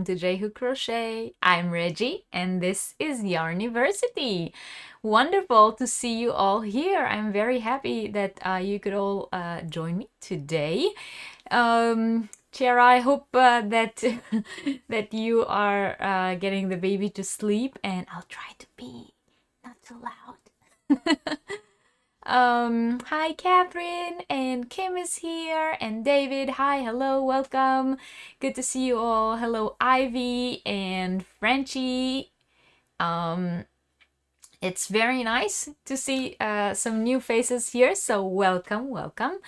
welcome to J-Hook Crochet. I'm Reggie and this is Yarniversity. Wonderful to see you all here. I'm very happy that you could all join me today. Chera, I hope that that you are getting the baby to sleep, and I'll try to be not too loud. Hi Catherine, and Kim is here, and David. Hi, hello, welcome. Good to see you all. Hello Ivy and Frenchie. It's very nice to see some new faces here, so welcome, welcome.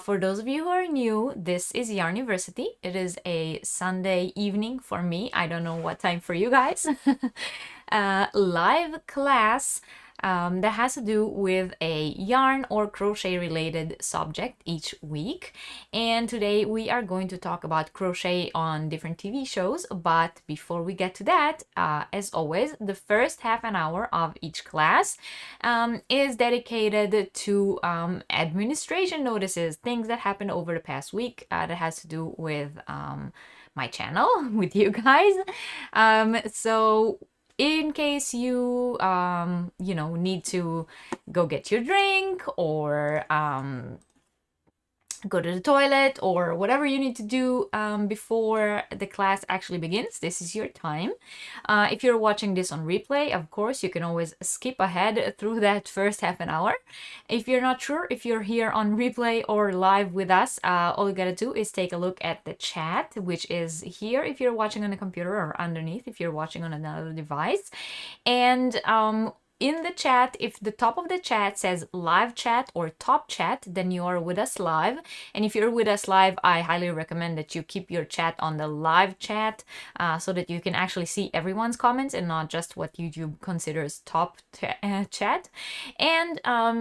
For those of you who are new, this is Yarniversity. It is a Sunday evening for me. I don't know what time for you guys. Live class that has to do with a yarn or crochet related subject each week. And today we are going to talk about crochet on different TV shows. But before we get to that, as always, the first half an hour of each class is dedicated to administration notices, things that happened over the past week that has to do with my channel, with you guys. So in case you need to go get your drink or go to the toilet or whatever you need to do before the class actually begins, this is your time. If you're watching this on replay, of course, you can always skip ahead through that first half an hour. If you're not sure if you're here on replay or live with us, all you gotta do is take a look at the chat, which is here if you're watching on a computer, or underneath if you're watching on another device. And in the chat, if the top of the chat says live chat or top chat, then you are with us live. And if you're with us live, I highly recommend that you keep your chat on the live chat so that you can actually see everyone's comments and not just what YouTube considers top chat. And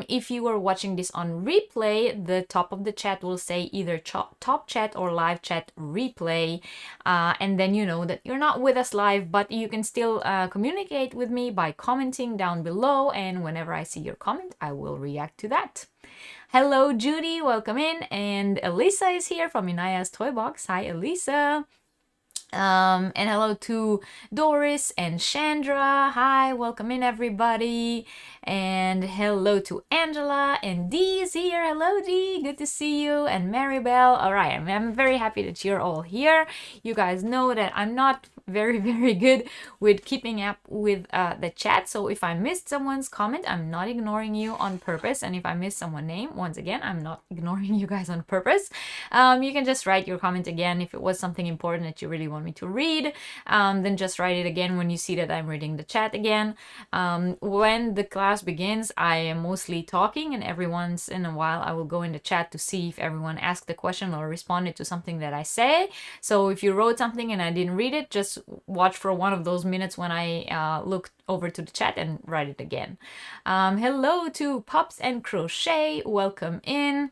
if you are watching this on replay, the top of the chat will say either top chat or live chat replay. And then you know that you're not with us live, but you can still communicate with me by commenting down below, and whenever I see your comment, I will react to that. Hello Judy, welcome in, and Elisa is here from Inaya's Toy Box. Hi Elisa. And hello to Doris and Chandra. Hi, welcome in everybody. And hello to Angela, and Dee is here. Hello Dee, good to see you. And Maribel. All right, I'm very happy that you're all here. You guys know that I'm not very good with keeping up with the chat, so if I missed someone's comment, I'm not ignoring you on purpose. And if I missed someone's name, once again, I'm not ignoring you guys on purpose. You can just write your comment again if it was something important that you really want me to read. Then just write it again when you see that I'm reading the chat again. When the class begins, I am mostly talking, and every once in a while I will go in the chat to see if everyone asked a question or responded to something that I say. So if you wrote something and I didn't read it, just watch for one of those minutes when I look over to the chat and write it again. Hello to Pops and Crochet, welcome in.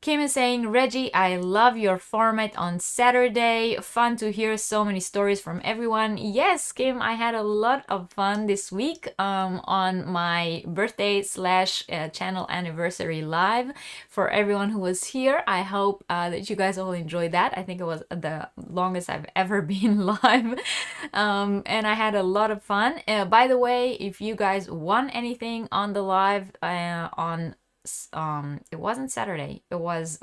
Kim is saying, Reggie, I love your format on Saturday. Fun to hear so many stories from everyone. Yes, Kim, I had a lot of fun this week on my birthday / channel anniversary live. For everyone who was here, I hope that you guys all enjoyed that. I think it was the longest I've ever been live. And I had a lot of fun. By the way, if you guys won anything on the live it wasn't Saturday, it was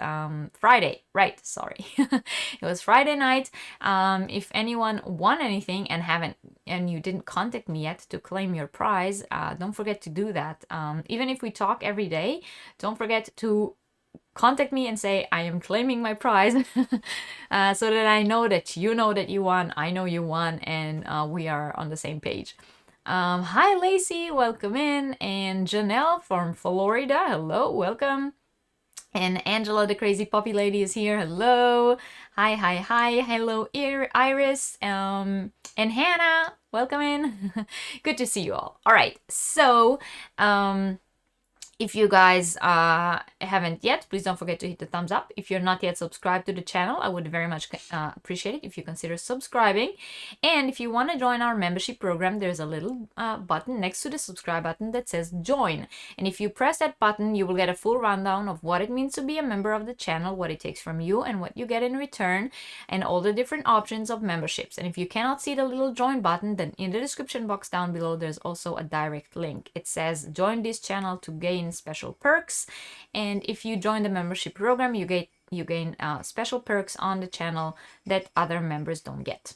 Friday, right? Sorry. It was Friday night. If anyone won anything and you didn't contact me yet to claim your prize, don't forget to do that. Even if we talk every day, don't forget to contact me and say I am claiming my prize so that I know that you won, I know you won, and we are on the same page. Hi Lacey, welcome in, and Janelle from Florida, hello, welcome. And Angela, the crazy puppy lady, is here. Hello. Hi. Hello, Iris. And Hannah, welcome in. Good to see you all. All right. So, If you guys haven't yet, please don't forget to hit the thumbs up. If you're not yet subscribed to the channel, I would very much appreciate it if you consider subscribing. And if you want to join our membership program, there's a little button next to the subscribe button that says join. And if you press that button, you will get a full rundown of what it means to be a member of the channel, what it takes from you, and what you get in return, and all the different options of memberships. And if you cannot see the little join button, then in the description box down below, there's also a direct link. It says join this channel to gain special perks, and if you join the membership program, you gain special perks on the channel that other members don't get.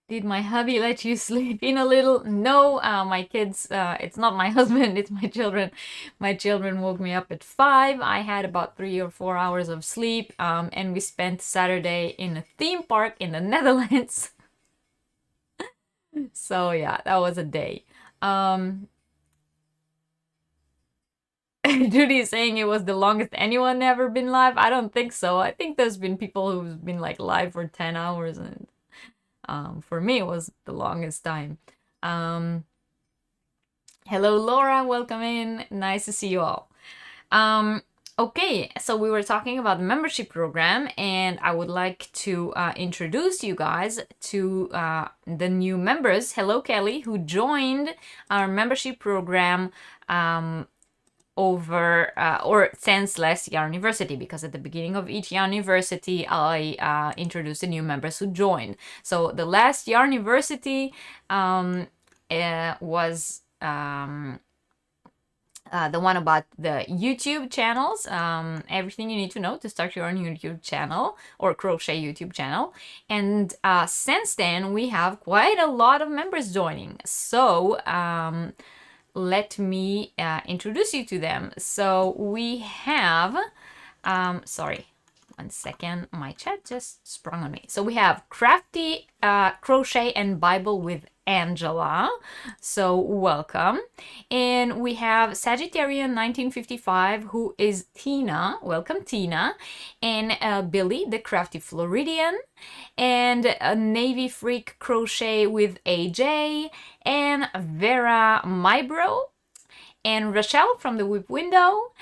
Did my hubby let you sleep in a little? No, my kids, it's not my husband, it's my children. My children woke me up at 5. I had about 3 or 4 hours of sleep, and we spent Saturday in a theme park in the Netherlands. So yeah, that was a day. Judy is saying it was the longest anyone ever been live. I don't think so. I think there's been people who've been like live for 10 hours, and for me it was the longest time. Hello Laura, welcome in. Nice to see you all. Okay, so we were talking about the membership program, and I would like to introduce you guys to the new members. Hello, Kelly, who joined our membership program since last Yarniversity, because at the beginning of each Yarniversity, I introduced the new members who joined. So the last Yarniversity was the one about the YouTube channels, everything you need to know to start your own YouTube channel or crochet YouTube channel. And since then, we have quite a lot of members joining. So let me introduce you to them. So we have, sorry, one second, my chat just sprung on me. So we have Crafty Crochet and Bible with Angela, so welcome. And we have Sagittarian 1955, who is Tina, welcome Tina, and Billy the Crafty Floridian, and Navy Freak Crochet with AJ, and Vera Mybro, and Rochelle from the Whip Window,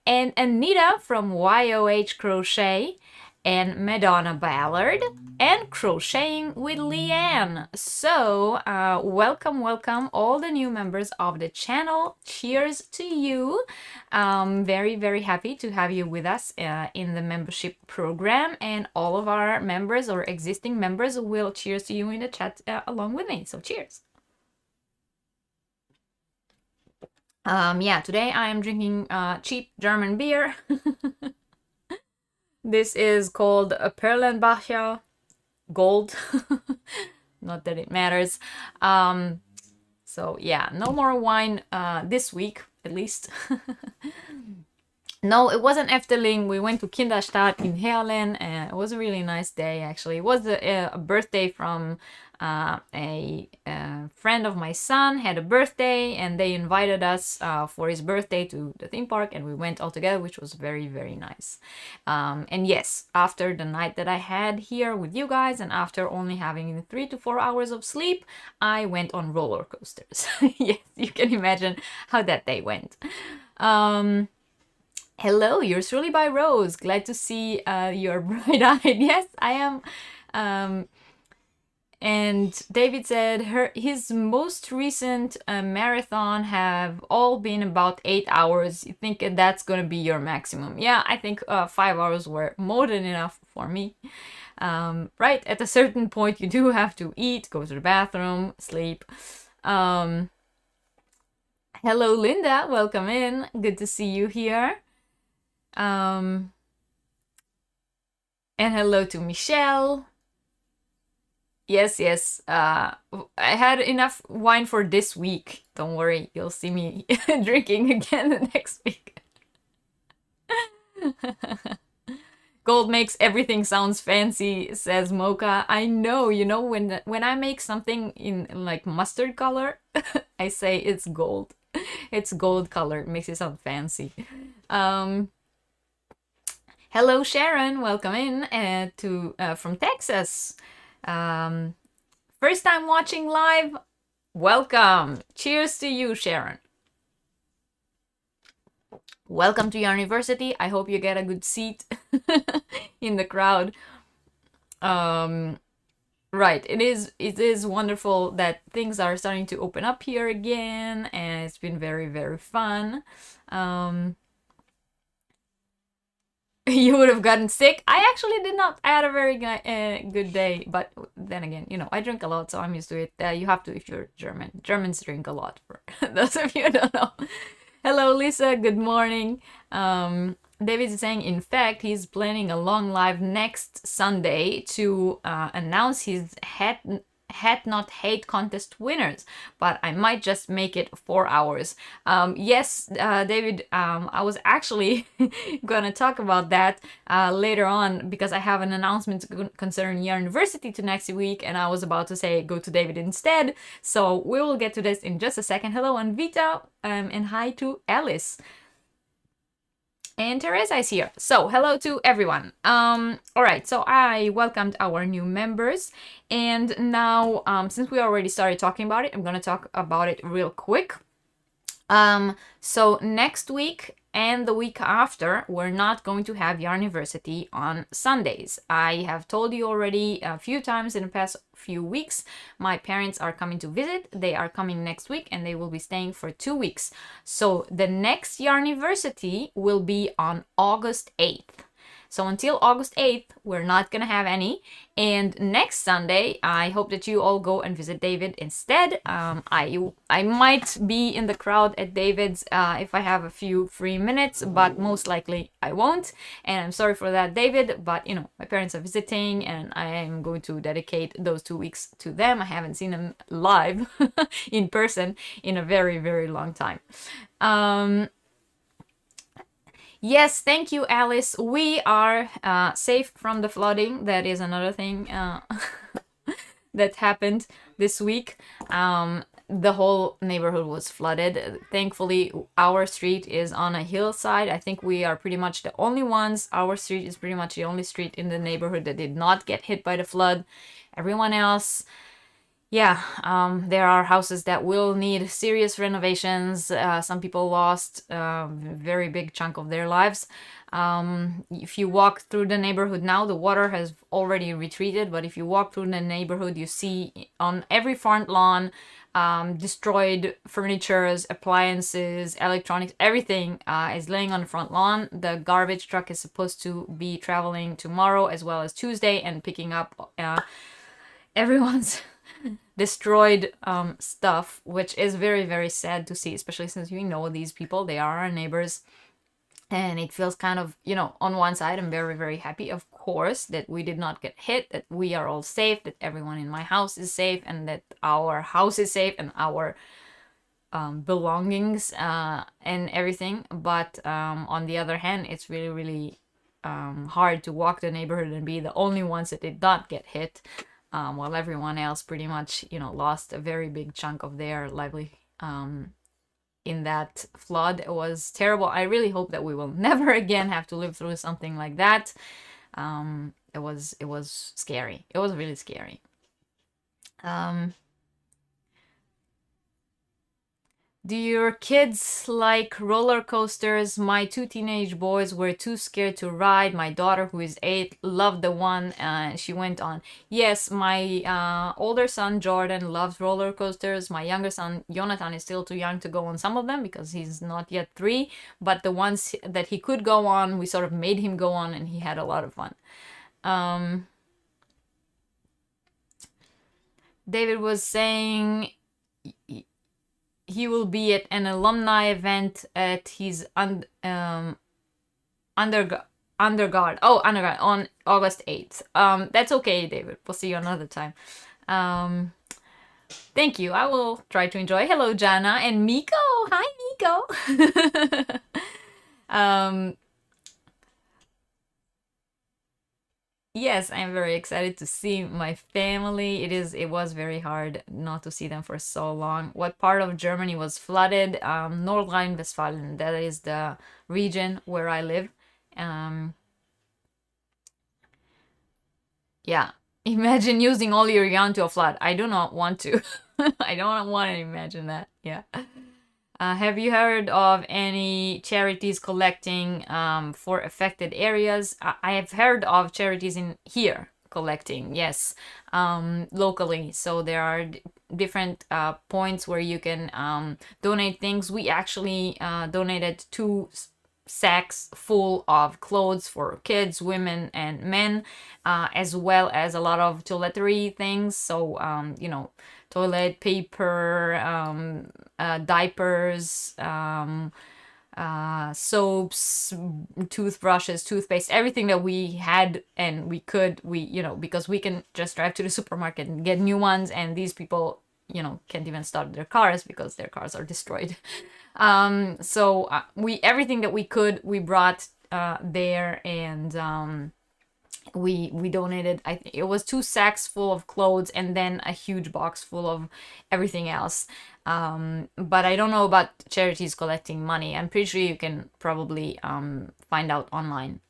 and Anita from YOH Crochet, and Madonna Ballard, and Crocheting with Leanne. So welcome all the new members of the channel. Cheers to you. Very, very happy to have you with us in the membership program, and all of our members or existing members will cheers to you in the chat along with me. So cheers. Yeah, today I am drinking cheap German beer. This is called a Perlenbacher Gold. Not that it matters. So yeah, no more wine this week, at least. No, it wasn't Efteling. We went to Kinderstadt in Herlen. It was a really nice day, actually. It was a birthday from a friend of my son had a birthday, and they invited us for his birthday to the theme park, and we went all together, which was very, very nice. And yes, after the night that I had here with you guys, and after only having 3 to 4 hours of sleep, I went on roller coasters. Yes, you can imagine how that day went. Hello, yours truly by Rose. Glad to see you're bright-eyed. Yes, I am. And David said his most recent marathon have all been about 8 hours. You think that's gonna be your maximum? Yeah, I think 5 hours were more than enough for me. Right, at a certain point you do have to eat, go to the bathroom, sleep. Hello Linda, welcome in. Good to see you here. And hello to Michelle. Yes. I had enough wine for this week. Don't worry, you'll see me drinking again the next week. Gold makes everything sounds fancy, says Mocha. I know, you know, when I make something in like mustard color, I say it's gold. It's gold color. It makes it sound fancy. Hello Sharon, welcome in from Texas. First time watching live. Welcome. Cheers to you, Sharon. Welcome to Yarniversity. I hope you get a good seat in the crowd. Right, it is wonderful that things are starting to open up here again, and it's been very, very fun. You would have gotten sick. I actually did not. I had a very good day, but then again, I drink a lot, so I'm used to it. You have to if you're German. Germans drink a lot, for those of you who don't know. Hello, Lisa. Good morning. David is saying, in fact, he's planning a long live next Sunday to announce his Hat Not Hate contest winners, but I might just make it 4 hours. Yes, David, I was actually gonna talk about that later on because I have an announcement concerning Yarniversity to next week, and I was about to say go to David instead. So we will get to this in just a second. Hello, Anvita, and hi to Alice. And Teresa is here. So hello to everyone. All right, so I welcomed our new members, and now since we already started talking about it, I'm gonna talk about it real quick. So next week and the week after, we're not going to have Yarniversity on Sundays. I have told you already a few times in the past few weeks, my parents are coming to visit. They are coming next week and they will be staying for 2 weeks. So the next Yarniversity will be on August 8th. So until August 8th, we're not going to have any. And next Sunday, I hope that you all go and visit David instead. I might be in the crowd at David's if I have a few free minutes, but most likely I won't. And I'm sorry for that, David, but my parents are visiting and I am going to dedicate those 2 weeks to them. I haven't seen them live in person in a very, very long time. Yes, thank you, Alice. We are safe from the flooding. That is another thing that happened this week. The whole neighborhood was flooded. Thankfully, our street is on a hillside. I think we are pretty much the only ones. Our street is pretty much the only street in the neighborhood that did not get hit by the flood. Everyone else, yeah, there are houses that will need serious renovations. Some people lost a very big chunk of their lives. If you walk through the neighborhood now, the water has already retreated, but if you walk through the neighborhood, you see on every front lawn destroyed furnitures, appliances, electronics, everything is laying on the front lawn. The garbage truck is supposed to be traveling tomorrow as well as Tuesday and picking up everyone's destroyed stuff, which is very, very sad to see, especially since we know these people. They are our neighbors, and it feels kind of, on one side I'm very, very happy, of course, that we did not get hit, that we are all safe, that everyone in my house is safe, and that our house is safe and our belongings and everything. But on the other hand, it's really, really hard to walk the neighborhood and be the only ones that did not get hit, while everyone else pretty much, lost a very big chunk of their livelihood in that flood. It was terrible. I really hope that we will never again have to live through something like that. It was scary. It was really scary. Do your kids like roller coasters? My 2 teenage boys were too scared to ride. My daughter, who is 8, loved the one she went on. Yes, my older son Jordan loves roller coasters. My younger son Jonathan is still too young to go on some of them because he's not yet 3. But the ones that he could go on, we sort of made him go on, and he had a lot of fun. David was saying he will be at an alumni event at his undergrad on August 8th. That's okay, David. We'll see you another time. Thank you. I will try to enjoy. Hello, Jana and Miko. Hi, Miko. Yes, I'm very excited to see my family. It was very hard not to see them for so long. What part of Germany was flooded? Nordrhein-Westfalen. That is the region where I live. Yeah. Imagine using all your yarn to a flood. I do not want to. I don't want to imagine that. Yeah. Have you heard of any charities collecting for affected areas? I have heard of charities in here collecting, yes, locally. So there are different points where you can donate things. We actually donated 2 sacks full of clothes for kids, women, and men, as well as a lot of toiletry things. So, toilet paper, diapers, soaps, toothbrushes, toothpaste, everything that we had and because we can just drive to the supermarket and get new ones, and these people, can't even start their cars because their cars are destroyed. So we everything that we could, we brought there, and we donated. I think it was 2 sacks full of clothes and then a huge box full of everything else. But I don't know about charities collecting money. I'm pretty sure you can probably find out online.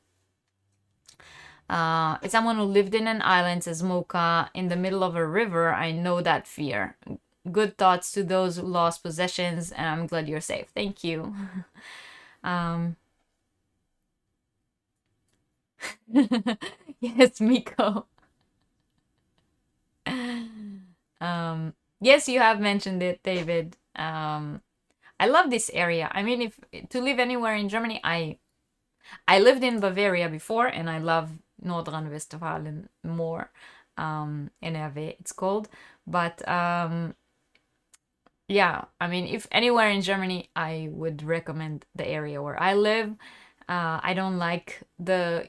It's someone who lived in an island, says Mocha, in the middle of a river. I know that fear. Good thoughts to those who lost possessions, and I'm glad you're safe. Thank you. Yes, Miko. Yes, you have mentioned it, David. I love this area. I mean, if to live anywhere in Germany, I lived in Bavaria before, and I love Nordrhein-Westfalen more. NRW, it's called. But yeah, I mean, if anywhere in Germany, I would recommend the area where I live. I don't like the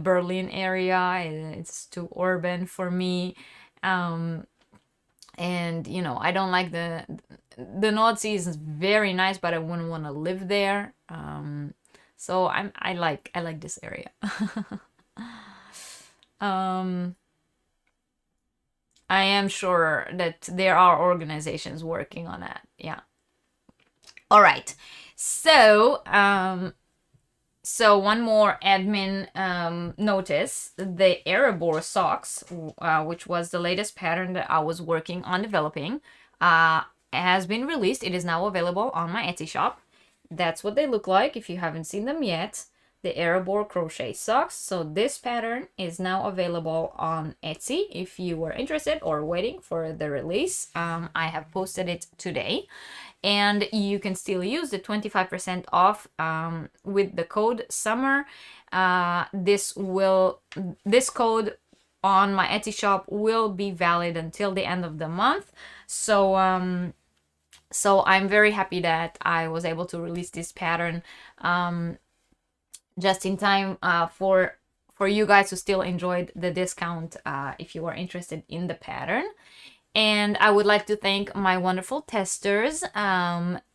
Berlin area. It's too urban for me. And I don't like the North Sea is very nice, but I wouldn't want to live there. So I like this area. I am sure that there are organizations working on that. Yeah. All right. So one more admin notice: the Erebor socks, which was the latest pattern that I was working on developing, has been released. It is now available on my Etsy shop. That's what they look like if you haven't seen them yet. The Erebor crochet socks. So this pattern is now available on Etsy if you were interested or waiting for the release. I have posted it today, and you can still use the 25% off with the code SUMMER. This code on my Etsy shop will be valid until the end of the month. So I'm very happy that I was able to release this pattern just in time for you guys who still enjoyed the discount if you are interested in the pattern. And I would like to thank my wonderful testers.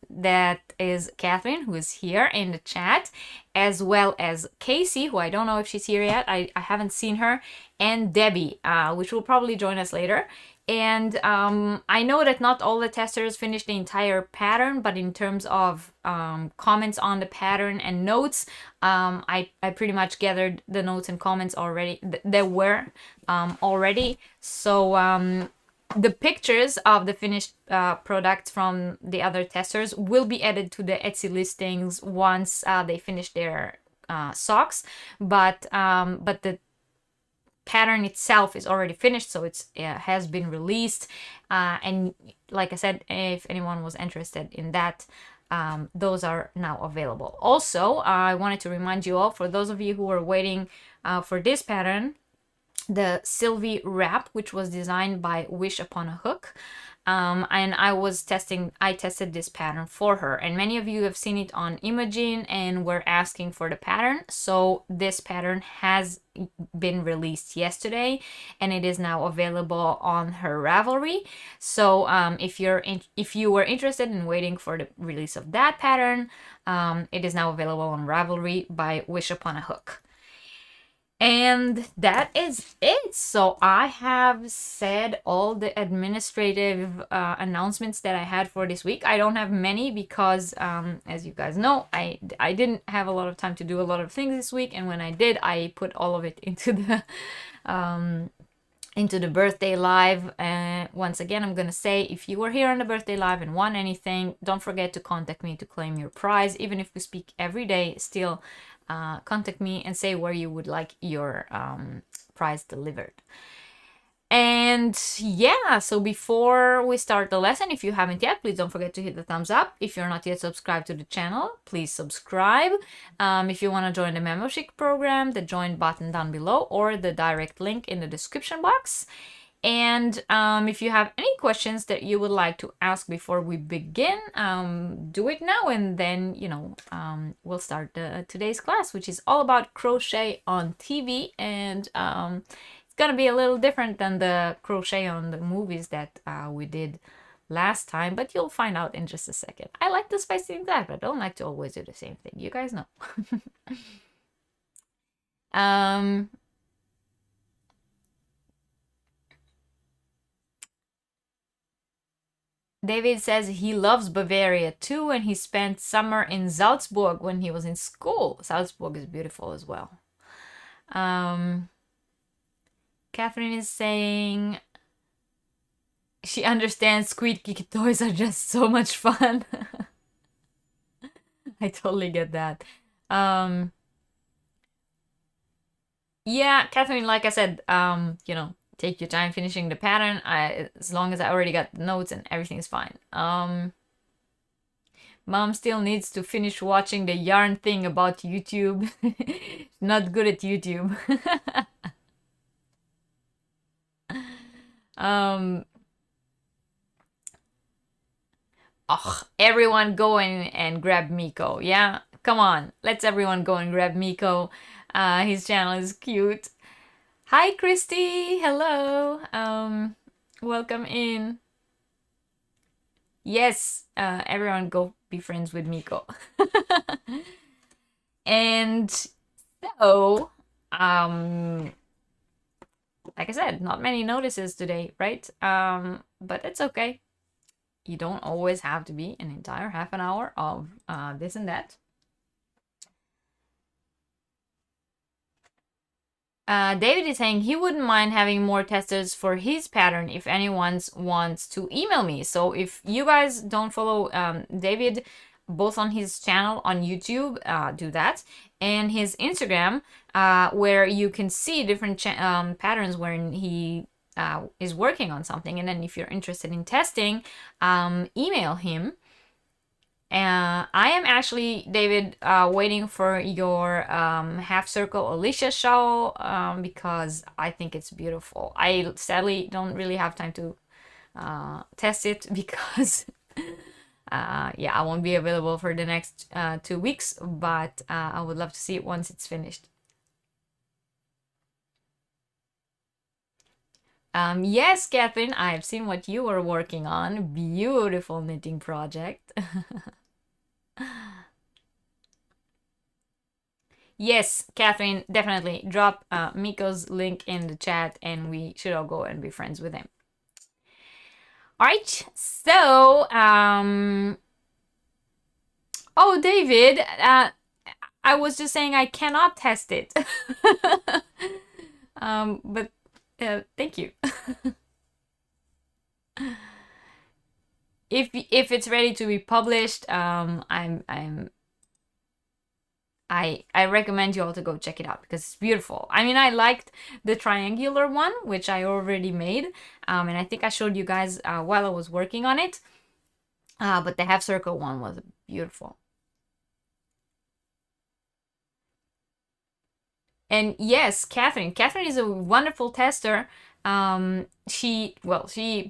That is Catherine, who is here in the chat, as well as Casey, who I don't know if she's here yet. I haven't seen her, and Debbie, which will probably join us later. And I know that not all the testers finished the entire pattern, but in terms of comments on the pattern and notes, I pretty much gathered the notes and comments already. There were already. So the pictures of the finished products from the other testers will be added to the Etsy listings once they finish their socks. But the pattern itself is already finished, so it has been released. And like I said, if anyone was interested in that, those are now available. Also, I wanted to remind you all, for those of you who are waiting for this pattern, the Sylvie wrap, which was designed by Wish Upon a Hook. And I tested this pattern for her, and many of you have seen it on Imogen and were asking for the pattern. So this pattern has been released yesterday, and it is now available on her Ravelry. So if you were interested in waiting for the release of that pattern, it is now available on Ravelry by Wish Upon a Hook. And that is it. So I have said all the administrative announcements that I had for this week. I don't have many because, as you guys know, I didn't have a lot of time to do a lot of things this week. And when I did, I put all of it into the into the birthday live. Once again, I'm gonna say, if you were here on the birthday live and won anything, don't forget to contact me to claim your prize. Even if we speak every day, still contact me and say where you would like your prize delivered. And yeah, so before we start the lesson, if you haven't yet, please don't forget to hit the thumbs up. If you're not yet subscribed to the channel, please subscribe. If you want to join the membership program, the join button down below or the direct link in the description box. And if you have any questions that you would like to ask before we begin, do it now, and then, you know, we'll start today's class, which is all about crochet on TV. And gonna be a little different than the crochet on the movies that we did last time, but you'll find out in just a second. I like to spice things up, but I don't like to always do the same thing. You guys know. David says he loves Bavaria too, and he spent summer in Salzburg when he was in school. Salzburg is beautiful as well. Catherine is saying she understands squeaky toys are just so much fun. I totally get that. Yeah, Catherine, like I said, you know, take your time finishing the pattern. As long as I already got the notes and everything's fine. Mom still needs to finish watching the yarn thing about YouTube. Not good at YouTube. Everyone go in and grab Miko. Yeah, come on, let's everyone go and grab Miko. His channel is cute. Hi, Christy. Hello. Welcome in. Yes, everyone go be friends with Miko. And so, like I said, not many notices today, right? But it's okay. You don't always have to be an entire half an hour of this and that. David is saying he wouldn't mind having more testers for his pattern if anyone wants to email me. So if you guys don't follow David, both on his channel on YouTube, do that, and his Instagram, where you can see different patterns when he is working on something. And then if you're interested in testing, email him. I am actually, David, waiting for your half circle Alicia shawl because I think it's beautiful. I sadly don't really have time to test it because yeah, I won't be available for the next 2 weeks, but I would love to see it once it's finished. Yes, Catherine, I've seen what you were working on. Beautiful knitting project. Yes, Catherine, definitely drop Miko's link in the chat and we should all go and be friends with him. All right, so, oh, David, I was just saying I cannot test it. But thank you. If it's ready to be published, I recommend you all to go check it out because it's beautiful. I mean, I liked the triangular one, which I already made, and I think I showed you guys while I was working on it. But the half circle one was beautiful. And yes, Catherine is a wonderful tester. She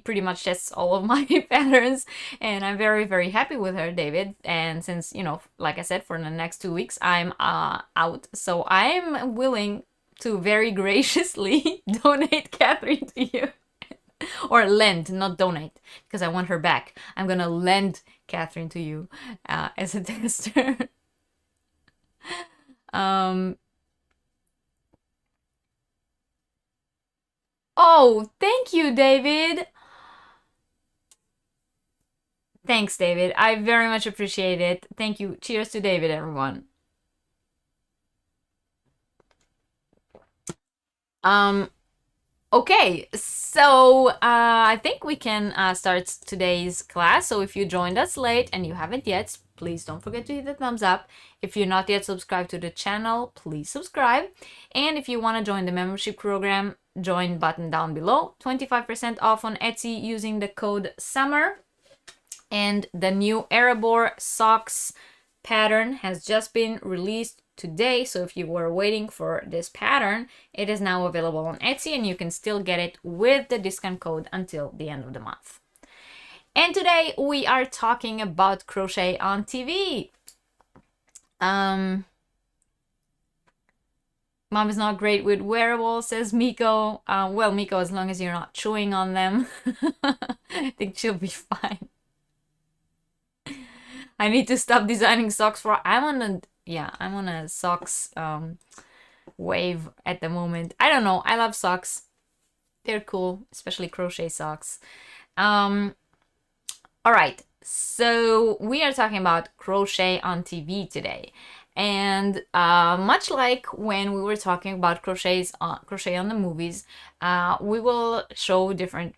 pretty much tests all of my patterns, and I'm very, very happy with her, David. And since, you know, like I said, for the next 2 weeks, I'm out. So I'm willing to very graciously donate Catherine to you. Or lend, not donate, because I want her back. I'm gonna lend Catherine to you as a tester. Oh, thank you, David. Thanks, David. I very much appreciate it. Thank you. Cheers to David, everyone. Okay, so I think we can start today's class. So if you joined us late and you haven't yet, please don't forget to hit the thumbs up. If you're not yet subscribed to the channel, please subscribe. And if you want to join the membership program, join button down below. 25% off on Etsy using the code SUMMER. And the new Erebor socks pattern has just been released today. So if you were waiting for this pattern, it is now available on Etsy and you can still get it with the discount code until the end of the month. And today we are talking about crochet on TV. Mom is not great with wearables, says Miko. Well, Miko, as long as you're not chewing on them, I think she'll be fine. I need to stop designing socks for. I'm on a socks wave at the moment. I don't know. I love socks. They're cool, especially crochet socks. All right. So we are talking about crochet on TV today. And much like when we were talking about crochet on the movies, we will show different,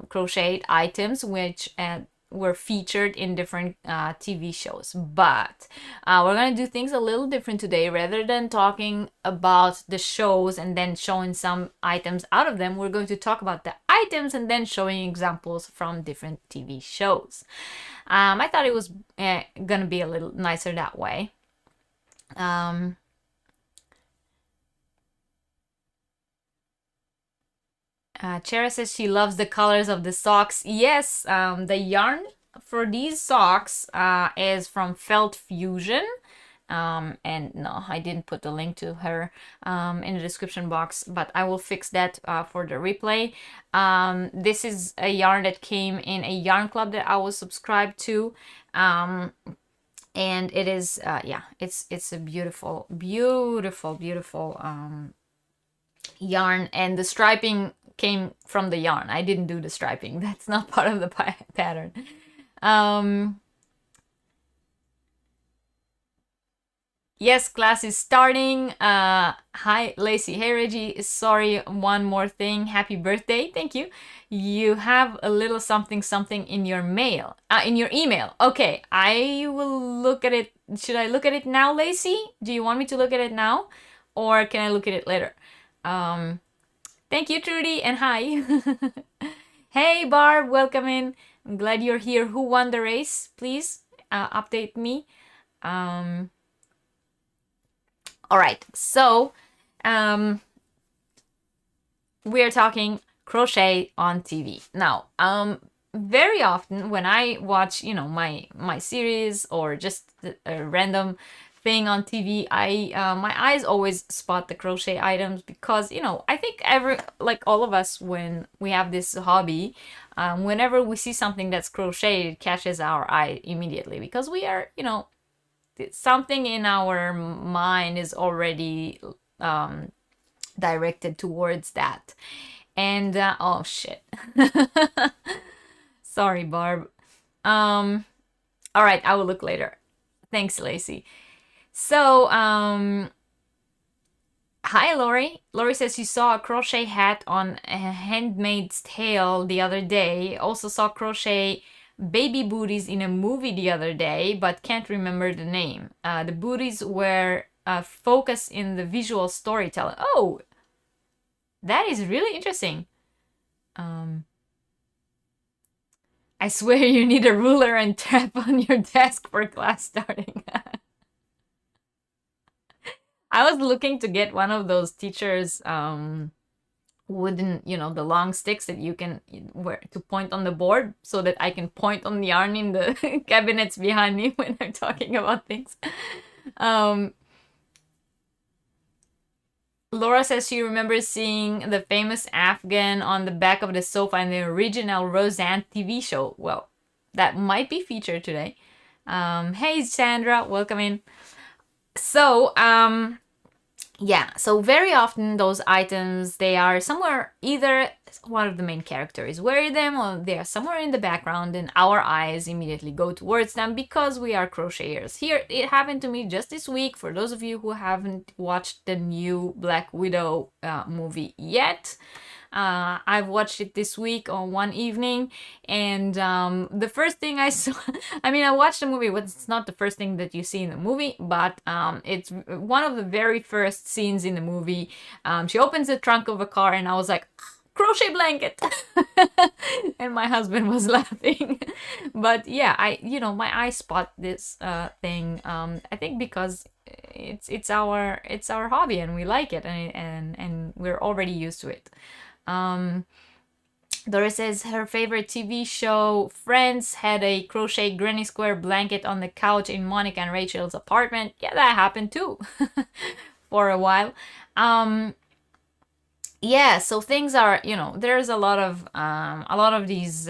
crocheted items which were featured in different TV shows. But we're going to do things a little different today. Rather than talking about the shows and then showing some items out of them, we're going to talk about the items and then showing examples from different TV shows. I thought it was going to be a little nicer that way. Chera says she loves the colors of the socks. Yes, the yarn for these socks is from Felt Fusion. And no, I didn't put the link to her in the description box, but I will fix that for the replay. This is a yarn that came in a yarn club that I was subscribed to. And it is, it's a beautiful, beautiful, beautiful yarn. And the striping came from the yarn. I didn't do the striping. That's not part of the pattern. Yes, class is starting. Hi, Lacey. Hey, Reggie. Sorry, one more thing. Happy birthday. Thank you. You have a little something something in your mail. In your email. Okay, I will look at it. Should I look at it now, Lacey? Do you want me to look at it now? Or can I look at it later? Thank you, Trudy, and hi. Hey, Barb, welcome in. I'm glad you're here. Who won the race? Please update me. All right, so we are talking crochet on TV. Now, very often when I watch, my series or just a random thing on TV, my eyes always spot the crochet items because, I think all of us, when we have this hobby, whenever we see something that's crocheted, it catches our eye immediately because we are, something in our mind is already directed towards that. And oh shit. Sorry, Barb. All right, I will look later. Thanks, Lacey. So hi, Lori. Lori says she saw a crochet hat on a Handmaid's Tale the other day. Also saw crochet baby booties in a movie the other day, but can't remember the name. The booties were focused in the visual storytelling. Oh, that is really interesting. I swear you need a ruler and tap on your desk for class starting. I was looking to get one of those teachers' wooden, the long sticks that you can wear to point on the board so that I can point on the yarn in the cabinets behind me when I'm talking about things. Laura says she remembers seeing the famous Afghan on the back of the sofa in the original Roseanne TV show. Well, that might be featured today. Hey, Sandra, welcome in. So, yeah, so very often those items, they are somewhere either one of the main characters wear them, or they are somewhere in the background, and our eyes immediately go towards them because we are crocheters. Here, it happened to me just this week. For those of you who haven't watched the new Black Widow movie yet, I've watched it this week on one evening, and the first thing I saw, I mean, I watched the movie, but it's not the first thing that you see in the movie, but it's one of the very first scenes in the movie. She opens the trunk of a car, and I was like, crochet blanket. And my husband was laughing. But yeah, my eyes spot this thing, I think because it's our hobby, and we like it, and we're already used to it. Doris says her favorite TV show, Friends, had a crochet granny square blanket on the couch in Monica and Rachel's apartment. Yeah, that happened too. For a while. Yeah, so things are, there's a lot of these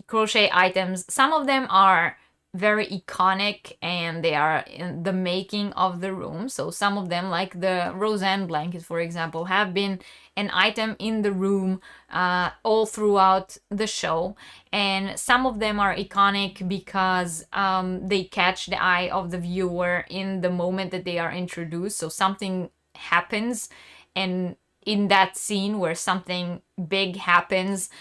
crochet items. Some of them are very iconic, and they are in the making of the room. So some of them, like the Roseanne blanket, for example, have been an item in the room all throughout the show. And some of them are iconic because they catch the eye of the viewer in the moment that they are introduced. So something happens, and in that scene where something big happens,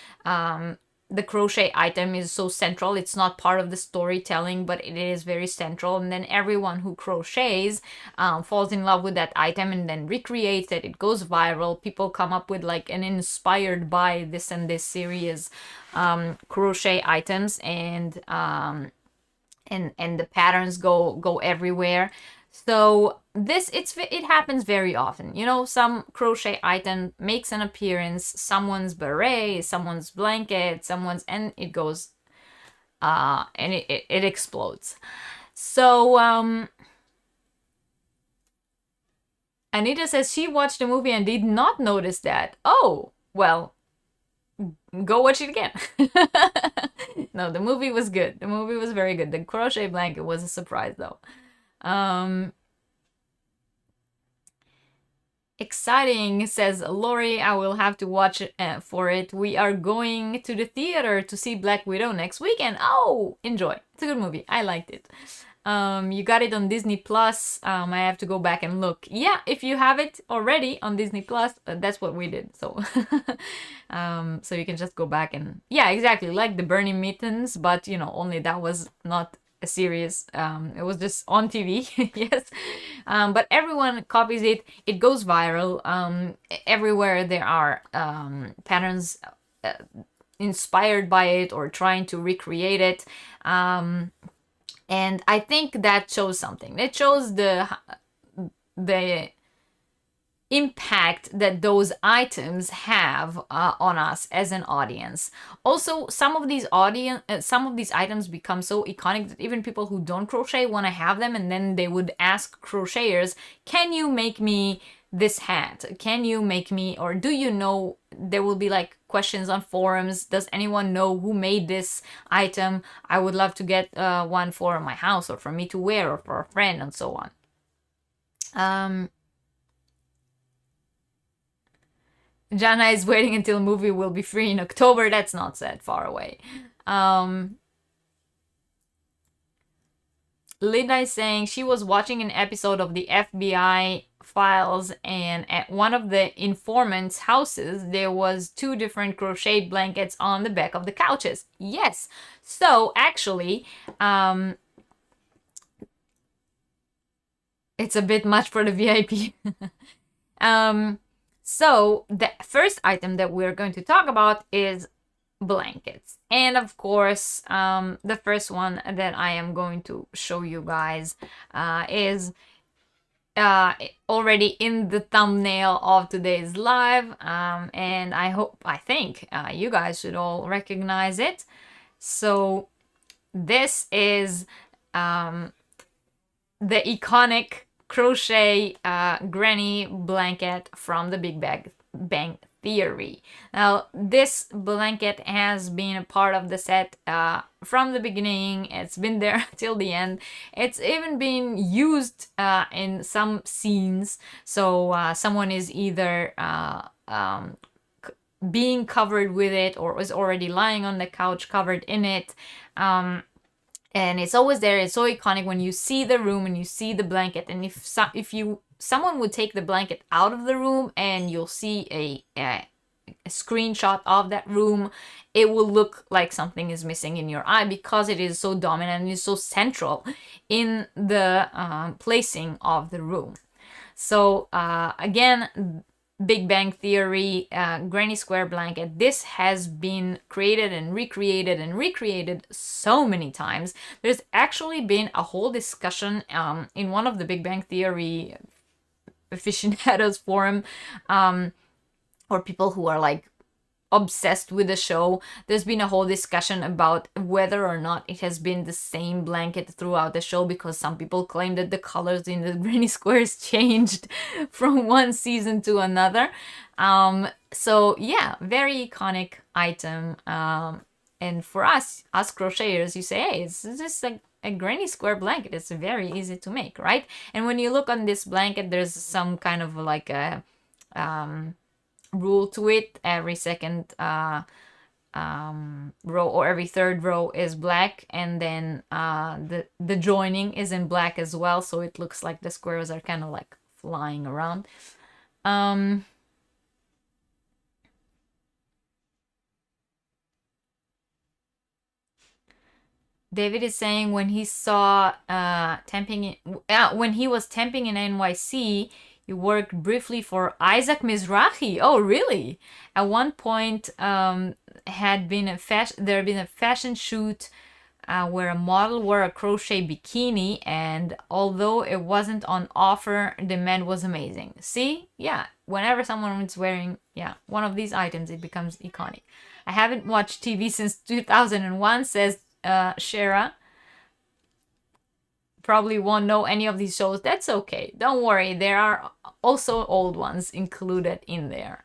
the crochet item is so central. It's not part of the storytelling, but it is very central. And then everyone who crochets falls in love with that item and then recreates it. It goes viral. People come up with like an inspired by this and this series crochet items, and the patterns go everywhere. So it happens very often. Some crochet item makes an appearance, someone's beret, someone's blanket, and it goes, and it explodes. So, Anita says she watched the movie and did not notice that. Oh, well, go watch it again. No, the movie was good. The movie was very good. The crochet blanket was a surprise, though. Exciting, says Lori. I will have to watch it for it. We are going to the theater to see Black Widow next weekend. Oh, enjoy. It's a good movie. I liked it. You got it on Disney Plus. I have to go back and look. Yeah, if you have it already on Disney Plus, that's what we did. So, so you can just go back and, yeah, exactly, like the Burning Mittens, but only that was not a series. It was just on TV. Yes. But everyone copies it. It goes viral. Everywhere there are patterns inspired by it or trying to recreate it. And I think that shows something. It shows the impact that those items have on us as an audience. Also, some of these items become so iconic that even people who don't crochet want to have them, and then they would ask crocheters, "Can you make me this hat? Can you make me?" Or do you know? There will be like questions on forums. Does anyone know who made this item? I would love to get one for my house, or for me to wear, or for a friend, and so on. Jana is waiting until movie will be free in October. That's not that far away. Linda is saying she was watching an episode of the FBI files, and at one of the informants' houses, there was 2 different crocheted blankets on the back of the couches. Yes. So actually, it's a bit much for the VIP. So the first item that we're going to talk about is blankets. And of course, the first one that I am going to show you guys is already in the thumbnail of today's live. And I think you guys should all recognize it. So this is the iconic crochet granny blanket from the Big Bang Theory. Now, this blanket has been a part of the set from the beginning. It's been there till the end. It's even been used in some scenes. So someone is either being covered with it or was already lying on the couch covered in it. And it's always there. It's so iconic when you see the room and you see the blanket. And if someone would take the blanket out of the room and you'll see a screenshot of that room, it will look like something is missing in your eye because it is so dominant and is so central in the placing of the room. So again, Big Bang Theory, Granny Square blanket. This has been created and recreated so many times. There's actually been a whole discussion in one of the Big Bang Theory aficionados forum, or people who are like obsessed with the show. There's been a whole discussion about whether or not it has been the same blanket throughout the show, because some people claim that the colors in the Granny Squares changed from one season to another. So yeah, very iconic item. And for us crocheters, you say, hey, it's just like a Granny Square blanket. It's very easy to make, right? And when you look on this blanket, there's some kind of like a rule to it. Every second row or every third row is black, and then the joining is in black as well, so it looks like the squares are kind of like flying around. David is saying when he saw when he was temping in NYC, he worked briefly for Isaac Mizrahi. Oh, really? At one point, there had been a fashion shoot where a model wore a crochet bikini, and although it wasn't on offer, the demand was amazing. See? Yeah, whenever someone is wearing one of these items, it becomes iconic. I haven't watched TV since 2001, says Shara. Probably won't know any of these shows. That's okay. Don't worry. There are also old ones included in there.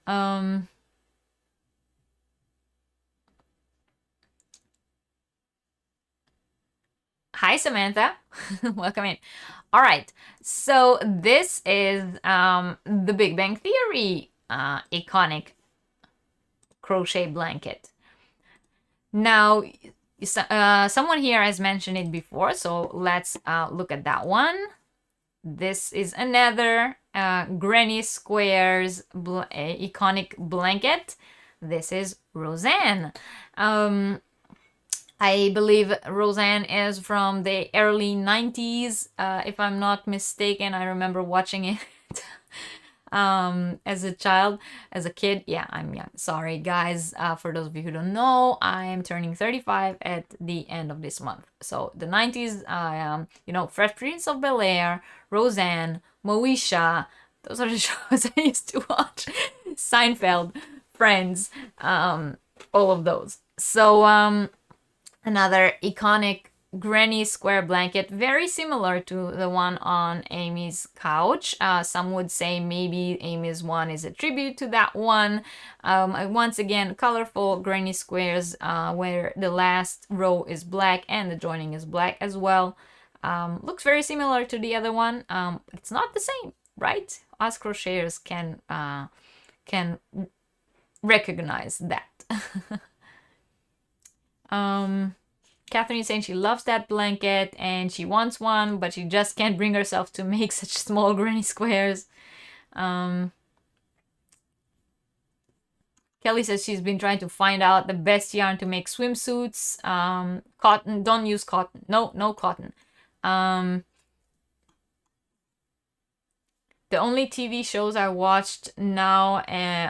Hi, Samantha. Welcome in. All right. So this is the Big Bang Theory iconic crochet blanket. Now, someone here has mentioned it before, so let's look at that one. This is another Granny Squares iconic blanket. This is Roseanne. I believe Roseanne is from the early 90s, if I'm not mistaken. I remember watching it as a child, as a kid. Yeah, I'm young. Sorry, guys. For those of you who don't know, I am turning 35 at the end of this month. So the 90s, Fresh Prince of Bel-Air, Roseanne, Moesha. Those are the shows I used to watch. Seinfeld, Friends, all of those. So another iconic Granny Square blanket, very similar to the one on Amy's couch. Some would say maybe Amy's one is a tribute to that one. Once again, colorful Granny Squares where the last row is black and the joining is black as well. Looks very similar to the other one. It's not the same, right? Us crocheters can recognize that. Catherine is saying she loves that blanket and she wants one, but she just can't bring herself to make such small Granny Squares. Kelly says she's been trying to find out the best yarn to make swimsuits. Cotton, don't use cotton. No cotton. The only TV shows I watched now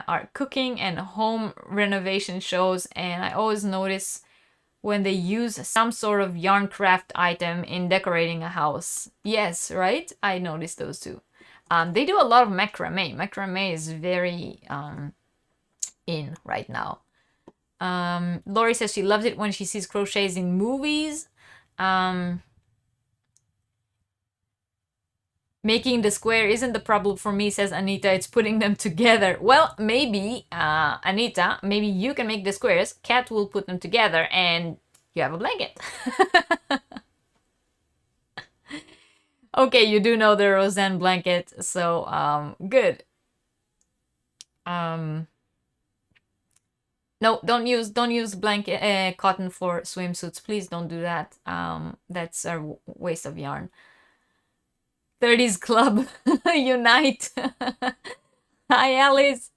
are cooking and home renovation shows, and I always notice when they use some sort of yarn craft item in decorating a house. Yes, right? I noticed those too. They do a lot of macrame. Macrame is very in right now. Lori says she loves it when she sees crochets in movies. Making the square isn't the problem for me, says Anita. It's putting them together. Well, maybe, Anita, maybe you can make the squares. Kat will put them together and you have a blanket. Okay, you do know the Roseanne blanket, so good. No, don't use blanket cotton for swimsuits. Please don't do that. That's a waste of yarn. 30s Club, unite. Hi, Alice.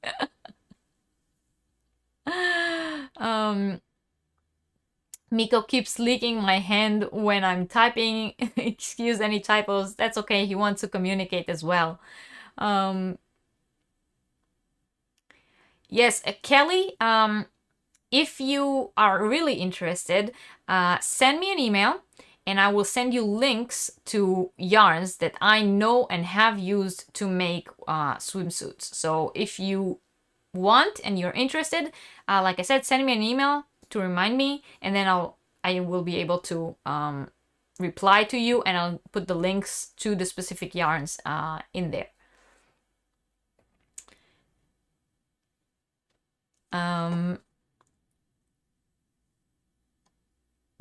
Miko keeps licking my hand when I'm typing. Excuse any typos. That's okay. He wants to communicate as well. Yes, Kelly, if you are really interested, send me an email and I will send you links to yarns that I know and have used to make swimsuits. So if you want and you're interested, like I said, send me an email to remind me, and then I will be able to reply to you, and I'll put the links to the specific yarns in there.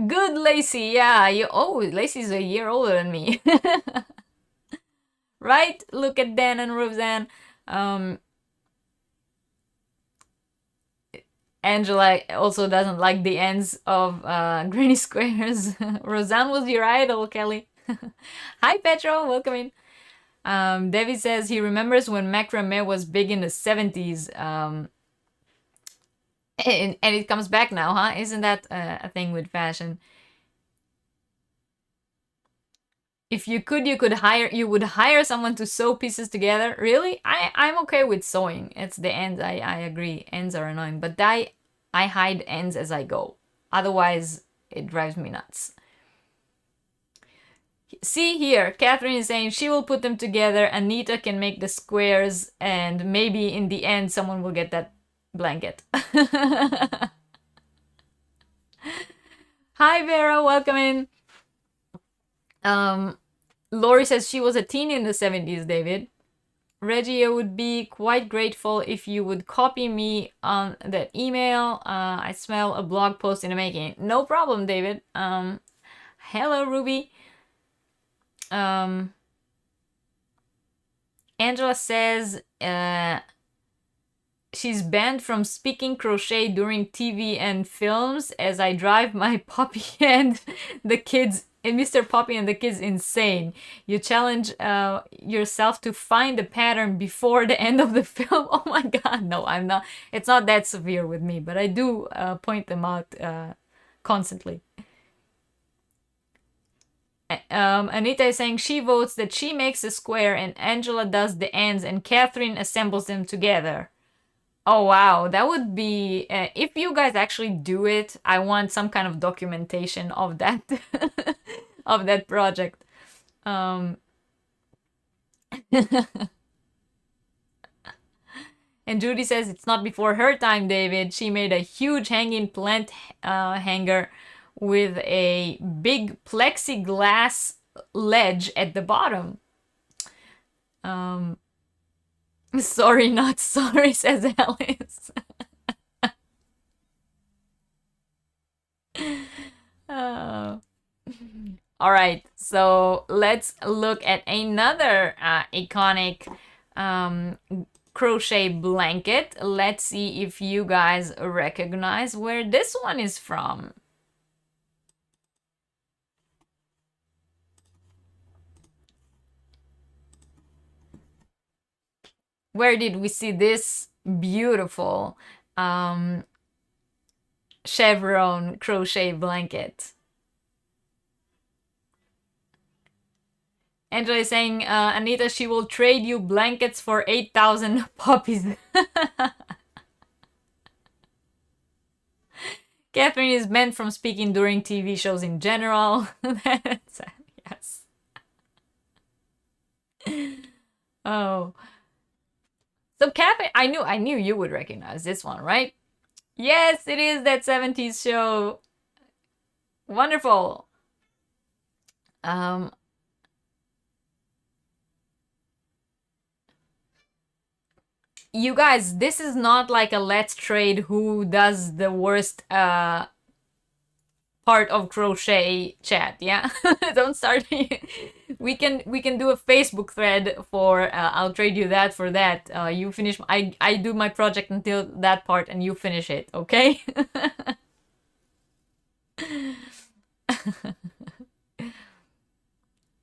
Good, Lacey. Yeah, Lacey's a year older than me. Right? Look at Dan and Roseanne. Angela also doesn't like the ends of granny squares. Roseanne was your idol, Kelly. Hi, Petro. Welcome in. Debbie says he remembers when macrame was big in the 70s. And it comes back now, huh? Isn't that a thing with fashion? If you would hire someone to sew pieces together. Really? I'm okay with sewing. It's the ends. I agree. Ends are annoying, but I hide ends as I go. Otherwise, it drives me nuts. See here, Catherine is saying she will put them together. Anita can make the squares, and maybe in the end, someone will get that blanket. Hi, Vera. Welcome in. Lori says she was a teen in the 70s, David. Reggie, I would be quite grateful if you would copy me on that email. I smell a blog post in the making. No problem, David. Hello, Ruby. Angela says she's banned from speaking crochet during TV and films as I drive my puppy and the kids, and Mr. Poppy and the kids insane. You challenge yourself to find the pattern before the end of the film. Oh my god, no, I'm not. It's not that severe with me, but I do point them out constantly. Anita is saying she votes that she makes the square and Angela does the ends and Catherine assembles them together. Oh wow, that would be if you guys actually do it. I want some kind of documentation of that of that project. And Judy says it's not before her time, David. She made a huge hanging plant hanger with a big plexiglass ledge at the bottom. Sorry, not sorry, says Alice. All right, so let's look at another iconic crochet blanket. Let's see if you guys recognize where this one is from. Where did we see this beautiful chevron crochet blanket? Angela is saying, Anita, she will trade you blankets for 8,000 puppies. Catherine is banned from speaking during TV shows in general. Yes. Oh. So Catherine, I knew you would recognize this one, right? Yes, it is that 70s show. Wonderful. you guys, this is not like a let's trade who does the worst part of crochet chat, yeah. Don't start. We can do a Facebook thread for I'll trade you that for that. You finish, I do my project until that part and you finish it, okay?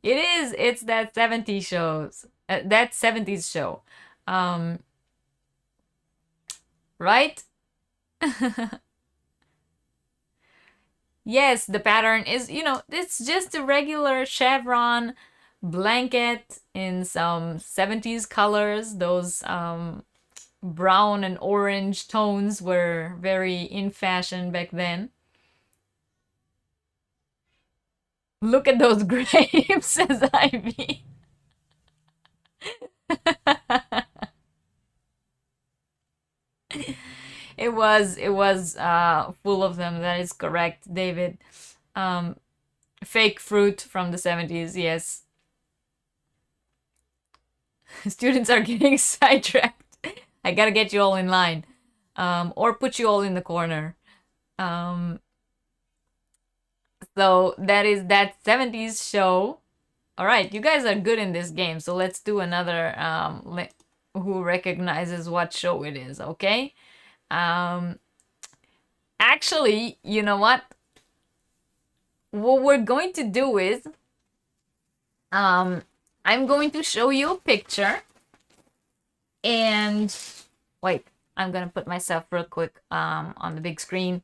It's that 70s shows, that 70s show, right? Yes, the pattern is, it's just a regular chevron blanket in some 70s colors. Those brown and orange tones were very in fashion back then. Look at those grapes, says Ivy. It was full of them. That is correct, David. Fake fruit from the 70s, yes. Students are getting sidetracked. I gotta get you all in line. Or put you all in the corner. So that is that 70s show. All right, you guys are good in this game. So let's do another who recognizes what show it is, okay? Actually, you know what? What we're going to do is I'm going to show you a picture. And wait, I'm gonna put myself real quick on the big screen.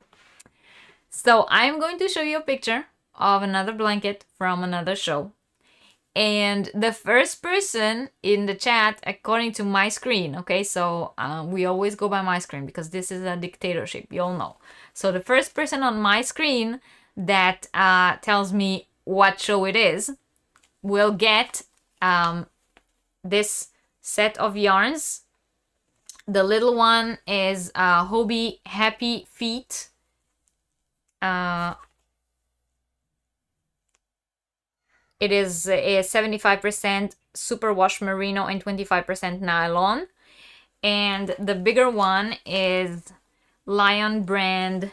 So I'm going to show you a picture of another blanket from another show. And the first person in the chat, according to my screen, okay, so we always go by my screen because this is a dictatorship, you all know. So the first person on my screen that tells me what show it is will get this set of yarns. The little one is Hobie Happy Feet. It is a 75% superwash merino and 25% nylon. And the bigger one is Lion brand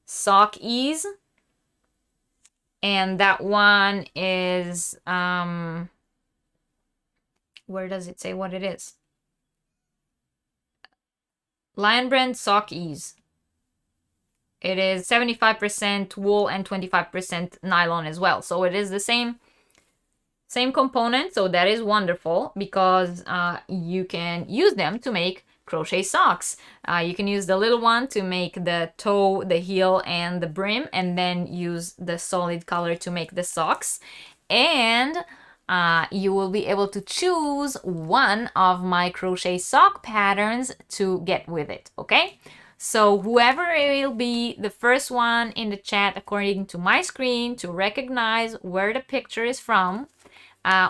Sock Ease. And that one is, where does it say what it is? Lion brand Sock Ease. It is 75% wool and 25% nylon as well. So it is the same component. So that is wonderful because you can use them to make crochet socks. You can use the little one to make the toe, the heel, and the brim, and then use the solid color to make the socks. And you will be able to choose one of my crochet sock patterns to get with it, okay? So whoever will be the first one in the chat, according to my screen, to recognize where the picture is from,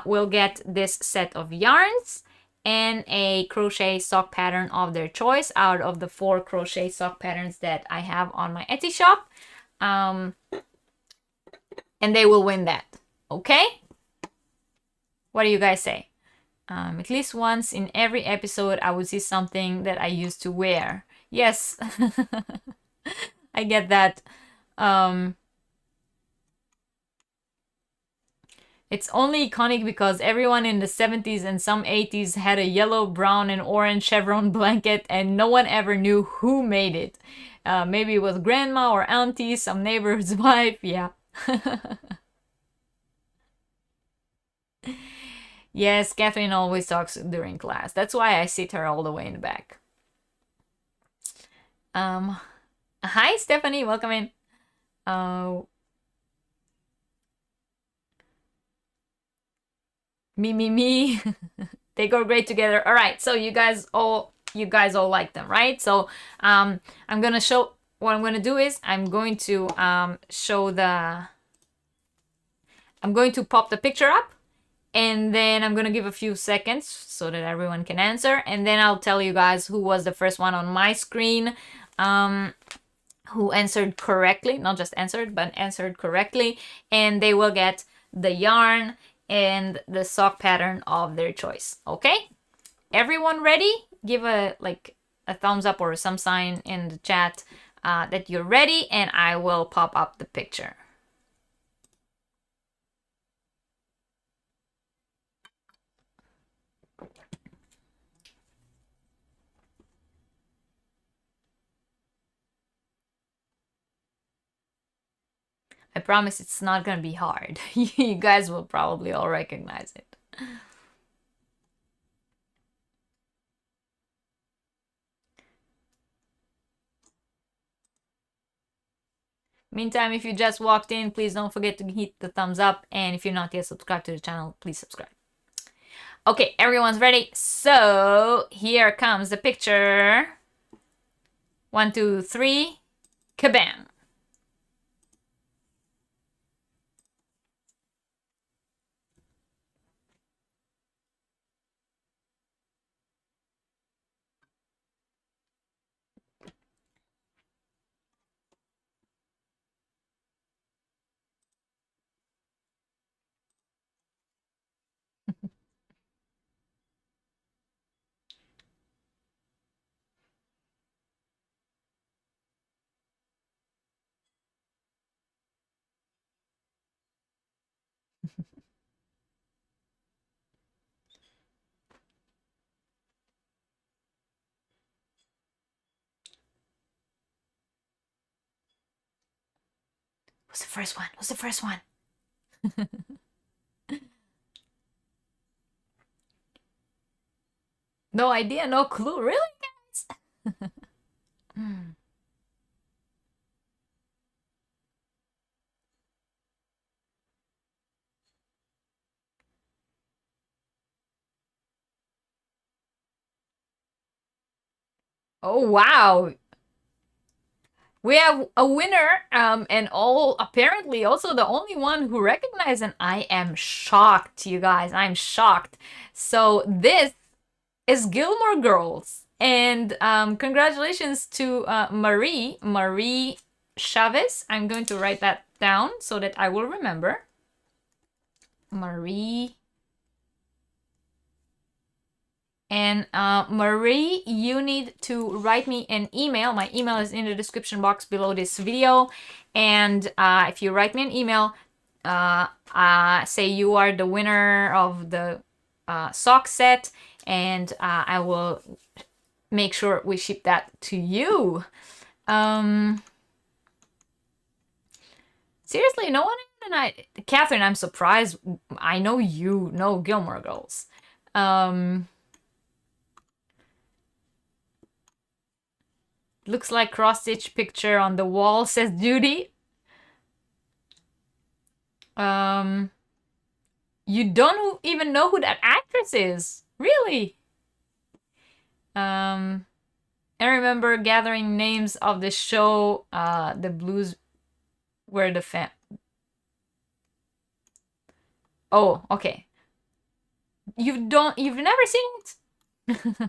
will get this set of yarns and a crochet sock pattern of their choice out of the 4 crochet sock patterns that I have on my Etsy shop. And they will win that, okay? What do you guys say? At least once in every episode, I would see something that I used to wear. Yes, I get that. It's only iconic because everyone in the 70s and some 80s had a yellow, brown, and orange chevron blanket and no one ever knew who made it. Maybe it was grandma or auntie, some neighbor's wife, yeah. Yes, Catherine always talks during class. That's why I sit her all the way in the back. Hi, Stephanie, welcome in. Me. They go great together. All right, so you guys all like them, right? So I'm gonna show what I'm gonna do is I'm going to pop the picture up, and then I'm gonna give a few seconds so that everyone can answer, and then I'll tell you guys who was the first one on my screen who answered correctly, not just answered, but answered correctly, and they will get the yarn and the sock pattern of their choice. Okay, everyone ready? give a thumbs up or some sign in the chat that you're ready, and I will pop up the picture. I promise it's not gonna be hard. You guys will probably all recognize it. Meantime, if you just walked in, please don't forget to hit the thumbs up, and if you're not yet subscribed to the channel, please subscribe. Okay, everyone's ready. So here comes the picture. 1, 2, 3, kabam. What's the first one? What's the first one? No idea, no clue. Really, guys? Oh, wow. We have a winner, and apparently also the only one who recognized, and I am shocked, you guys. I'm shocked. So this is Gilmore Girls, and congratulations to Marie Chavez. I'm going to write that down so that I will remember. Marie. And Marie, you need to write me an email. My email is in the description box below this video. And if you write me an email, say you are the winner of the sock set, and I will make sure we ship that to you. Seriously, no one Catherine, I'm surprised. I know you know Gilmore Girls. Looks like cross-stitch picture on the wall, says Judy. You don't even know who that actress is. Really? I remember gathering names of the show, the blues were the fan. Oh, okay. You've never seen it?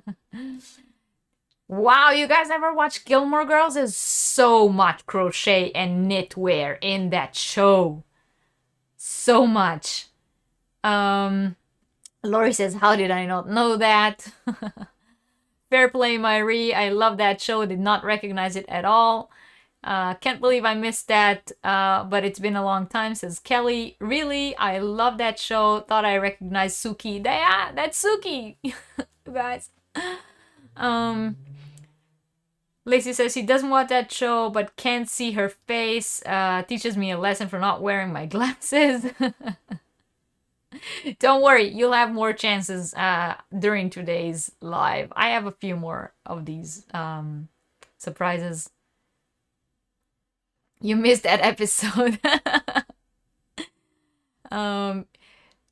Wow, you guys ever watch Gilmore Girls? There's so much crochet and knitwear in that show. So much. Lori says, how did I not know that? Fair play, Marie. I love that show. Did not recognize it at all. Can't believe I missed that, but it's been a long time, says Kelly. Really? I love that show. Thought I recognized Suki. Yeah, that's Suki. You guys. Lacey says she doesn't watch that show but can't see her face. Teaches me a lesson for not wearing my glasses. Don't worry, you'll have more chances during today's live. I have a few more of these surprises. You missed that episode.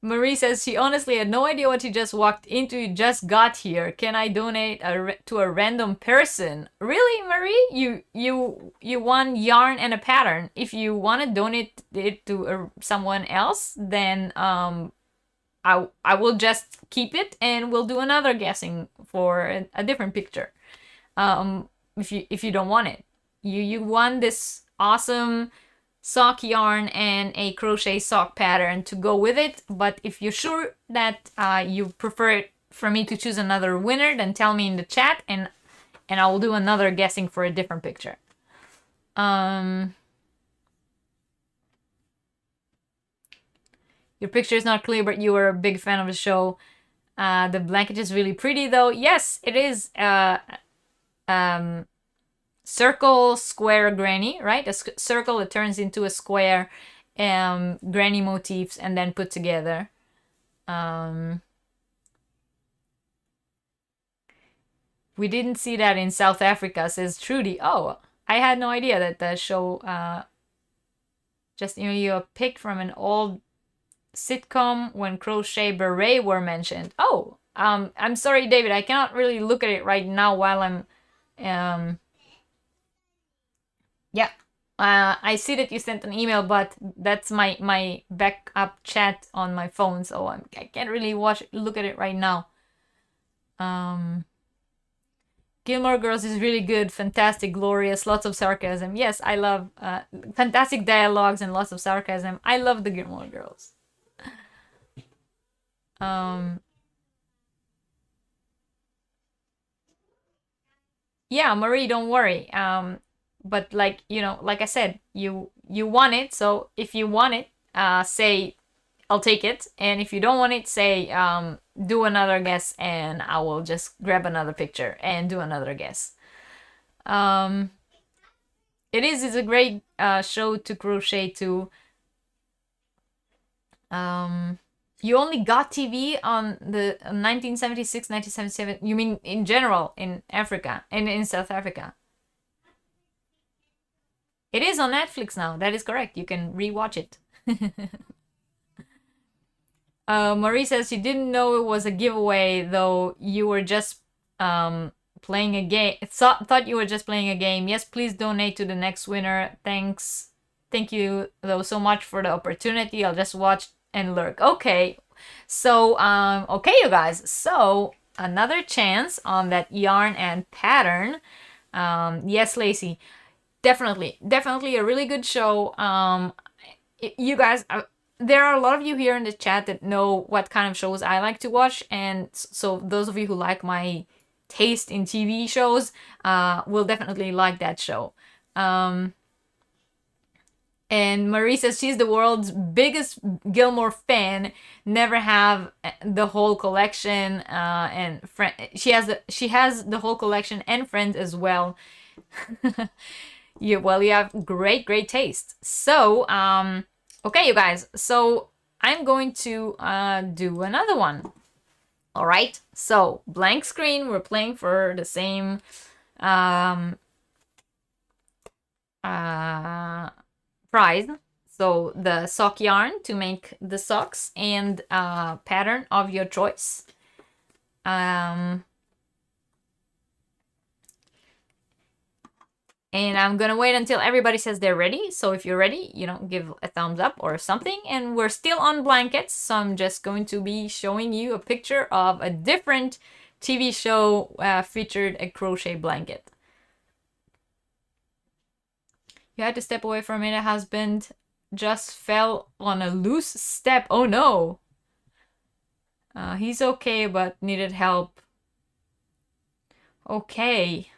Marie says she honestly had no idea what she just walked into. You just got here. Can I donate to a random person? Really, Marie? You won yarn and a pattern. If you want to donate it to someone else, then I will just keep it and we'll do another guessing for a different picture. If you don't want it, you won this awesome sock yarn and a crochet sock pattern to go with it, but if you're sure that you prefer it for me to choose another winner, then tell me in the chat, and I will do another guessing for a different picture. Your picture is not clear, but you are a big fan of the show. The blanket is really pretty, though. Yes, it is. Circle, square, granny, right? A circle that turns into a square, granny motifs, and then put together. We didn't see that in South Africa, says Trudy. Oh, I had no idea that the show just you a pic from an old sitcom when crochet beret were mentioned. Oh, I'm sorry, David. I cannot really look at it right now while I'm. Yeah, I see that you sent an email, but that's my backup chat on my phone, so I can't really look at it right now. Gilmore Girls is really good, fantastic, glorious, lots of sarcasm. Yes, I love fantastic dialogues and lots of sarcasm. I love the Gilmore Girls. Yeah, Marie, don't worry. But like like I said, you want it. So if you want it, say I'll take it, and if you don't want it, say do another guess, and I will just grab another picture and do another guess. It's a great show to crochet to. You only got TV on the 1976, 1977. You mean in general in Africa and in South Africa? It is on Netflix now. That is correct. You can rewatch it. Marie says she didn't know it was a giveaway, though you were just playing a game. Thought you were just playing a game. Yes, please donate to the next winner. Thanks. Thank you, though, so much for the opportunity. I'll just watch and lurk. Okay. So, okay, you guys. So, another chance on that yarn and pattern. Yes, Lacey. Definitely a really good show. You guys, there are a lot of you here in the chat that know what kind of shows I like to watch, and so those of you who like my taste in TV shows will definitely like that show. And Marie says she's the world's biggest Gilmore fan. Never have the whole collection, and she has the whole collection and Friends as well. You have great taste. So, okay, you guys. So I'm going to do another one. All right. So blank screen. We're playing for the same prize. So the sock yarn to make the socks and pattern of your choice. And I'm gonna wait until everybody says they're ready. So if you're ready, give a thumbs up or something. And we're still on blankets, so I'm just going to be showing you a picture of a different TV show featured a crochet blanket. You had to step away from it. A husband just fell on a loose step. Oh no! He's okay, but needed help. Okay.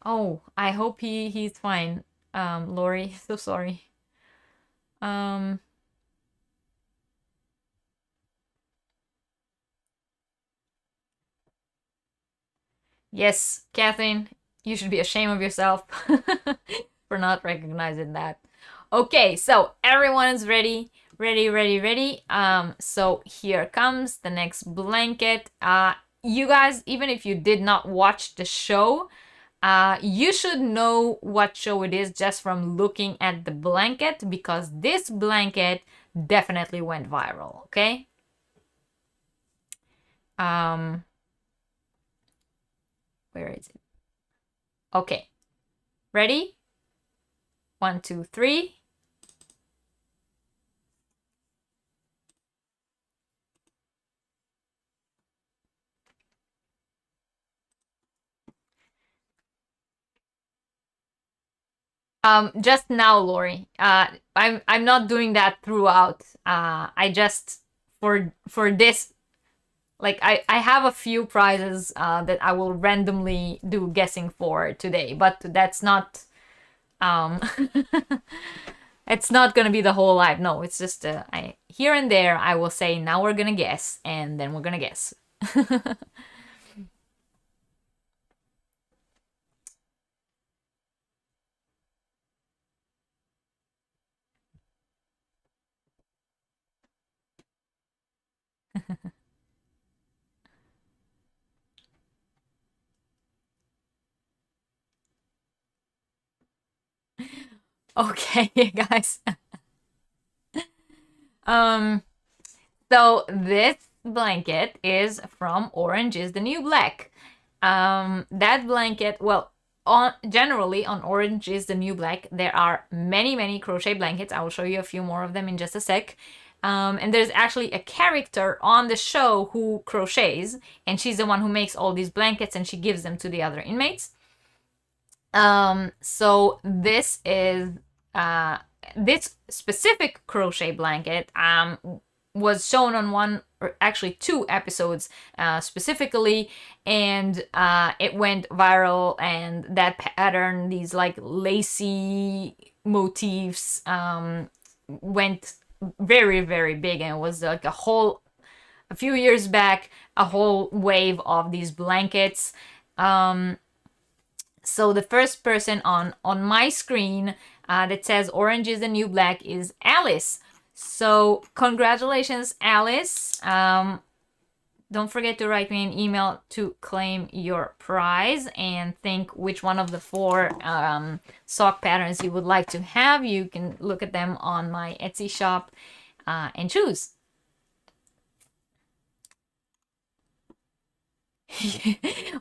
Oh, I hope he's fine. Lori, so sorry. Yes, Catherine, you should be ashamed of yourself for not recognizing that. Okay, so everyone is ready. So here comes the next blanket. You guys, even if you did not watch the show, you should know what show it is just from looking at the blanket, because this blanket definitely went viral, okay? Where is it? Okay. Ready? 1, 2, 3. Just now, Lori. I'm not doing that throughout. I just for this like I have a few prizes that I will randomly do guessing for today, but that's not um it's not gonna be the whole live. No, it's just I here and there I will say now we're gonna guess, and then we're gonna guess. Okay, guys. Um, so this blanket is from Orange is the New Black. That blanket, well, on generally on Orange is the New Black, there are many crochet blankets. I will show you a few more of them in just a sec. And there's actually a character on the show who crochets, and she's the one who makes all these blankets, and she gives them to the other inmates. So this is this specific crochet blanket was shown on one or actually two episodes specifically, and it went viral, and that pattern, these like lacy motifs, went very big, and it was like a few years back, a whole wave of these blankets. So the first person on my screen that says Orange is the New Black is Alice. So congratulations, Alice. Don't forget to write me an email to claim your prize, and think which one of the four sock patterns you would like to have. You can look at them on my Etsy shop and choose.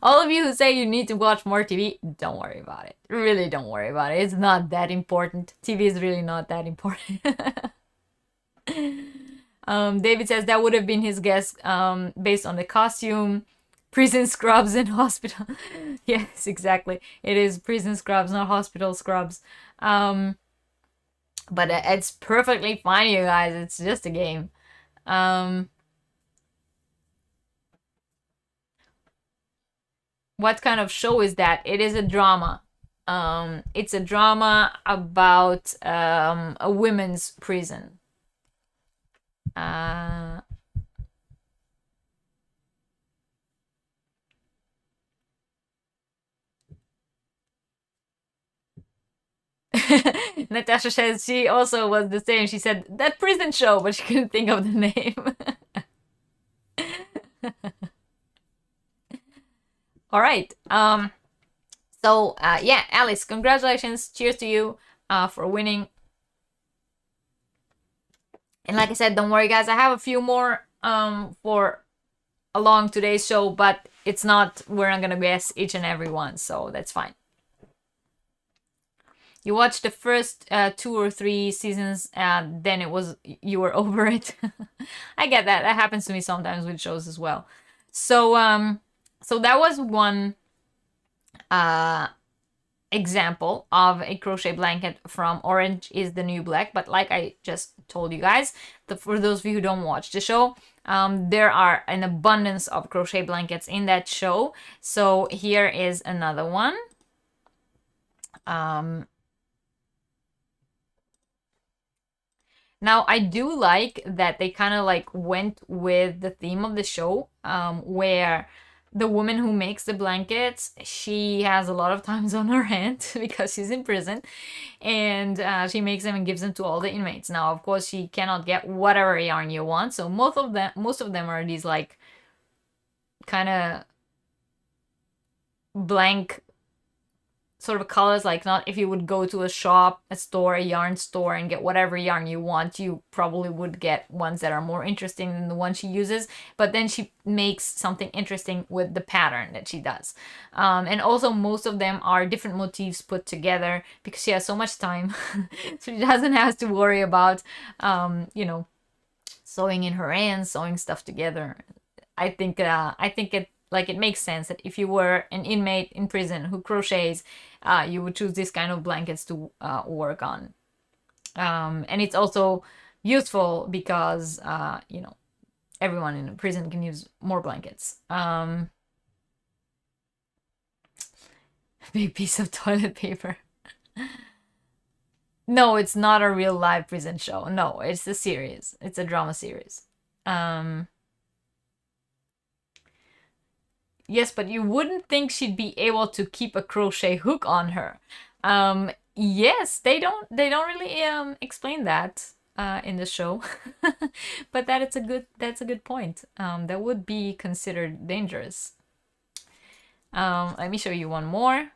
All of you who say you need to watch more TV, don't worry about it. Really don't worry about it. It's not that important. TV is really not that important. David says that would have been his guess based on the costume. Prison scrubs and hospital. Yes, exactly. It is prison scrubs, not hospital scrubs. But it's perfectly fine, you guys. It's just a game. What kind of show is that? It is a drama. It's a drama about a women's prison. Natasha says she also was the same. She said that prison show, but she couldn't think of the name. All right. So yeah, Alice, congratulations. Cheers to you for winning. And like I said, don't worry, guys. I have a few more for along today's show, but it's not, we're not gonna guess each and every one, so that's fine. You watched the first 2 or 3 seasons, then you were over it. I get that. That happens to me sometimes with shows as well. So so that was one example of a crochet blanket from Orange is the New Black. But like I just told you guys, for those of you who don't watch the show, there are an abundance of crochet blankets in that show. So here is another one. Now I do like that they kind of like went with the theme of the show, where the woman who makes the blankets, she has a lot of times on her hand because she's in prison, and she makes them and gives them to all the inmates. Now, of course, she cannot get whatever yarn you want, so most of them are these like kind of blank sort of colors, like not if you would go to a shop, a store, a yarn store, and get whatever yarn you want, you probably would get ones that are more interesting than the one she uses, but then she makes something interesting with the pattern that she does. And also most of them are different motifs put together because she has so much time. So she doesn't have to worry about you know, sewing in her hands, sewing stuff together. I think it makes sense that if you were an inmate in prison who crochets, you would choose this kind of blankets to work on. And it's also useful because, you know, everyone in a prison can use more blankets. Big piece of toilet paper. No, it's not a real live prison show. No, it's a series. It's a drama series. Yes, but you wouldn't think she'd be able to keep a crochet hook on her. Yes, they don't really explain that in the show. But that's a good point. That would be considered dangerous. Let me show you one more.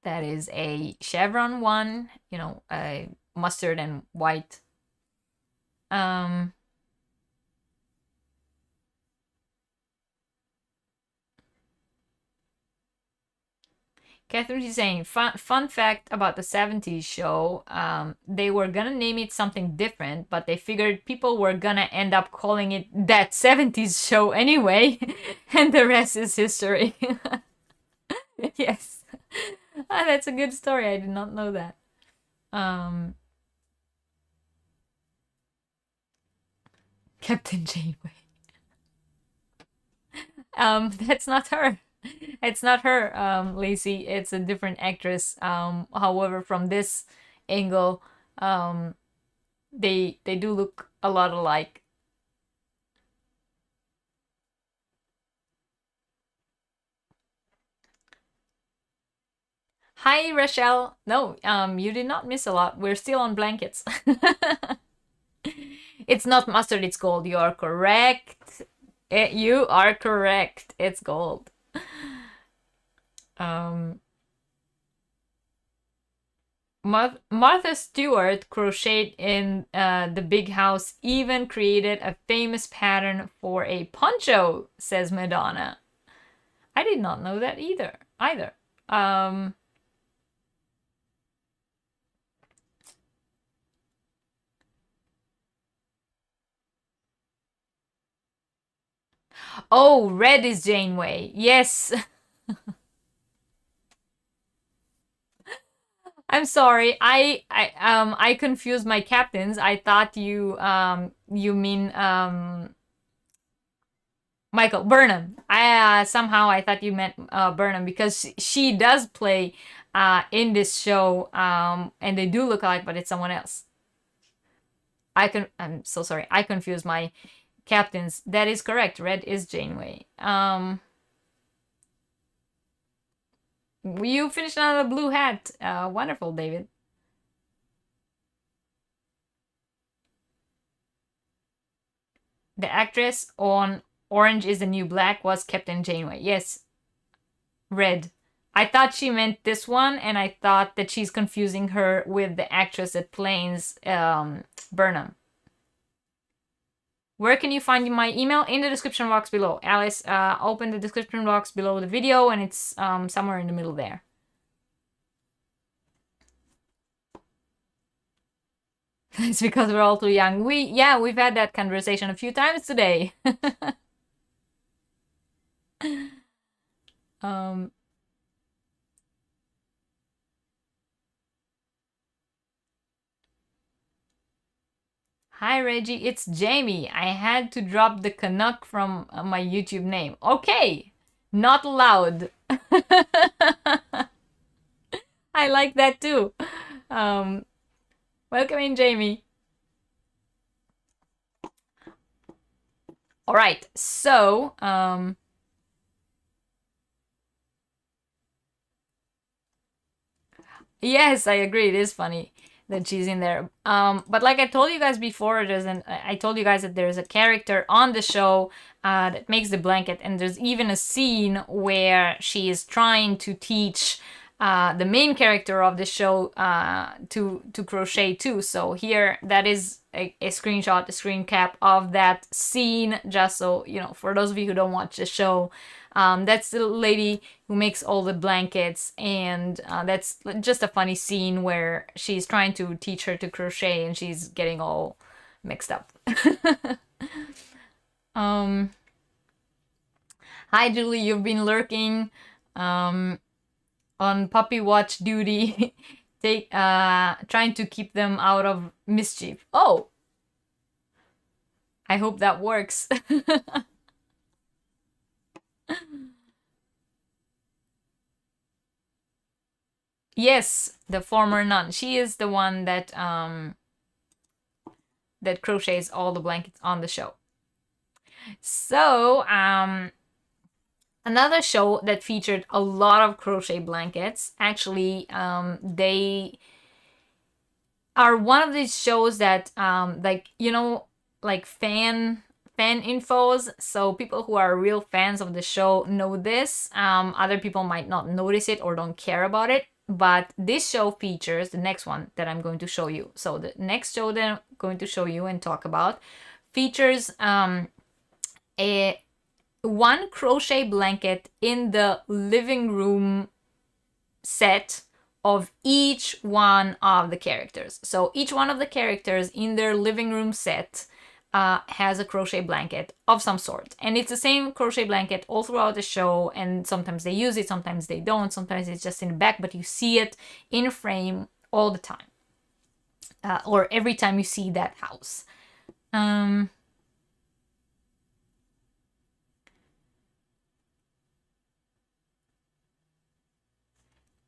That is a chevron one, you know, a mustard and white. Catherine is saying, fun fact about the 70s show, they were gonna name it something different, but they figured people were gonna end up calling it that 70s show anyway, and the rest is history. Yes. That's a good story. I did not know that. Captain Janeway. That's not her. It's not her, Lacey. It's a different actress. However, from this angle, they do look a lot alike. Hi, Rochelle. No, you did not miss a lot. We're still on blankets. It's not mustard, it's gold. You are correct. You are correct. It's gold. Martha Stewart crocheted in the big house, even created a famous pattern for a poncho, says Madonna. I did not know that either. Oh, red is Janeway. Yes. I'm sorry. I confused my captains. I thought you mean Michael Burnham. I somehow I thought you meant Burnham because she does play in this show and they do look alike, but it's someone else. I'm so sorry. I confused my captains. That is correct. Red is Janeway. You finished on a blue hat. Wonderful, David. The actress on Orange is the New Black was Captain Janeway. Yes. Red. I thought she meant this one, and I thought that she's confusing her with the actress that plays Burnham. Where can you find my email? In the description box below. Alice, open the description box below the video, and it's somewhere in the middle there. It's because we're all too young. We've had that conversation a few times today. Hi Reggie, it's Jamie. I had to drop the Canuck from my YouTube name. Okay, not allowed. I like that too. Welcome in, Jamie. All right, so yes, I agree. It is funny that she's in there. But like I told you guys before, I told you guys that there's a character on the show that makes the blanket, and there's even a scene where she is trying to teach the main character of the show to crochet too. So here, that is a screenshot, a screen cap of that scene, just so you know, for those of you who don't watch the show. That's the lady who makes all the blankets, and that's just a funny scene where she's trying to teach her to crochet and she's getting all mixed up. Hi Julie, you've been lurking on puppy watch duty. trying to keep them out of mischief. Oh, I hope that works. Yes, the former nun. She is the one that that crochets all the blankets on the show. So, another show that featured a lot of crochet blankets. Actually, they are one of these shows that, like, you know, like fan infos. So people who are real fans of the show know this. Other people might not notice it or don't care about it. But this show features the next one that I'm going to show you. So the next show that I'm going to show you and talk about features a one crochet blanket in the living room set of each one of the characters. So each one of the characters in their living room set has a crochet blanket of some sort. And it's the same crochet blanket all throughout the show, and sometimes they use it, sometimes they don't, sometimes it's just in the back, but you see it in frame all the time. Or every time you see that house.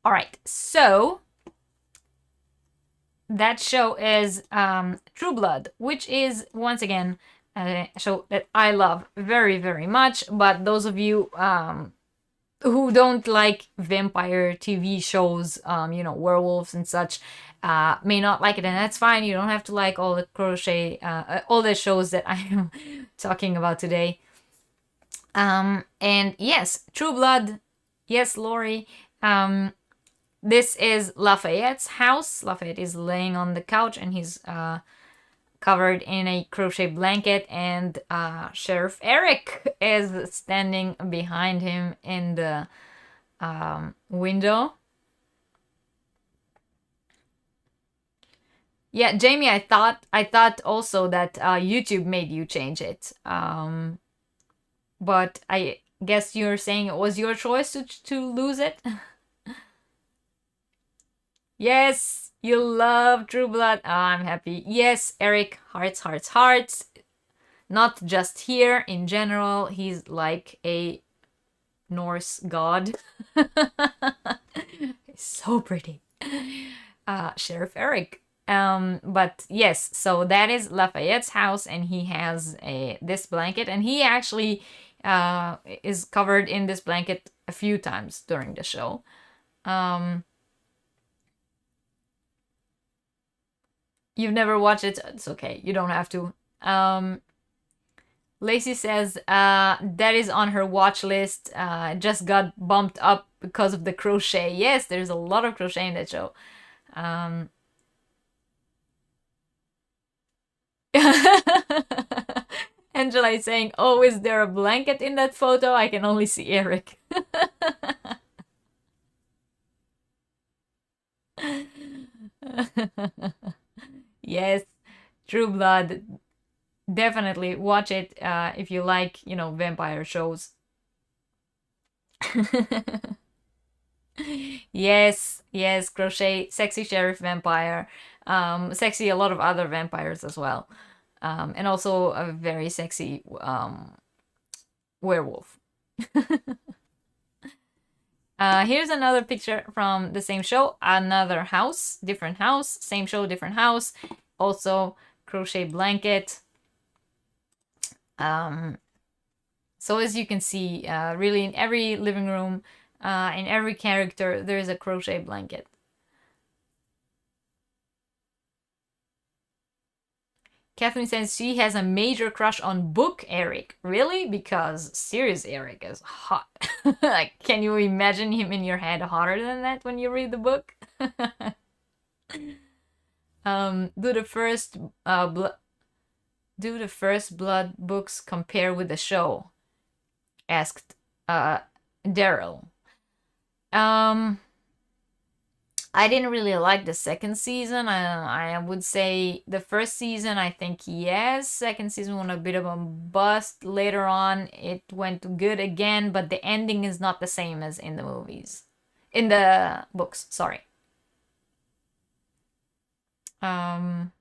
All right, so that show is True Blood, which is, once again, a show that I love very, very much. But those of you who don't like vampire TV shows, you know, werewolves and such, may not like it, and that's fine. You don't have to like all the crochet, all the shows that I am talking about today. And yes, True Blood. Yes, Lori. This is Lafayette's house. Lafayette is laying on the couch and he's covered in a crochet blanket, and Sheriff Eric is standing behind him in the window. Yeah, Jamie, I thought also that YouTube made you change it. But I guess you're saying it was your choice to lose it. Yes, you love True Blood. Oh, I'm happy. Yes, Eric, hearts, hearts, hearts. Not just here, in general. He's like a Norse god. So pretty. Sheriff Eric. But yes, so that is Lafayette's house, and he has this blanket, and he actually is covered in this blanket a few times during the show. You've never watched it? It's okay. You don't have to. Lacey says that is on her watch list. Just got bumped up because of the crochet. Yes, there's a lot of crochet in that show. Angela is saying, oh, is there a blanket in that photo? I can only see Eric. Yes, True Blood. Definitely watch it if you like, you know, vampire shows. Yes, yes, Crochet, sexy sheriff vampire, sexy a lot of other vampires as well, and also a very sexy werewolf. Here's another picture from the same show, another house, different house, same show, different house, also crochet blanket. So as you can see, really in every living room, in every character, there is a crochet blanket. Catherine says she has a major crush on Book Eric. Really? Because Serious Eric is hot. Like, can you imagine him in your head hotter than that when you read the book? Do the first Blood books compare with the show? Asked Daryl. I didn't really like the second season. I would say the first season, I think yes. Second season was a bit of a bust. Later on, it went good again, but the ending is not the same as in the movies. In the books, sorry. Kelly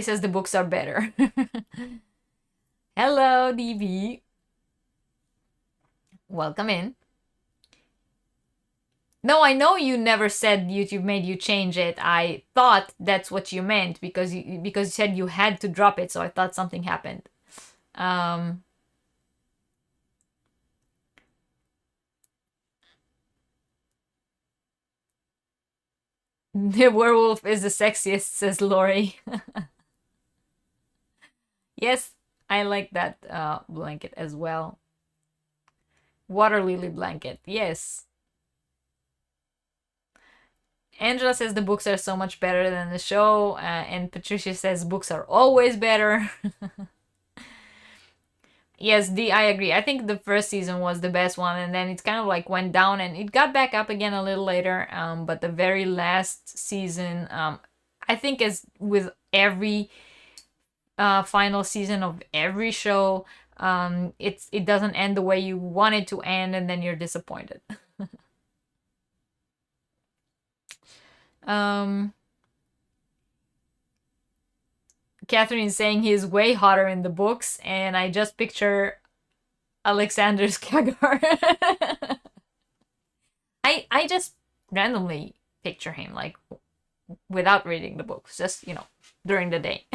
says the books are better. Hello, DB. Welcome in. No, I know you never said YouTube made you change it. I thought that's what you meant because you said you had to drop it, so I thought something happened. The werewolf is the sexiest, says Lori. Yes, I like that blanket as well. Water lily blanket, yes. Angela says the books are so much better than the show, and Patricia says books are always better. Yes, I agree. I think the first season was the best one, and then it kind of like went down, and it got back up again a little later. But the very last season, I think, as with every final season of every show, it doesn't end the way you want it to end, and then you're disappointed. Catherine is saying he's way hotter in the books, and I just picture Alexander Skagar. I just randomly picture him, like, without reading the books, just, during the day.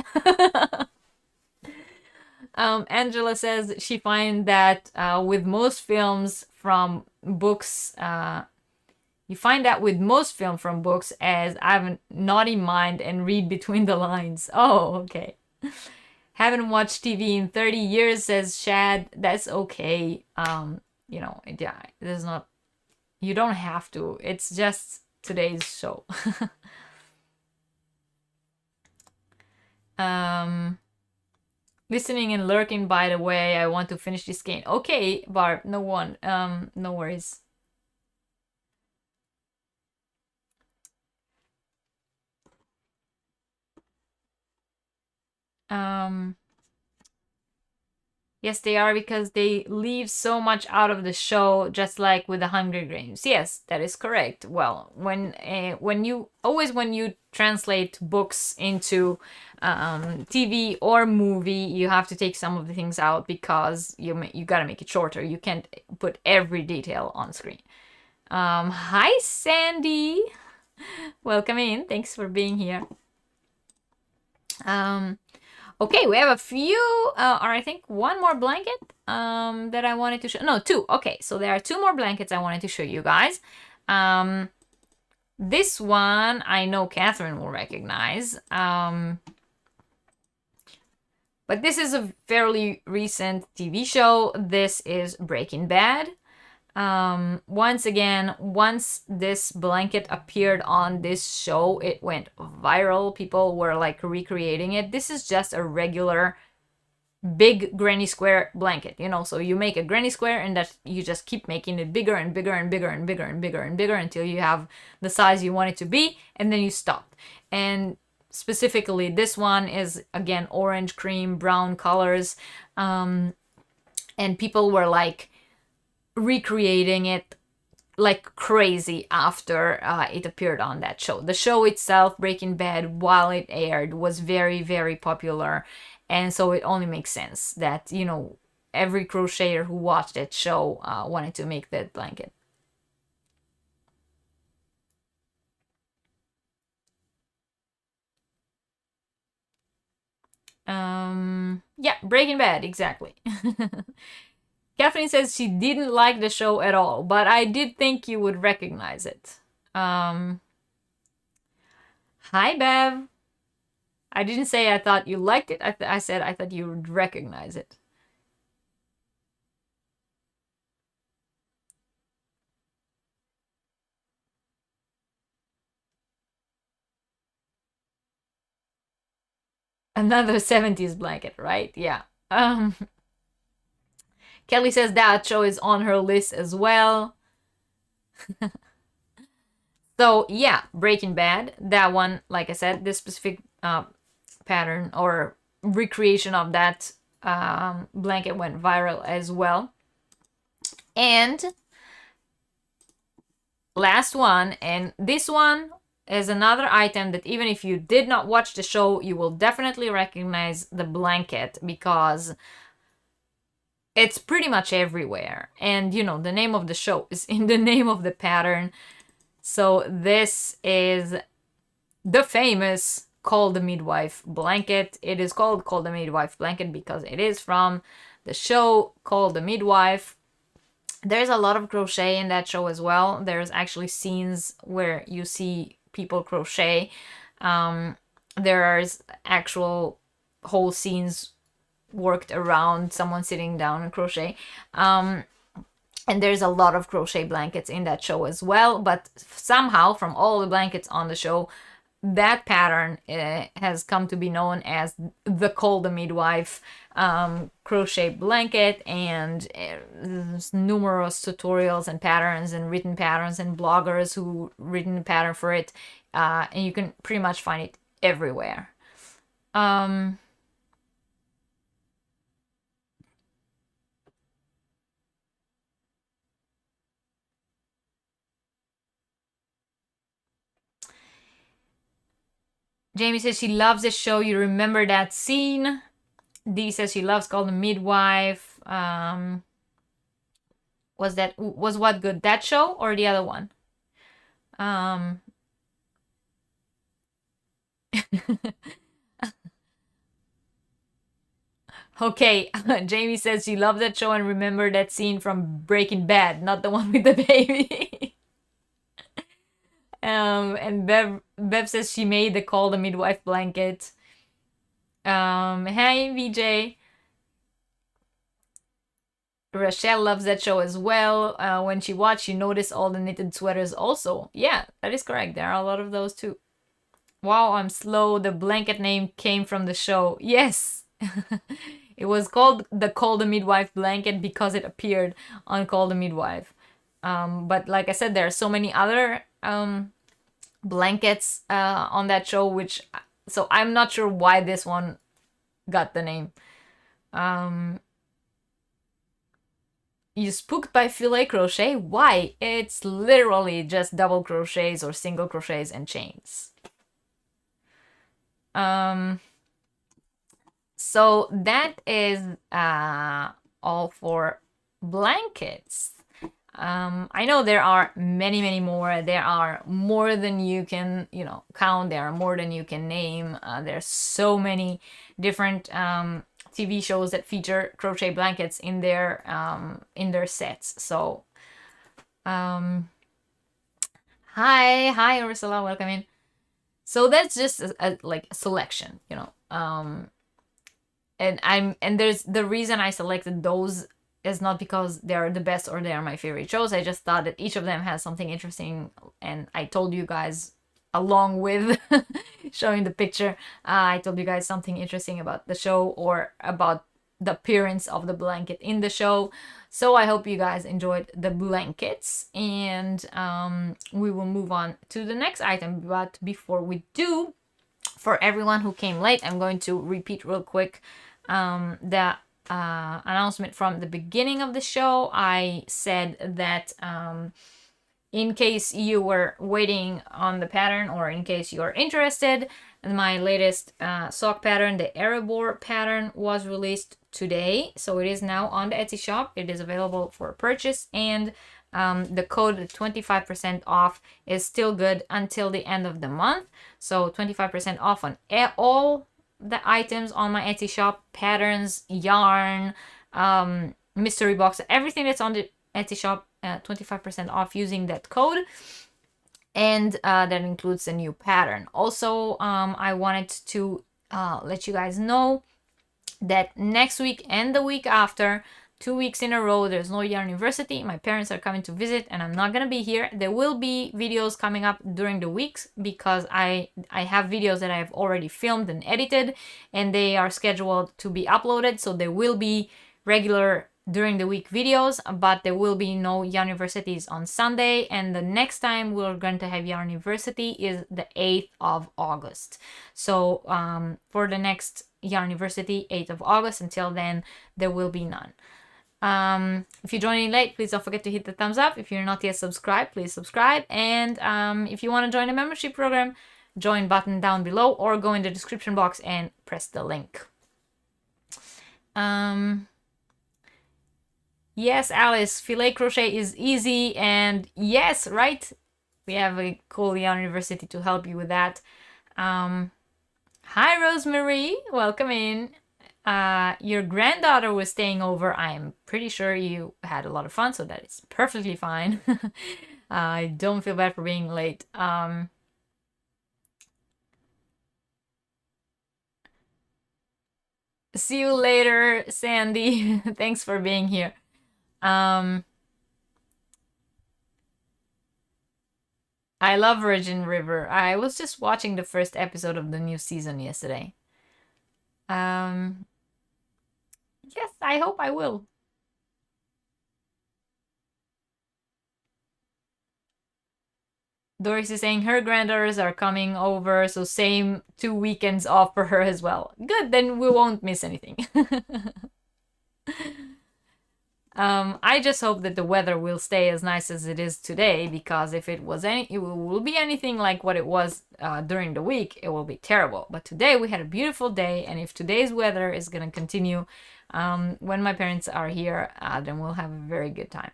Angela says she finds that with most films from books, you find that with most film from books, as I have a naughty mind and read between the lines. Oh, okay. Haven't watched TV in 30 years, says Shad. That's okay. Yeah, there's not, you don't have to. It's just today's show. Listening and lurking, by the way. I want to finish this game. Okay, Barb, no worries. Yes, they are, because they leave so much out of the show, just like with the Hunger Games. Yes, that is correct. Well, when you translate books into TV or movie, you have to take some of the things out, because you gotta make it shorter. You can't put every detail on screen. Hi, Sandy. Welcome in. Thanks for being here. Okay, we have a few, or I think one more blanket that I wanted to show. No, two. Okay, so there are two more blankets I wanted to show you guys. This one I know Catherine will recognize. But this is a fairly recent TV show. This is Breaking Bad. Once again, once this blanket appeared on this show, it went viral. People were like recreating it. This is just a regular big granny square blanket, so you make a granny square, and that you just keep making it bigger and bigger and bigger and bigger and bigger and bigger until you have the size you want it to be, and then you stop. And specifically, this one is, again, orange, cream, brown colors, and people were like recreating it like crazy after it appeared on that show. The show itself, Breaking Bad, while it aired, was very, very popular, and so it only makes sense that, every crocheter who watched that show wanted to make that blanket. Yeah, Breaking Bad, exactly. Catherine says she didn't like the show at all, but I did think you would recognize it. Hi, Bev. I didn't say I thought you liked it. I said I thought you would recognize it. Another 70s blanket, right? Yeah. Kelly says that show is on her list as well. So yeah, Breaking Bad, that one, like I said, this specific pattern or recreation of that blanket went viral as well. And last one, and this one is another item that even if you did not watch the show, you will definitely recognize the blanket because it's pretty much everywhere. And you know, the name of the show is in the name of the pattern. So this is the famous Call the Midwife blanket. It is called Call the Midwife blanket because it is from the show Call the Midwife. There's a lot of crochet in that show as well. There's actually scenes where you see people crochet. There's actual whole scenes worked around someone sitting down and crochet. And there's a lot of crochet blankets in that show as well. But somehow, from all the blankets on the show, that pattern has come to be known as the Call the Midwife crochet blanket, and there's numerous tutorials and patterns and written patterns and bloggers who written a pattern for it, and you can pretty much find it everywhere. Jamie says she loves the show. You remember that scene. Dee says she loves Call the Midwife. Was what good? That show or the other one? Okay, Jamie says she loved that show and remember that scene from Breaking Bad, not the one with the baby. And Bev says she made the Call the Midwife blanket. Hey, VJ. Rochelle loves that show as well. When she watched, she noticed all the knitted sweaters also. Yeah, that is correct. There are a lot of those too. Wow, I'm slow. The blanket name came from the show. Yes. It was called the Call the Midwife blanket because it appeared on Call the Midwife. But like I said, there are so many other blankets on that show, so I'm not sure why this one got the name. You spooked by filet crochet? Why? It's literally just double crochets or single crochets and chains. So that is all for blankets. I know there are many more. There are more than you can, count. There are more than you can name. There's so many different TV shows that feature crochet blankets in their sets. So, hi Ursula, welcome in. So that's just a selection, and there's the reason I selected those is not because they're the best or they are my favorite shows. I just thought that each of them has something interesting, and I told you guys along with showing the picture, I told you guys something interesting about the show or about the appearance of the blanket in the show. So I hope you guys enjoyed the blankets, and we will move on to the next item. But before we do, for everyone who came late, I'm going to repeat real quick the announcement from the beginning of the show. I said that in case you were waiting on the pattern, or in case you're interested, my latest sock pattern, the Erebor pattern, was released today. So it is now on the Etsy shop. It is available for purchase, and the code 25% off is still good until the end of the month. So 25% off on all the items on my Etsy shop, patterns, yarn, mystery box, everything that's on the Etsy shop, 25% off using that code. And that includes a new pattern. Also, I wanted to let you guys know that next week and the week after, 2 weeks in a row, there's no Yarniversity. My parents are coming to visit and I'm not going to be here. There will be videos coming up during the weeks because I have videos that I have already filmed and edited, and they are scheduled to be uploaded. So there will be regular during the week videos, but there will be no Yarniversities on Sunday. And the next time we're going to have Yarniversity is the 8th of August. So for the next Yarniversity, 8th of August, until then, there will be none. If you're joining late, please don't forget to hit the thumbs up. If you're not yet subscribed, please subscribe. And if you want to join the membership program, join button down below or go in the description box and press the link. Yes, Alice, filet crochet is easy, and yes, right? We have a cool Yarniversity to help you with that. Hi, Rosemary, welcome in. Your granddaughter was staying over. I'm pretty sure you had a lot of fun, so that is perfectly fine. I don't feel bad for being late. See you later, Sandy. Thanks for being here. I love Virgin River. I was just watching the first episode of the new season yesterday. Yes, I hope I will. Doris is saying her granddaughters are coming over, so same 2 weekends off for her as well. Good, then we won't miss anything. I just hope that the weather will stay as nice as it is today, because if it will be anything like what it was during the week, it will be terrible. But today we had a beautiful day, and if today's weather is gonna continue when my parents are here, then we'll have a very good time.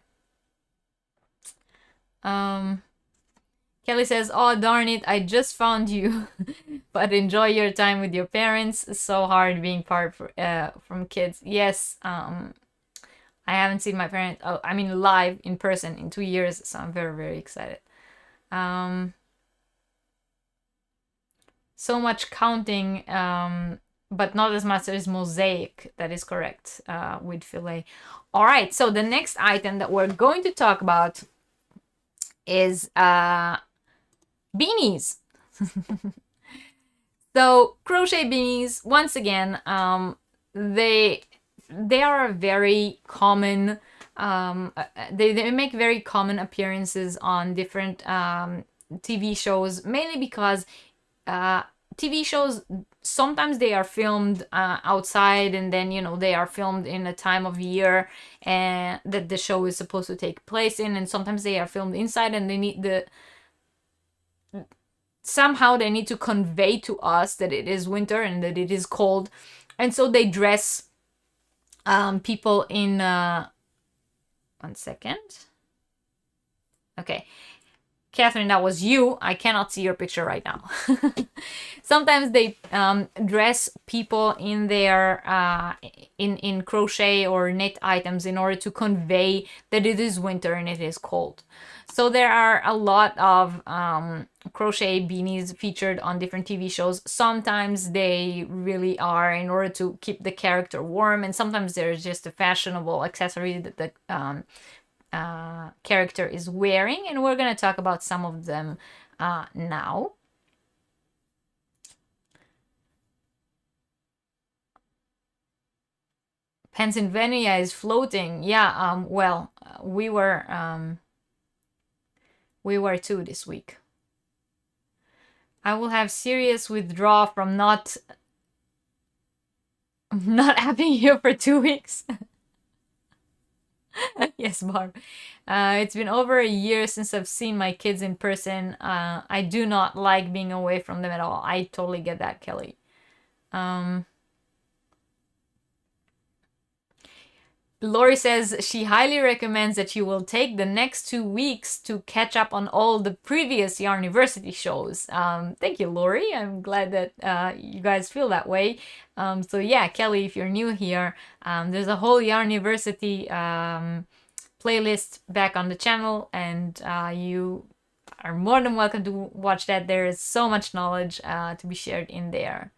Kelly says, "Oh darn it, I just found you, but enjoy your time with your parents. It's so hard being part from kids." Yes, I haven't seen my parents, live in person in 2 years, so I'm very, very excited. So much counting, but not as much as mosaic. That is correct, with filet. All right, so the next item that we're going to talk about is beanies. So crochet beanies, once again, they are a very common, they make very common appearances on different TV shows, mainly because TV shows, sometimes they are filmed outside, and then, you know, they are filmed in a time of year and that the show is supposed to take place in, and sometimes they are filmed inside, and they need somehow they need to convey to us that it is winter and that it is cold, and so they dress people in 1 second. Okay, Catherine, that was you. I cannot see your picture right now. Sometimes they dress people in their in crochet or knit items in order to convey that it is winter and it is cold. So there are a lot of crochet beanies featured on different TV shows. Sometimes they really are in order to keep the character warm, and sometimes there's just a fashionable accessory that the character is wearing, and we're going to talk about some of them now. Pennsylvania is floating. Yeah, well, we were too this week. I will have serious withdrawal from not having you for 2 weeks. Yes, Barb. It's been over a year since I've seen my kids in person. I do not like being away from them at all. I totally get that, Kelly. Lori says she highly recommends that you will take the next 2 weeks to catch up on all the previous Yarniversity shows. Thank you, Lori. I'm glad that you guys feel that way. So yeah, Kelly, if you're new here, there's a whole Yarniversity playlist back on the channel, and you are more than welcome to watch that. There is so much knowledge to be shared in there.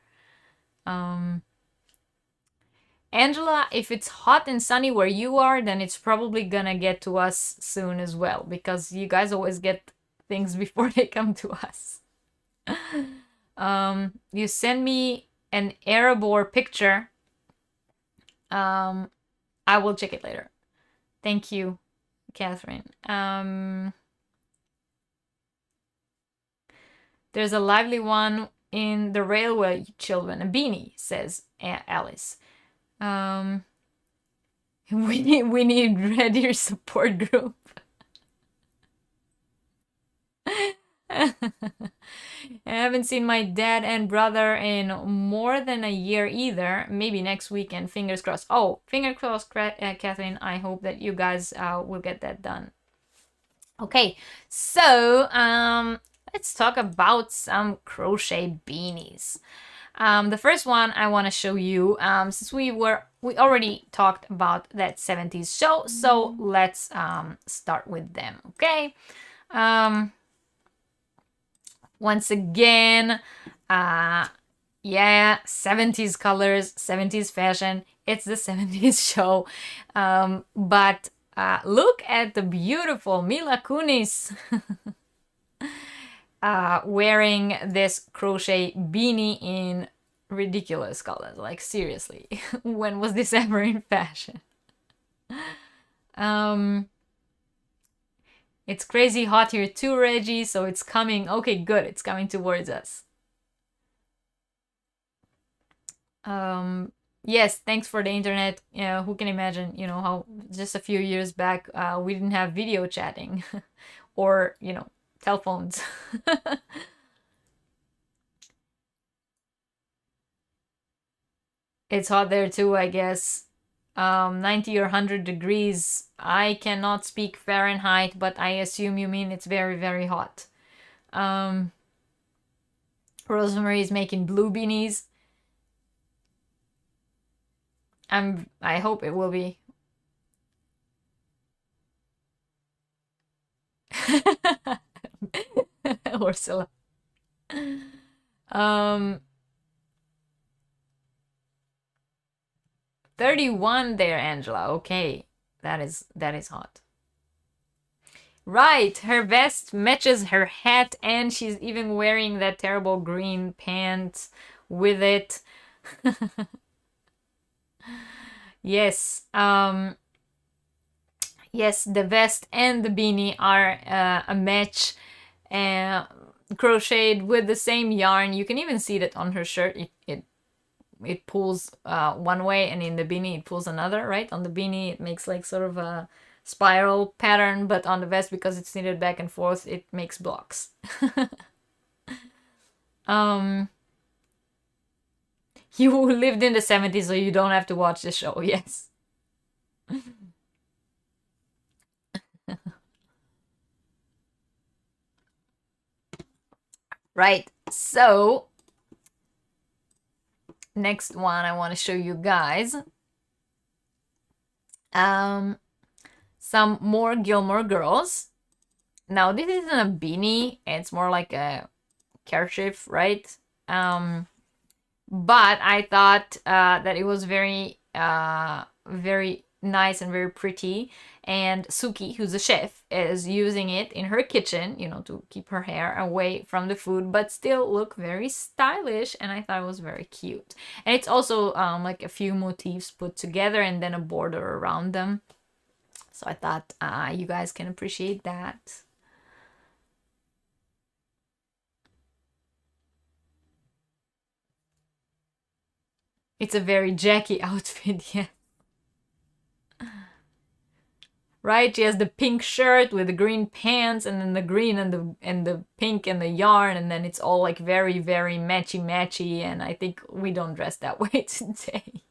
Angela, if it's hot and sunny where you are, then it's probably gonna get to us soon as well, because you guys always get things before they come to us. You send me an Erebor picture. I will check it later. Thank you, Catherine. There's a lively one in the railway, children. A beanie, says Alice. We need Ready support group. I haven't seen my dad and brother in more than a year either. Maybe next weekend. Fingers crossed. Oh, fingers crossed, Catherine. I hope that you guys will get that done. Okay, so let's talk about some crochet beanies. The first one I want to show you, since we already talked about that 70s show, so let's start with them. Okay. Once again, yeah, 70s colors, 70s fashion. It's the 70s show. But look at the beautiful Mila Kunis wearing this crochet beanie in ridiculous colors. Like, seriously, when was this ever in fashion? It's crazy hot here too, Reggie, so it's coming. Okay, good. It's coming towards us. Yes, thanks for the internet. Who can imagine, how just a few years back we didn't have video chatting or, telephones. It's hot there too, I guess. 90 or 100 degrees. I cannot speak Fahrenheit, but I assume you mean it's very, very hot. Rosemary is making blue beanies. I hope it will be. Ursula. 31 there, Angela. Okay. That is hot. Right, her vest matches her hat, and she's even wearing that terrible green pants with it. Yes. Yes, the vest and the beanie are a match, crocheted with the same yarn. You can even see that on her shirt. It pulls one way, and in the beanie it pulls another, right? On the beanie it makes like sort of a spiral pattern, but on the vest, because it's knitted back and forth, it makes blocks. You lived in the 70s, so you don't have to watch the show. Yes. Right, so next one I want to show you guys some more Gilmore Girls. Now this isn't a beanie, it's more like a kerchief, right? But I thought that it was very very nice and very pretty, and Suki, who's a chef, is using it in her kitchen, to keep her hair away from the food but still look very stylish, and I thought it was very cute. And it's also like a few motifs put together and then a border around them, so I thought you guys can appreciate that. It's a very Jackie outfit, yeah. Right, she has the pink shirt with the green pants, and then the green and the pink and the yarn, and then it's all like very, very matchy, and I think we don't dress that way today.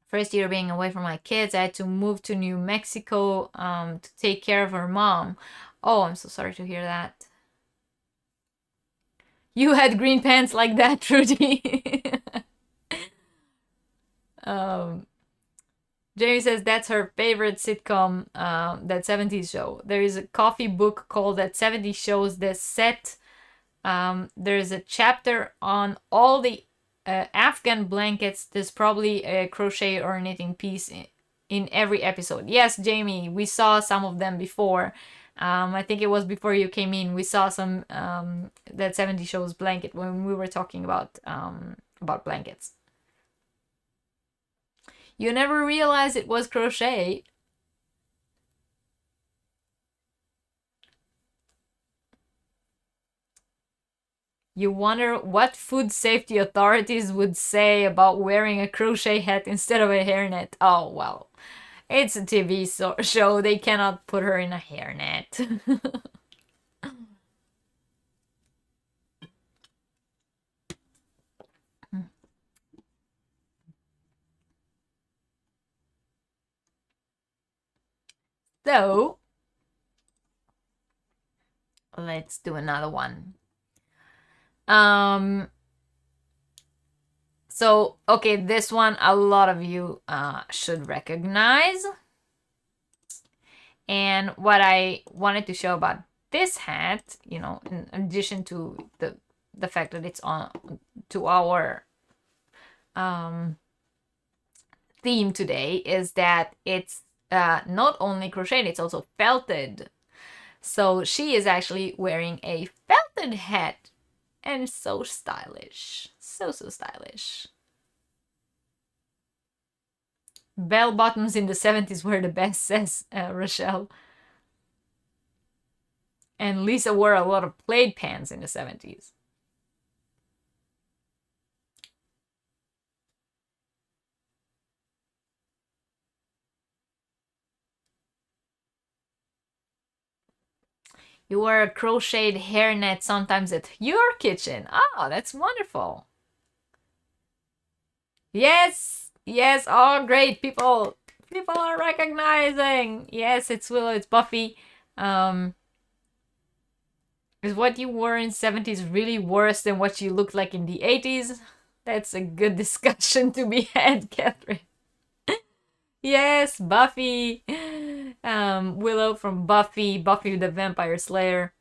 First year being away from my kids, I had to move to New Mexico to take care of her mom. Oh, I'm so sorry to hear that. You had green pants like that, Trudy. Jamie says that's her favorite sitcom, that 70s show. There is a coffee book called That 70s Shows, this set. There's a chapter on all the Afghan blankets. There's probably a crochet or a knitting piece in every episode. Yes, Jamie, we saw some of them before. I think it was before you came in. We saw some That 70s Shows blanket when we were talking about blankets. You never realized it was crochet. You wonder what food safety authorities would say about wearing a crochet hat instead of a hairnet. Oh, well, it's a TV show. They cannot put her in a hairnet. So, let's do another one. So, okay, this one a lot of you should recognize. And what I wanted to show about this hat, you know, in addition to the fact that it's on to our theme today, is that it's not only crocheted, it's also felted. So she is actually wearing a felted hat, and so stylish, so stylish. Bell bottoms in the 70s were the best, says Rochelle. And Lisa wore a lot of plaid pants in the 70s. You wear a crocheted hairnet sometimes at your kitchen. Oh, that's wonderful. Yes, yes. Oh, great. People are recognizing. Yes, it's Willow, it's Buffy. Is what you wore in 70s really worse than what you looked like in the 80s? That's a good discussion to be had, Catherine. Yes, Buffy. Willow from Buffy the Vampire Slayer.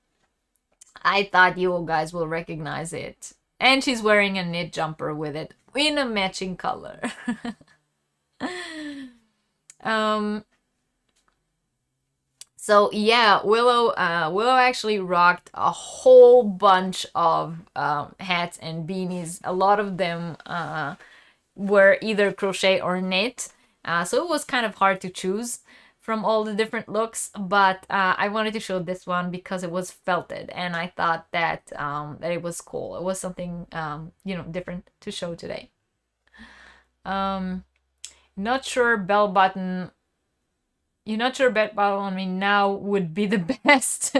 I thought you guys will recognize it. And she's wearing a knit jumper with it in a matching color. So yeah, Willow actually rocked a whole bunch of hats and beanies. A lot of them were either crochet or knit. So it was kind of hard to choose from all the different looks, but I wanted to show this one because it was felted, and I thought that that it was cool. It was something you know, different to show today. Not sure bell button. You're not sure bell button on me now would be the best.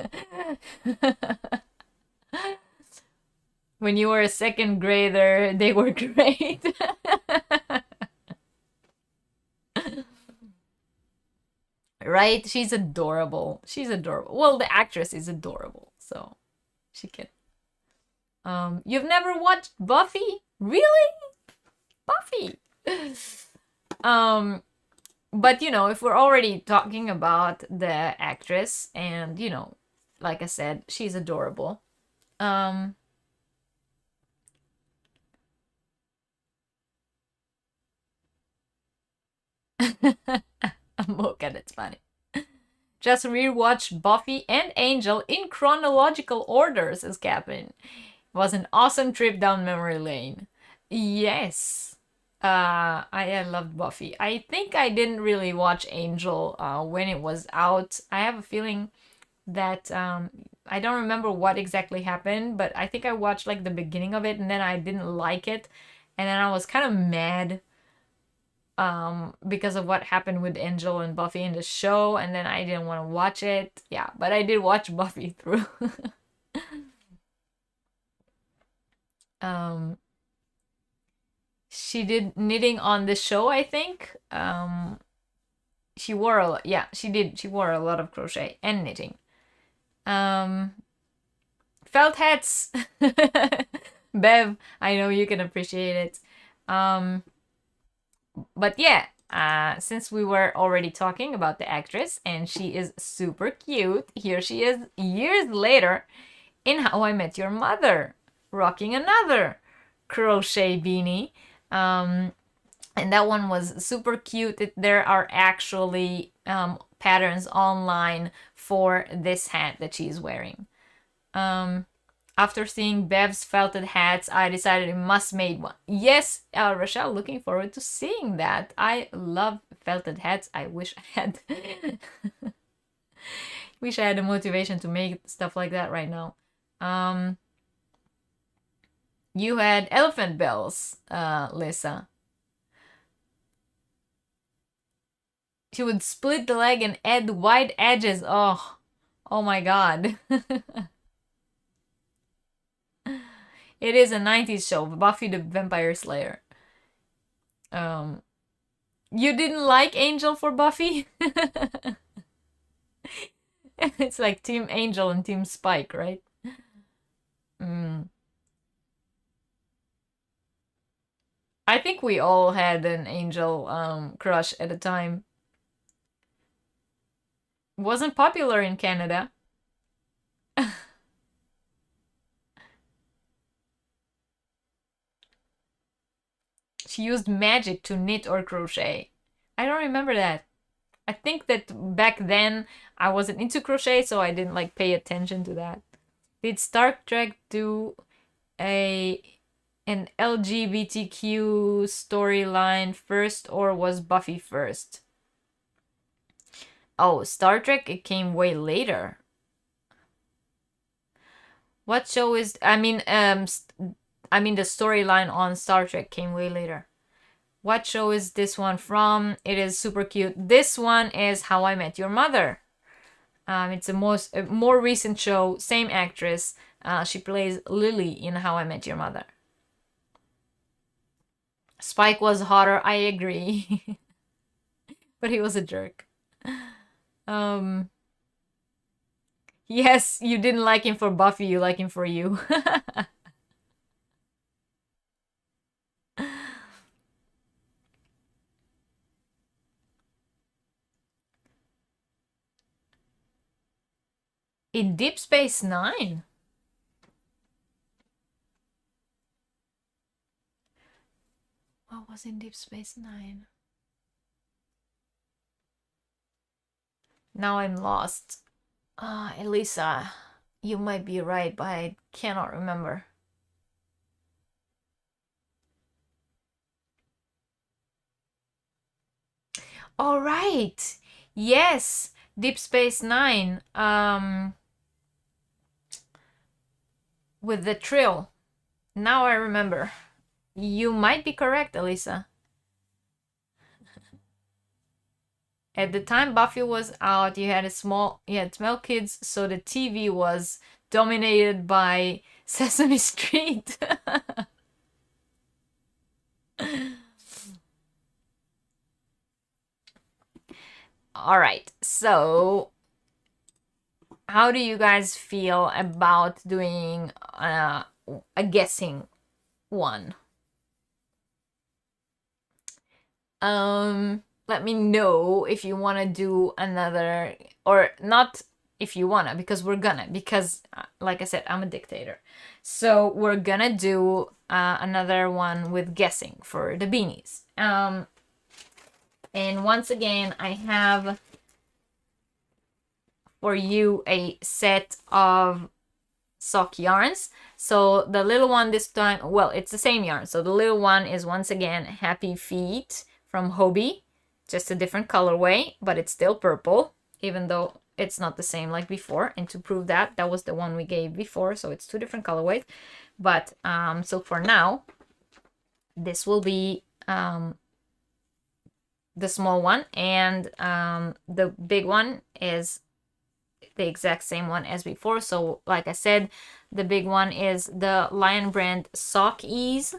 When you were a second grader, they were great. Right? She's adorable. She's adorable. Well, the actress is adorable, so she can. You've never watched Buffy? Really? Buffy. But you know, if we're already talking about the actress, and you know, like I said, she's adorable. Look at it's funny. Just rewatch Buffy and Angel in chronological order, says Captain. It was an awesome trip down memory lane. Yes. I loved Buffy. I think I didn't really watch Angel when it was out. I have a feeling that I don't remember what exactly happened, but I think I watched like the beginning of it and then I didn't like it. And then I was kind of mad because of what happened with Angel and Buffy in the show, and then I didn't want to watch it. Yeah, but I did watch Buffy through. She did knitting on the show, I think. She wore a lot. Yeah, she did. She wore a lot of crochet and knitting. Felt hats. Bev, I know you can appreciate it. But yeah, since we were already talking about the actress and she is super cute, here she is years later in How I Met Your Mother, rocking another crochet beanie. And that one was super cute. There are actually patterns online for this hat that she's wearing. After seeing Bev's felted hats, I decided I must make one. Yes, Rochelle, looking forward to seeing that. I love felted hats. I wish I had wish I had the motivation to make stuff like that right now. You had elephant bells, Lisa. She would split the leg and add white edges. Oh, oh my god. It is a 90s show, Buffy the Vampire Slayer. You didn't like Angel for Buffy? It's like Team Angel and Team Spike, right? I think we all had an Angel crush at a time. Wasn't popular in Canada. She used magic to knit or crochet. I don't remember that. I think that back then I wasn't into crochet, so I didn't like pay attention to that. Did Star Trek do a an LGBTQ storyline first, or was Buffy first? Oh, Star Trek, it came way later. What show is I mean the storyline on Star Trek came way later. What show is this one from? It is super cute. This one is How I Met Your Mother. It's a more recent show, same actress. She plays Lily in How I Met Your Mother. Spike was hotter, I agree. But he was a jerk. Yes, you didn't like him for Buffy, you like him for you. In Deep Space Nine? What was in Deep Space Nine? Now I'm lost. Elisa, you might be right, but I cannot remember. All right. Yes, Deep Space Nine. With the trill. Now I remember. You might be correct, Elisa. At the time Buffy was out, you had small kids, so the TV was dominated by Sesame Street. All right, so how do you guys feel about doing a guessing one? Let me know if you want to do another, or not if you wanna, because we're gonna, because like I said, I'm a dictator. So we're gonna do another one with guessing for the beanies. And once again, I have for you a set of sock yarns. So the little one this time, well, it's the same yarn. So the little one is once again Happy Feet from Hobie, just a different colorway, but it's still purple, even though it's not the same like before. And to prove that, that was the one we gave before, so it's two different colorways. But so for now, this will be the small one, and the big one is the exact same one as before. So like I said, the big one is the Lion Brand Sock Ease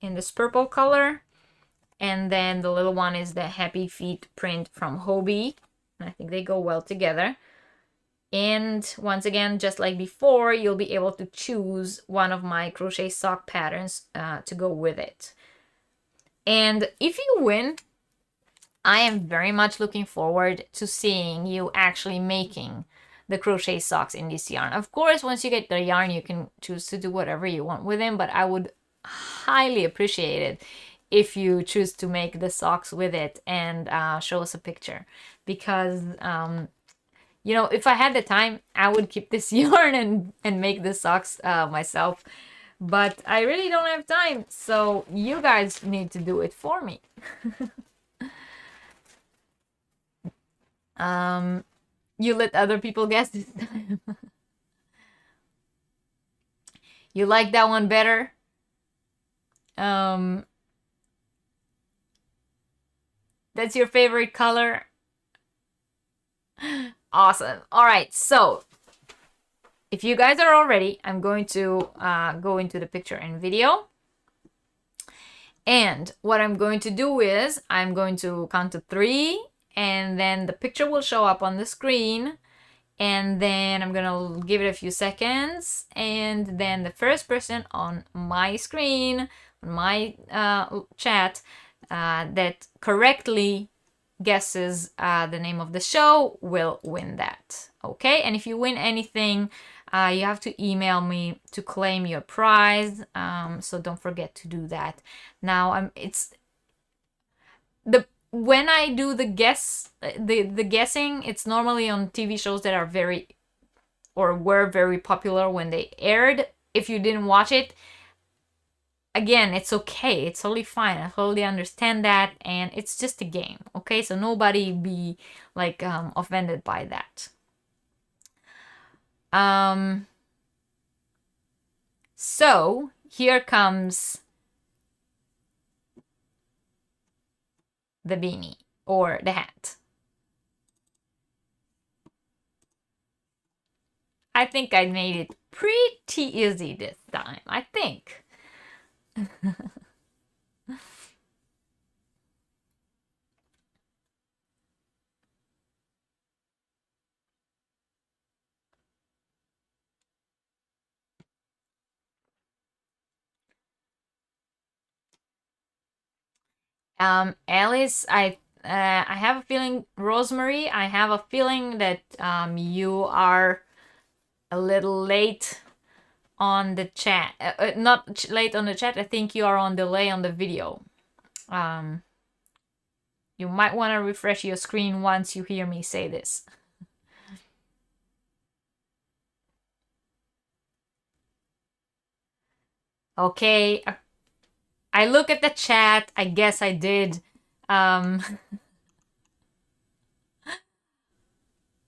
in this purple color, and then the little one is the Happy Feet print from Hobie. I think they go well together. And once again, just like before, you'll be able to choose one of my crochet sock patterns to go with it. And if you win, I am very much looking forward to seeing you actually making the crochet socks in this yarn. Of course, once you get the yarn, you can choose to do whatever you want with them, but I would highly appreciate it if you choose to make the socks with it and show us a picture. Because, you know, if I had the time, I would keep this yarn and make the socks myself. But I really don't have time, so you guys need to do it for me. You let other people guess this time. You like that one better? That's your favorite color? Awesome. All right, so if you guys are all ready, I'm going to go into the picture and video. And what I'm going to do is I'm going to count to 3, and then the picture will show up on the screen. And then I'm gonna give it a few seconds, and then the first person on my screen, on my chat, that correctly guesses the name of the show will win that. Okay, and if you win anything, you have to email me to claim your prize. So don't forget to do that. Now when I do the guessing, it's normally on TV shows that are very or were very popular when they aired. If you didn't watch it, again, it's okay. It's totally fine. I totally understand that, and it's just a game, okay? So nobody be like offended by that. So here comes the beanie or the hat. I think I made it pretty easy this time, I think. Alice, I have a feeling, Rosemary, I have a feeling that you are a little late on the chat. Not late on the chat, I think you are on delay on the video. You might want to refresh your screen once you hear me say this. Okay, I look at the chat. I guess I did.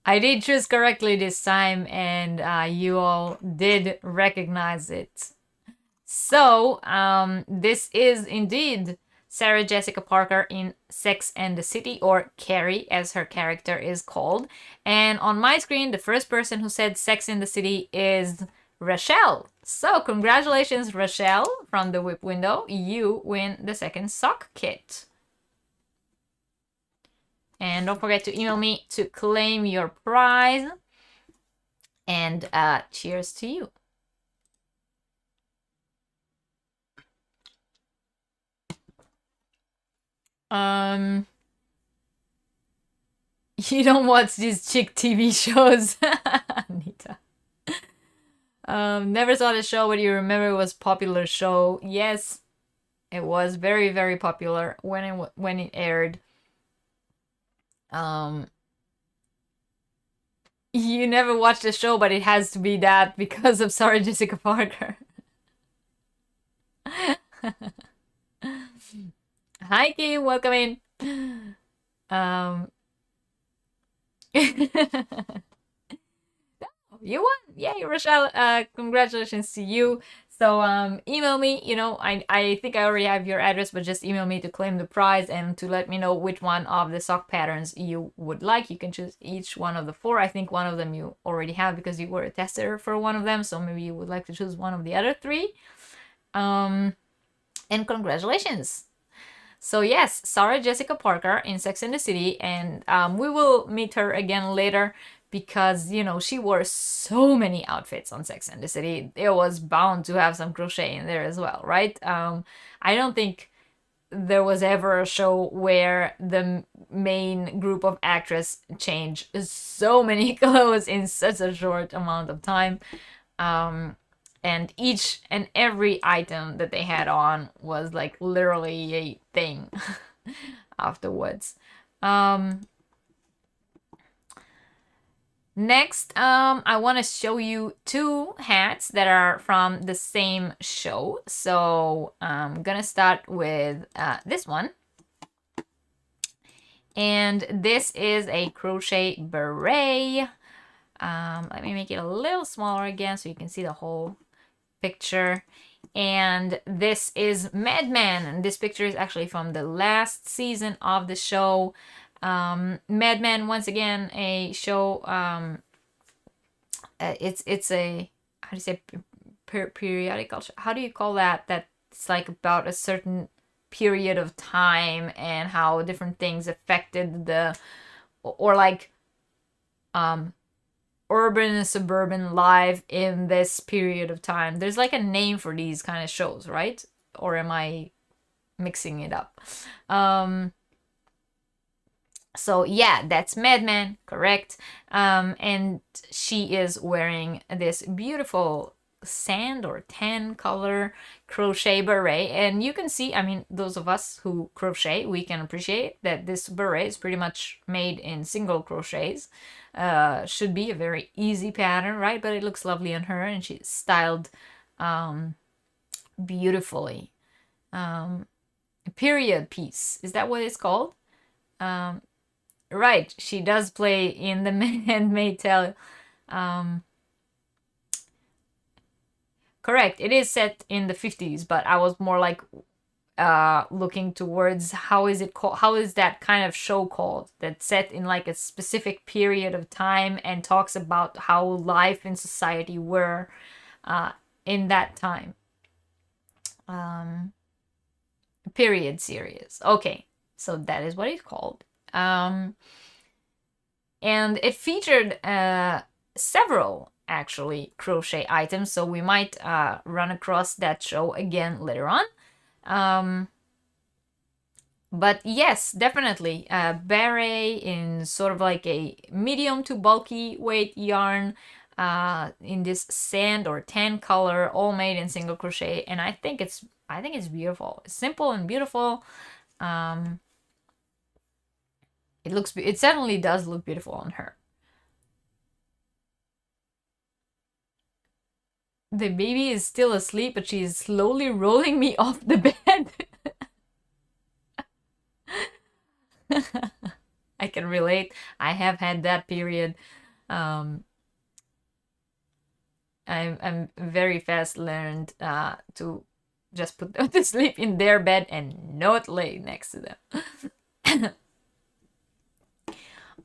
I did choose correctly this time, and you all did recognize it. So, this is indeed Sarah Jessica Parker in Sex and the City, or Carrie as her character is called. And on my screen, the first person who said Sex in the City is Rochelle. So congratulations, Rochelle, from the whip window. You win the second sock kit. And don't forget to email me to claim your prize. And cheers to you. You don't watch these chick TV shows, Anita. Never saw the show, but you remember it was a popular show. Yes, it was very, very popular when it aired. You never watched the show, but it has to be that because of Sarah Jessica Parker. Hi, Kim. Welcome in. You won! Yay, Rochelle! Congratulations to you. So email me. You know, I think I already have your address, but just email me to claim the prize and to let me know which one of the sock patterns you would like. You can choose each one of the 4. I think one of them you already have because you were a tester for one of them. So maybe you would like to choose one of the other 3. And congratulations! So yes, Sarah Jessica Parker in Sex and the City, and we will meet her again later because, you know, she wore so many outfits on Sex and the City. It was bound to have some crochet in there as well, right? I don't think there was ever a show where the main group of actors changed so many clothes in such a short amount of time. And each and every item that they had on was like literally a thing afterwards. Next, I want to show you 2 hats that are from the same show. So I'm gonna start with this one. And this is a crochet beret. Let me make it a little smaller again so you can see the whole picture. And this is Madman, and this picture is actually from the last season of the show. Madman, once again, a show. It's a, how do you say, periodical? How do you call that? That's like about a certain period of time and how different things affected the, or like urban and suburban life in this period of time. There's like a name for these kind of shows, right? Or am I mixing it up? So yeah, that's Madman, correct. And she is wearing this beautiful sand or tan color crochet beret, and you can see, I mean, those of us who crochet, we can appreciate that this beret is pretty much made in single crochets. Should be a very easy pattern, right? But it looks lovely on her, and she's styled beautifully. Period piece, is that what it's called? Right, she does play in the Handmaid's Tale. Correct, it is set in the 50s, but I was more like looking towards how is it called, how is that kind of show called, that's set in like a specific period of time and talks about how life in society were in that time. Period series. Okay, so that is what it's called. And it featured several actually crochet items, so we might run across that show again later on. But yes, definitely beret in sort of like a medium to bulky weight yarn in this sand or tan color, all made in single crochet, and I think it's beautiful. It's simple and beautiful. It certainly does look beautiful on her. The baby is still asleep, but she is slowly rolling me off the bed. I can relate. I have had that period. I'm very fast learned to just put them to sleep in their bed and not lay next to them.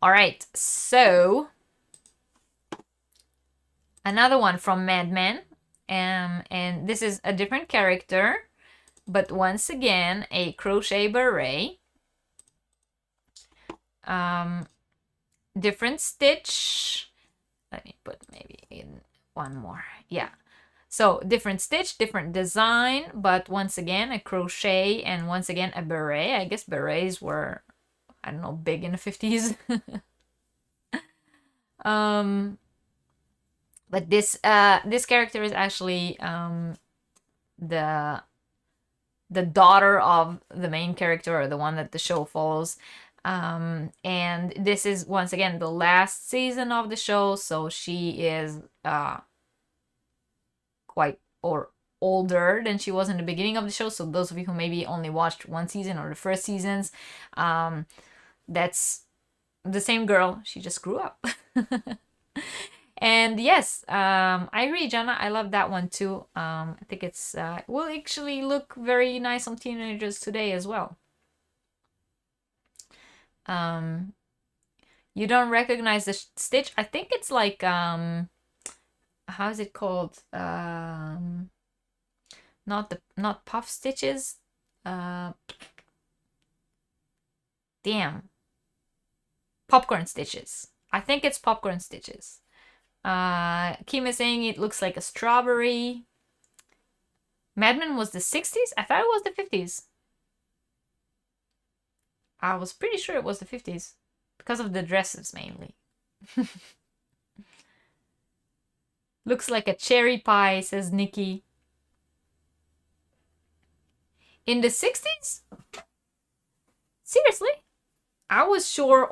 All right, so another one from Mad Men, and this is a different character, but once again a crochet beret. Different stitch. Let me put maybe in one more. Yeah. So different stitch, different design, but once again a crochet, and once again a beret. I guess berets were, I don't know, big in the 50s. But this character is actually the daughter of the main character, or the one that the show follows. And this is once again the last season of the show, so she is quite or older than she was in the beginning of the show. So those of you who maybe only watched one season or the first seasons, that's the same girl. She just grew up. And yes, I agree, Jana. I love that one too. I think it's will actually look very nice on teenagers today as well. You don't recognize the stitch? I think it's like how is it called? Not puff stitches. Damn. Popcorn stitches. I think it's popcorn stitches. Kim is saying it looks like a strawberry. Mad Men was the 60s? I thought it was the 50s. I was pretty sure it was the 50s. Because of the dresses, mainly. Looks like a cherry pie, says Nikki. In the 60s? Seriously? I was sure...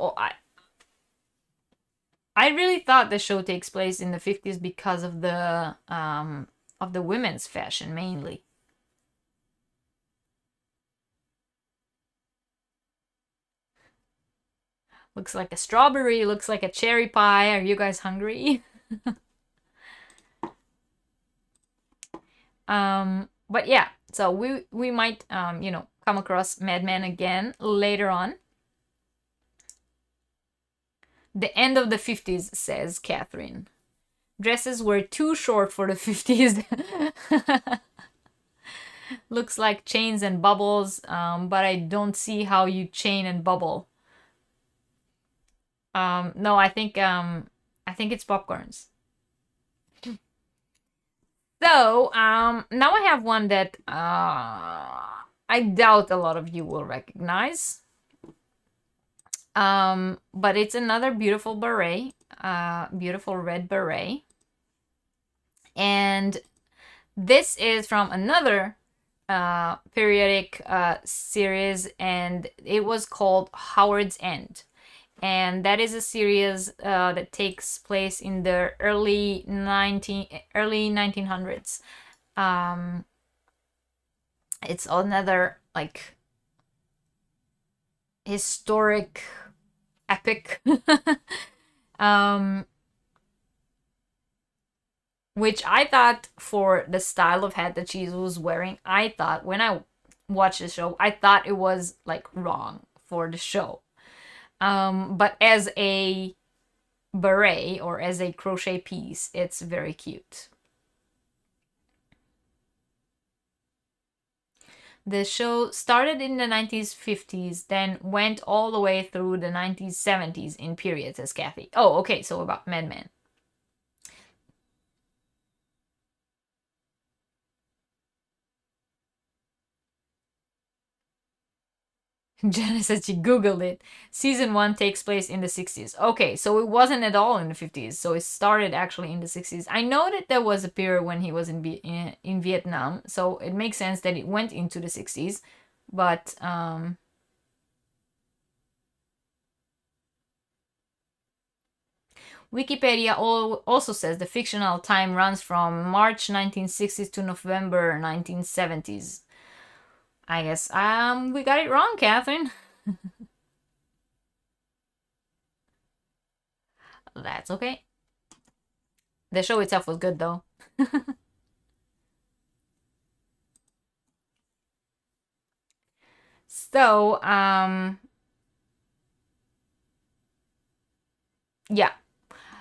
I really thought the show takes place in the 50s because of the women's fashion, mainly. Looks like a strawberry, looks like a cherry pie. Are you guys hungry? But yeah, so we might you know, come across Madman again later on. The end of the 50s, says Catherine. Dresses were too short for the 50s. Looks like chains and bubbles, but I don't see how you chain and bubble. No, I think it's popcorns. So, now I have one that I doubt a lot of you will recognize. But it's another beautiful beret, beautiful red beret. And this is from another periodic series, and it was called Howard's End. And that is a series that takes place in the early 1900s. It's another like historic epic, which I thought, for the style of hat that she was wearing, I thought when I watched the show, I thought it was like wrong for the show. But as a beret or as a crochet piece, it's very cute. The show started in the 1950s, then went all the way through the 1970s in periods, says Kathy. Oh, okay, so about Mad Men. Jenna said she googled it. Season 1 takes place in the 60s. Okay, so it wasn't at all in the 50s, so it started actually in the 60s. I know that there was a period when he was in Vietnam, so it makes sense that it went into the 60s, but Wikipedia also says the fictional time runs from March 1960s to November 1970s. I guess we got it wrong, Catherine. That's okay. The show itself was good though. So, yeah.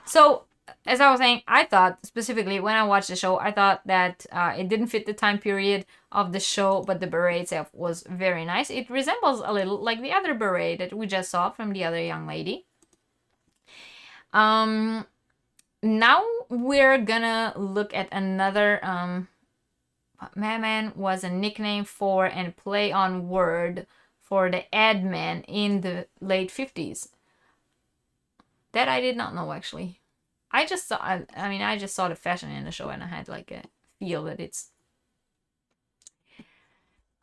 So, as I was saying, I thought specifically when I watched the show, I thought that it didn't fit the time period of the show, but the beret itself was very nice. It resembles a little like the other beret that we just saw from the other young lady. Now we're gonna look at another. Madman was a nickname for and play on word for the ad man in the late 50s. That I did not know, actually. I just saw, I mean, I just saw the fashion in the show and I had like a feel that it's...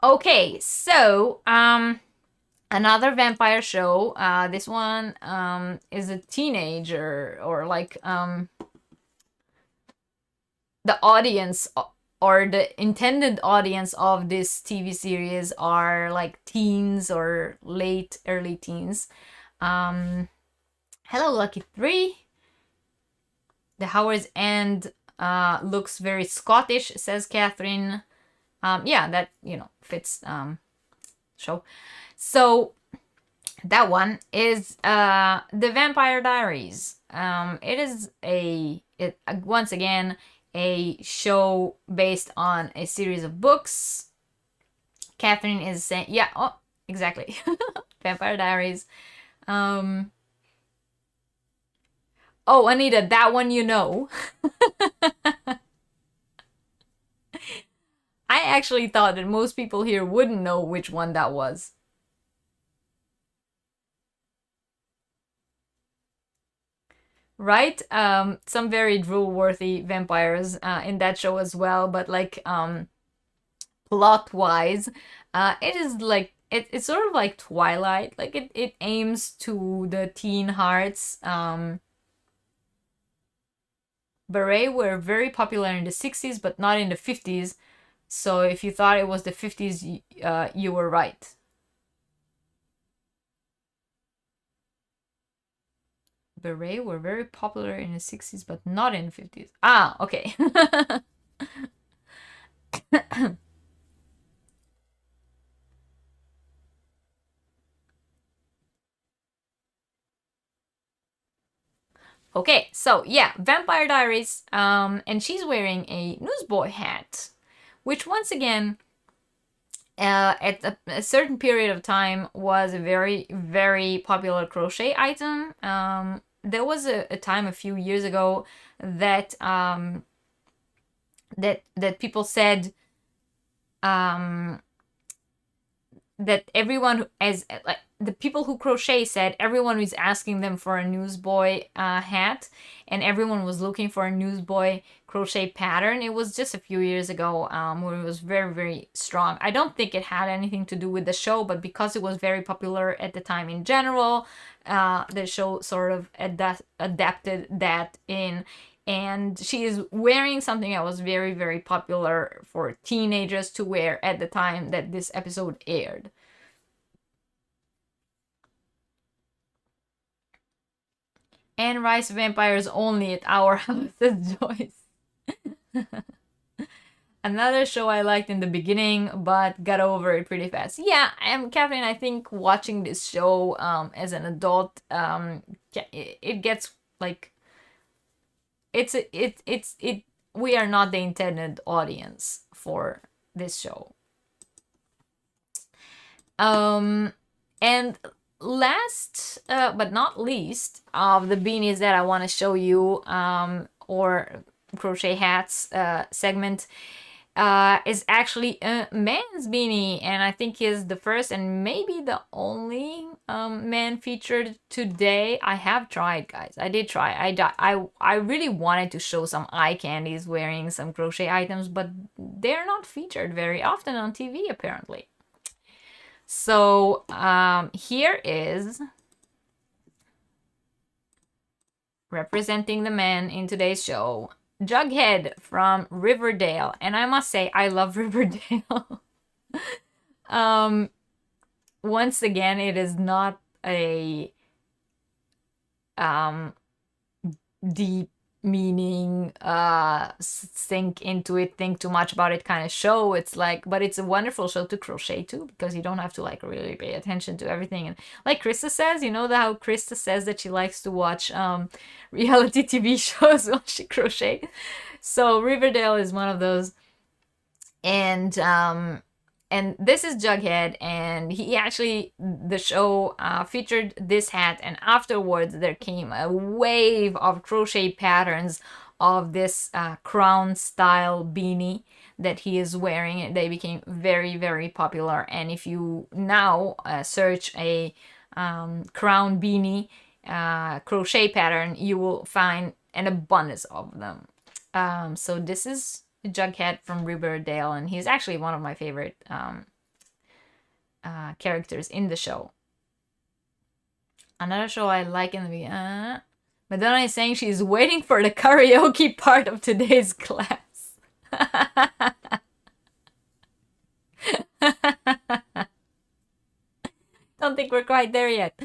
Okay, so, another vampire show. This one is a teenager, or like the audience or the intended audience of this TV series are like teens or late early teens. Hello, Lucky 3. The Howard's End looks very Scottish, says Catherine. Yeah, that, you know, fits show. So that one is The Vampire Diaries. It is once again a show based on a series of books. Catherine is saying, yeah, oh, exactly. Vampire Diaries. Oh, Anita, that one you know. I actually thought that most people here wouldn't know which one that was. Right? Some very drool-worthy vampires in that show as well, but like plot-wise, it is like it's sort of like Twilight. Like it aims to the teen hearts. Beret were very popular in the 60s, but not in the 50s. So if you thought it was the 50s, you were right. Beret were very popular in the 60s, but not in the 50s. Ah, okay. Okay, so yeah, Vampire Diaries, and she's wearing a newsboy hat, which once again, at a certain period of time, was a very, very popular crochet item. There was a time a few years ago that that people said um, that everyone, as like the people who crochet said, everyone was asking them for a newsboy hat, and everyone was looking for a newsboy crochet pattern. It was just a few years ago, where it was very, very strong. I don't think it had anything to do with the show, but because it was very popular at the time in general, the show sort of adapted that in. And she is wearing something that was very, very popular for teenagers to wear at the time that this episode aired. And Rise of Vampires only at our house, says Joyce. Another show I liked in the beginning, but got over it pretty fast. Yeah, Kathleen, I think watching this show as an adult, it gets like it we are not the intended audience for this show. And last but not least of the beanies that I want to show you, or crochet hats segment, is actually a man's beanie, and I think is the first and maybe the only man featured today. I have tried, guys. I did try. I really wanted to show some eye candies wearing some crochet items, but they're not featured very often on TV, apparently. So here is representing the men in today's show, Jughead from Riverdale. And I must say, I love Riverdale. Once again, it is not a deep meaning, think into it, think too much about it kind of show. It's like, but it's a wonderful show to crochet to, because you don't have to like really pay attention to everything. And like Krista says, you know how Krista says that she likes to watch reality TV shows while she crochet. So Riverdale is one of those. And this is Jughead, and he actually, the show featured this hat, and afterwards there came a wave of crochet patterns of this crown style beanie that he is wearing. They became very, very popular, and if you now search a crown beanie crochet pattern, you will find an abundance of them. So this is Jughead from Riverdale, and he's actually one of my favorite characters in the show. Another show I like in the Madonna is saying she's waiting for the karaoke part of today's class. Don't think we're quite there yet.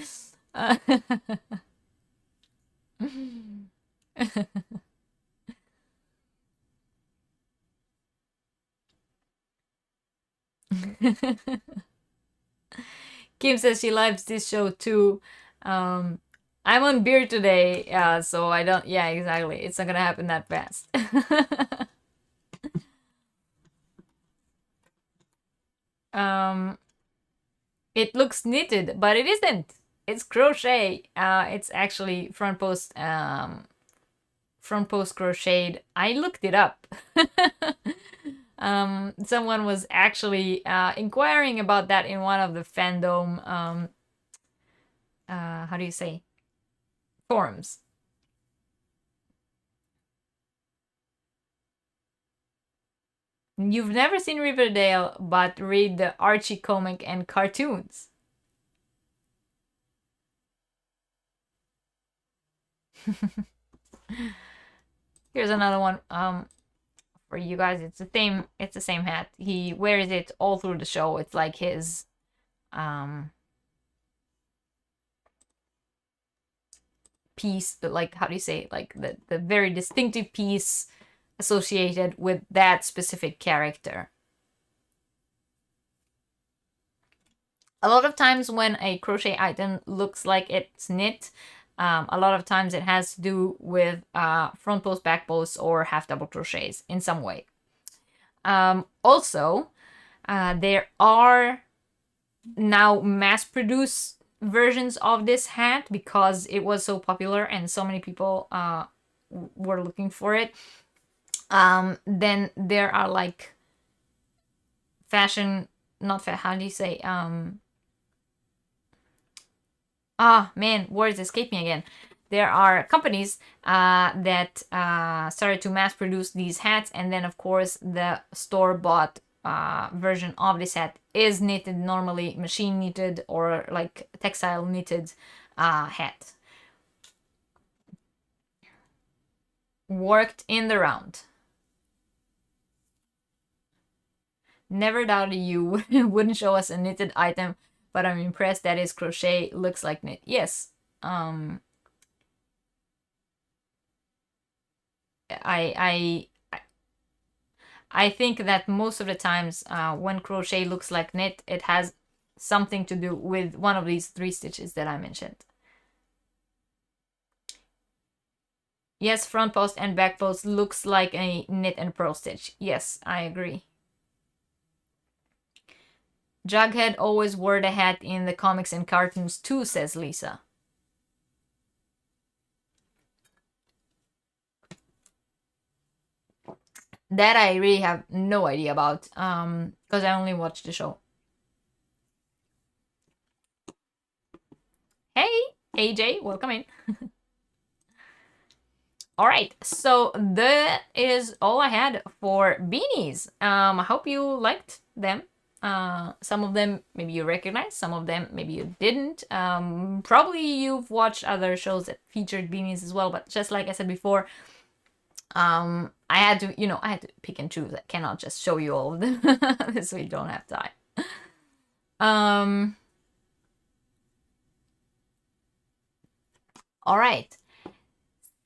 Kim says she loves this show too. I'm on beer today, so I don't. Yeah, exactly. It's not gonna happen that fast. It looks knitted, but it isn't. It's crochet. It's actually front post crocheted. I looked it up. Someone was actually inquiring about that in one of the fandom, how do you say, forums. You've never seen Riverdale, but read the Archie comic and cartoons. Here's another one. For you guys, it's the same hat. He wears it all through the show. It's like his piece, like, how do you say it? Like the very distinctive piece associated with that specific character. A lot of times when a crochet item looks like it's knit, a lot of times it has to do with front post, back post, or half double crochets in some way. Also, there are now mass-produced versions of this hat because it was so popular and so many people were looking for it. Then there are like fashion, not fashion, how do you say? Man, words escape me again. There are companies that started to mass produce these hats, and then of course the store-bought version of this hat is knitted, normally machine knitted or like textile knitted hat. Worked in the round. Never doubted you wouldn't show us a knitted item, but I'm impressed that his crochet looks like knit. Yes. I think that most of the times when crochet looks like knit, it has something to do with one of these 3 stitches that I mentioned. Yes, front post and back post looks like a knit and purl stitch. Yes, I agree. Jughead always wore the hat in the comics and cartoons too, says Lisa. That I really have no idea about, because I only watched the show. Hey, AJ, welcome in. All right, so that is all I had for beanies. I hope you liked them. Some of them maybe you recognize, some of them maybe you didn't. Probably you've watched other shows that featured beanies as well, but just like I said before, I had to, I had to pick and choose. I cannot just show you all of them, so we don't have time. All right.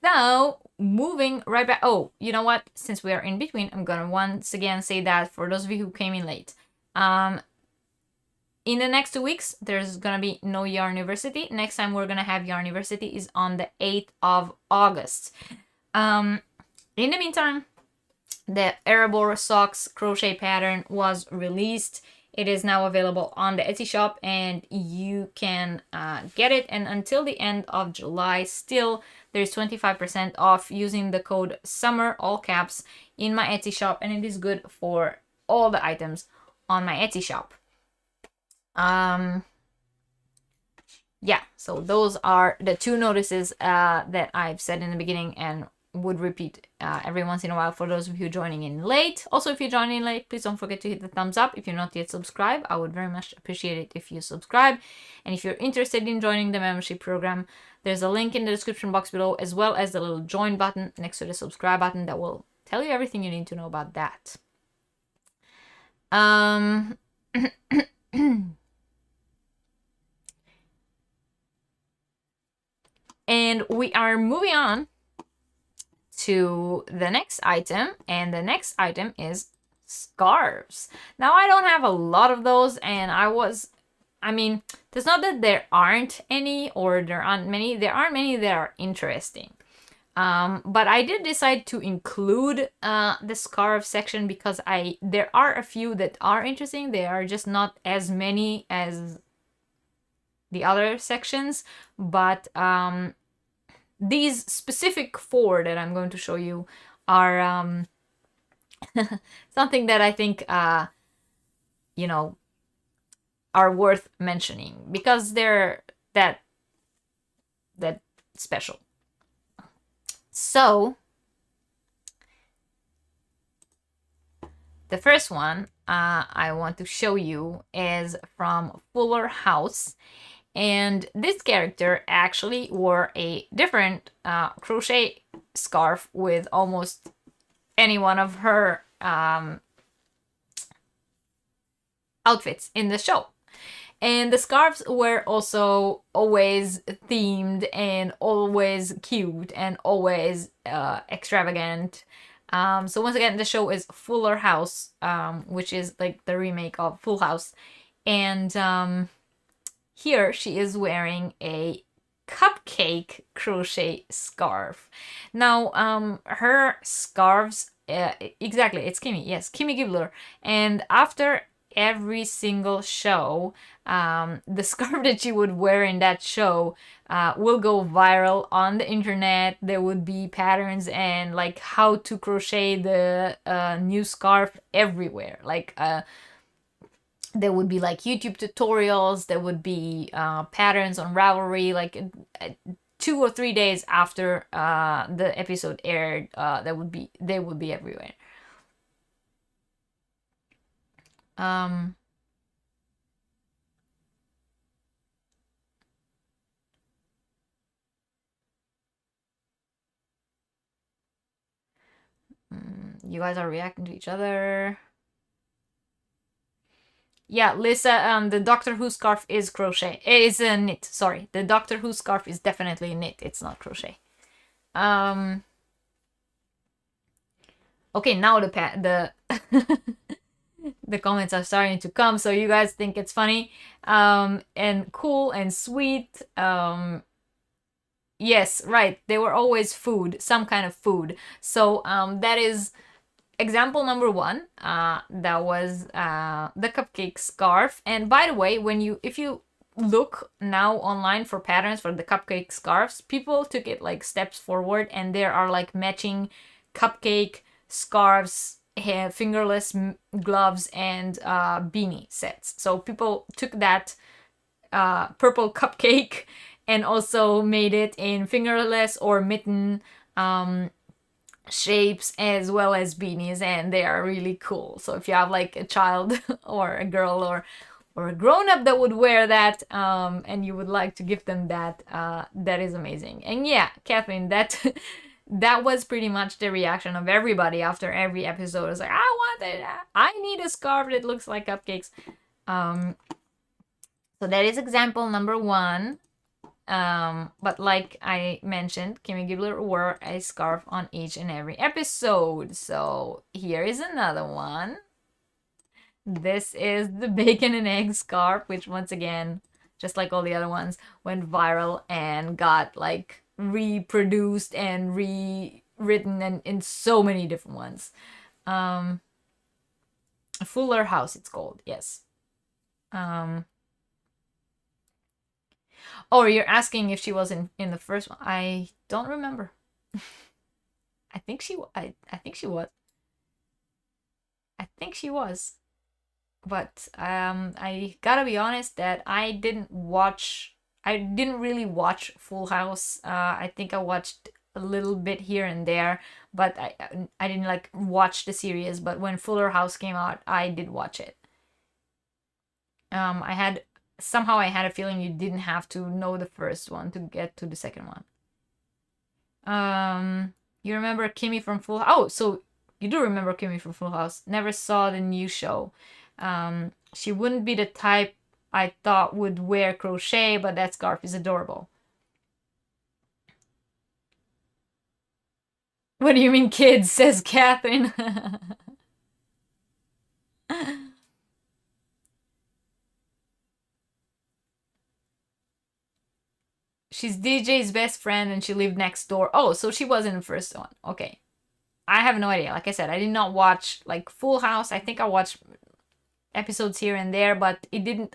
So moving right back. Oh, you know what? Since we are in between, I'm gonna once again say that for those of you who came in late. In the next 2 weeks, there's gonna be no Yarniversity. Next time we're gonna have Yarniversity is on the 8th of August. In the meantime, the Erebor Socks crochet pattern was released. It is now available on the Etsy shop and you can get it. And until the end of July, still there's 25% off using the code SUMMER, all caps, in my Etsy shop. And it is good for all the items on my Etsy shop. Yeah, so those are the 2 notices that I've said in the beginning and would repeat every once in a while for those of you joining in late. Also, if you're joining in late, please don't forget to hit the thumbs up. If you're not yet subscribed, I would very much appreciate it if you subscribe. And if you're interested in joining the membership program, there's a link in the description box below, as well as the little join button next to the subscribe button that will tell you everything you need to know about that. And we are moving on to the next item, and the next item is scarves. Now, I don't have a lot of those, and I mean, it's not that there aren't any or there aren't many. There aren't many that are interesting. But I did decide to include the scarf section because there are a few that are interesting. There are just not as many as the other sections, but these specific 4 that I'm going to show you are something that I think are worth mentioning because they're that special. So the first one I want to show you is from Fuller House. And this character actually wore a different crochet scarf with almost any one of her outfits in the show. And the scarves were also always themed and always cute and always extravagant. So once again, the show is Fuller House, which is like the remake of Full House. And here she is wearing a cupcake crochet scarf. Now, her scarves, exactly, it's Kimmy, yes, Kimmy Gibbler. And after every single show, the scarf that she would wear in that show will go viral on the internet. There would be patterns and like how to crochet the new scarf everywhere. Like there would be like YouTube tutorials, there would be patterns on Ravelry, like 2 or 3 days after the episode aired, they would be everywhere. You guys are reacting to each other. Yeah, Lisa, the Doctor Who scarf is crochet. It is a knit, sorry. The Doctor Who scarf is definitely a knit, it's not crochet. Okay, now the the comments are starting to come, so you guys think it's funny and cool and sweet. Yes, right, they were always food, some kind of food. So that is example number one. That was the cupcake scarf. And by the way, if you look now online for patterns for the cupcake scarves, people took it like steps forward, and there are like matching cupcake scarves, fingerless gloves, and beanie sets. So people took that purple cupcake and also made it in fingerless or mitten shapes as well as beanies, and they are really cool. So if you have like a child or a girl or a grown-up that would wear that and you would like to give them that, that is amazing. And yeah, Kathleen, that that was pretty much the reaction of everybody after every episode. It's like, I want it, I need a scarf that looks like cupcakes. So that is example number one. But like I mentioned, Kimmy Gibbler wore a scarf on each and every episode. So here is another one. This is the bacon and egg scarf, which once again, just like all the other ones, went viral and got like reproduced and rewritten and in so many different ones. Fuller House, it's called, yes. Oh, you're asking if she was in the first one. I don't remember. I think she was. I think she was. I think she was. But I gotta be honest that I didn't really watch Full House. I think I watched a little bit here and there, but I didn't like watch the series. But when Fuller House came out, I did watch it. I had a feeling you didn't have to know the first one to get to the second one. You remember Kimmy from Full House? Oh, so you do remember Kimmy from Full House. Never saw the new show. She wouldn't be the type I thought would wear crochet, but that scarf is adorable. What do you mean, kids? Says Catherine. She's DJ's best friend and she lived next door. Oh, so she was in the first one. Okay. I have no idea. Like I said, I did not watch like Full House. I think I watched episodes here and there, but it didn't.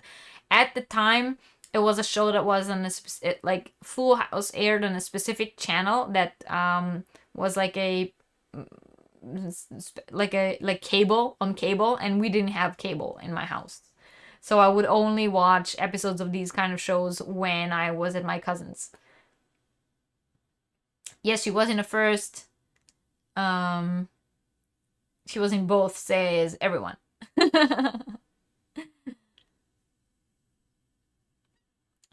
At the time, it was a show that was on like Full House aired on a specific channel that was like cable on cable, and we didn't have cable in my house. So I would only watch episodes of these kind of shows when I was at my cousin's. Yes, she was in the first. She was in both, says everyone.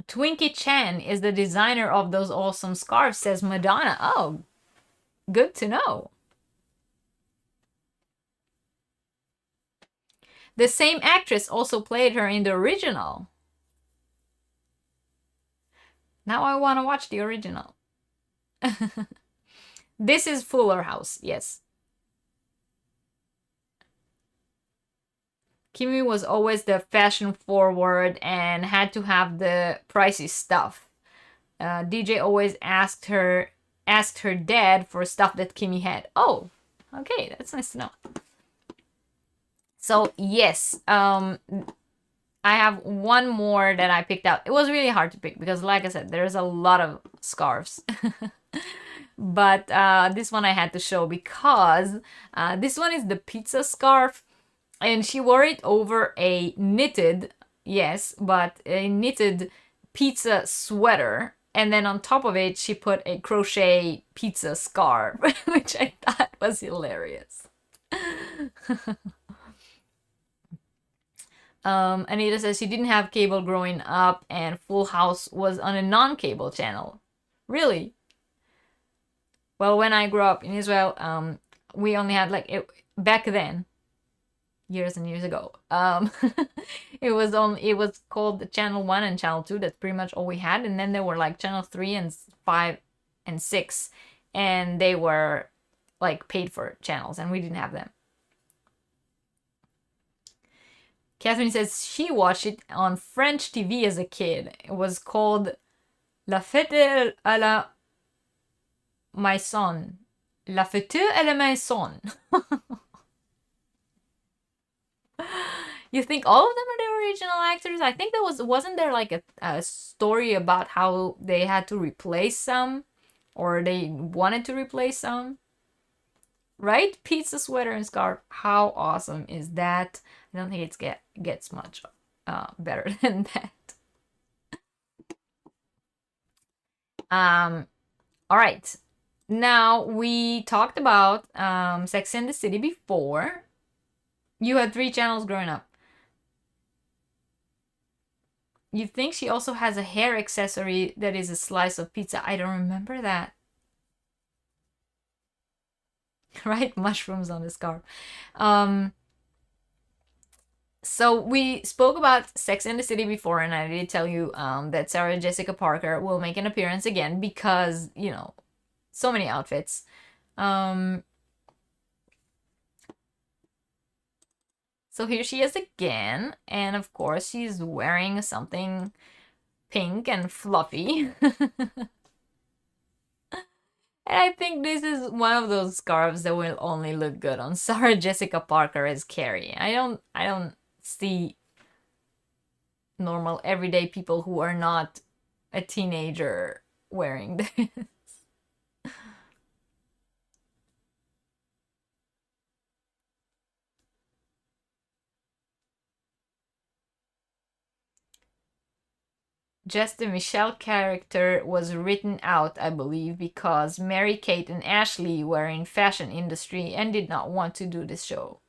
Twinkie Chen is the designer of those awesome scarves, says Madonna. Oh, good to know. The same actress also played her in the original. Now I want to watch the original. This is Fuller House, yes. Kimmy was always the fashion forward and had to have the pricey stuff. DJ always asked her dad for stuff that Kimmy had. Oh, okay, that's nice to know. So yes, I have one more that I picked out. It was really hard to pick because, like I said, there's a lot of scarves. But this one I had to show because this one is the pizza scarf, and she wore it over a knitted, yes, but a knitted pizza sweater. And then on top of it, she put a crochet pizza scarf, which I thought was hilarious. Anita says she didn't have cable growing up and Full House was on a non-cable channel. Really? Well, when I grew up in Israel, we only had back then, years and years ago. It was called Channel 1 and Channel 2. That's pretty much all we had. And then there were like Channel 3 and 5 and 6, and they were like paid for channels, and we didn't have them. Catherine says she watched it on French TV as a kid. It was called La Fête à la Maison. La Fête à la Maison. You think all of them are the original actors? I think wasn't there like a story about how they had to replace some, or they wanted to replace some? Right? Pizza sweater and scarf. How awesome is that? I don't think it gets much better than that. All right. Now, we talked about Sex and the City before. You had 3 channels growing up. You think she also has a hair accessory that is a slice of pizza. I don't remember that. Right? Mushrooms on the scarf. So we spoke about Sex and the City before, and I did tell you that Sarah Jessica Parker will make an appearance again because, you know, so many outfits. So here she is again, and of course she's wearing something pink and fluffy. And I think this is one of those scarves that will only look good on Sarah Jessica Parker as Carrie. I don't see normal everyday people who are not a teenager wearing this. Just the Michelle character was written out, I believe, because Mary-Kate and Ashley were in fashion industry and did not want to do this show.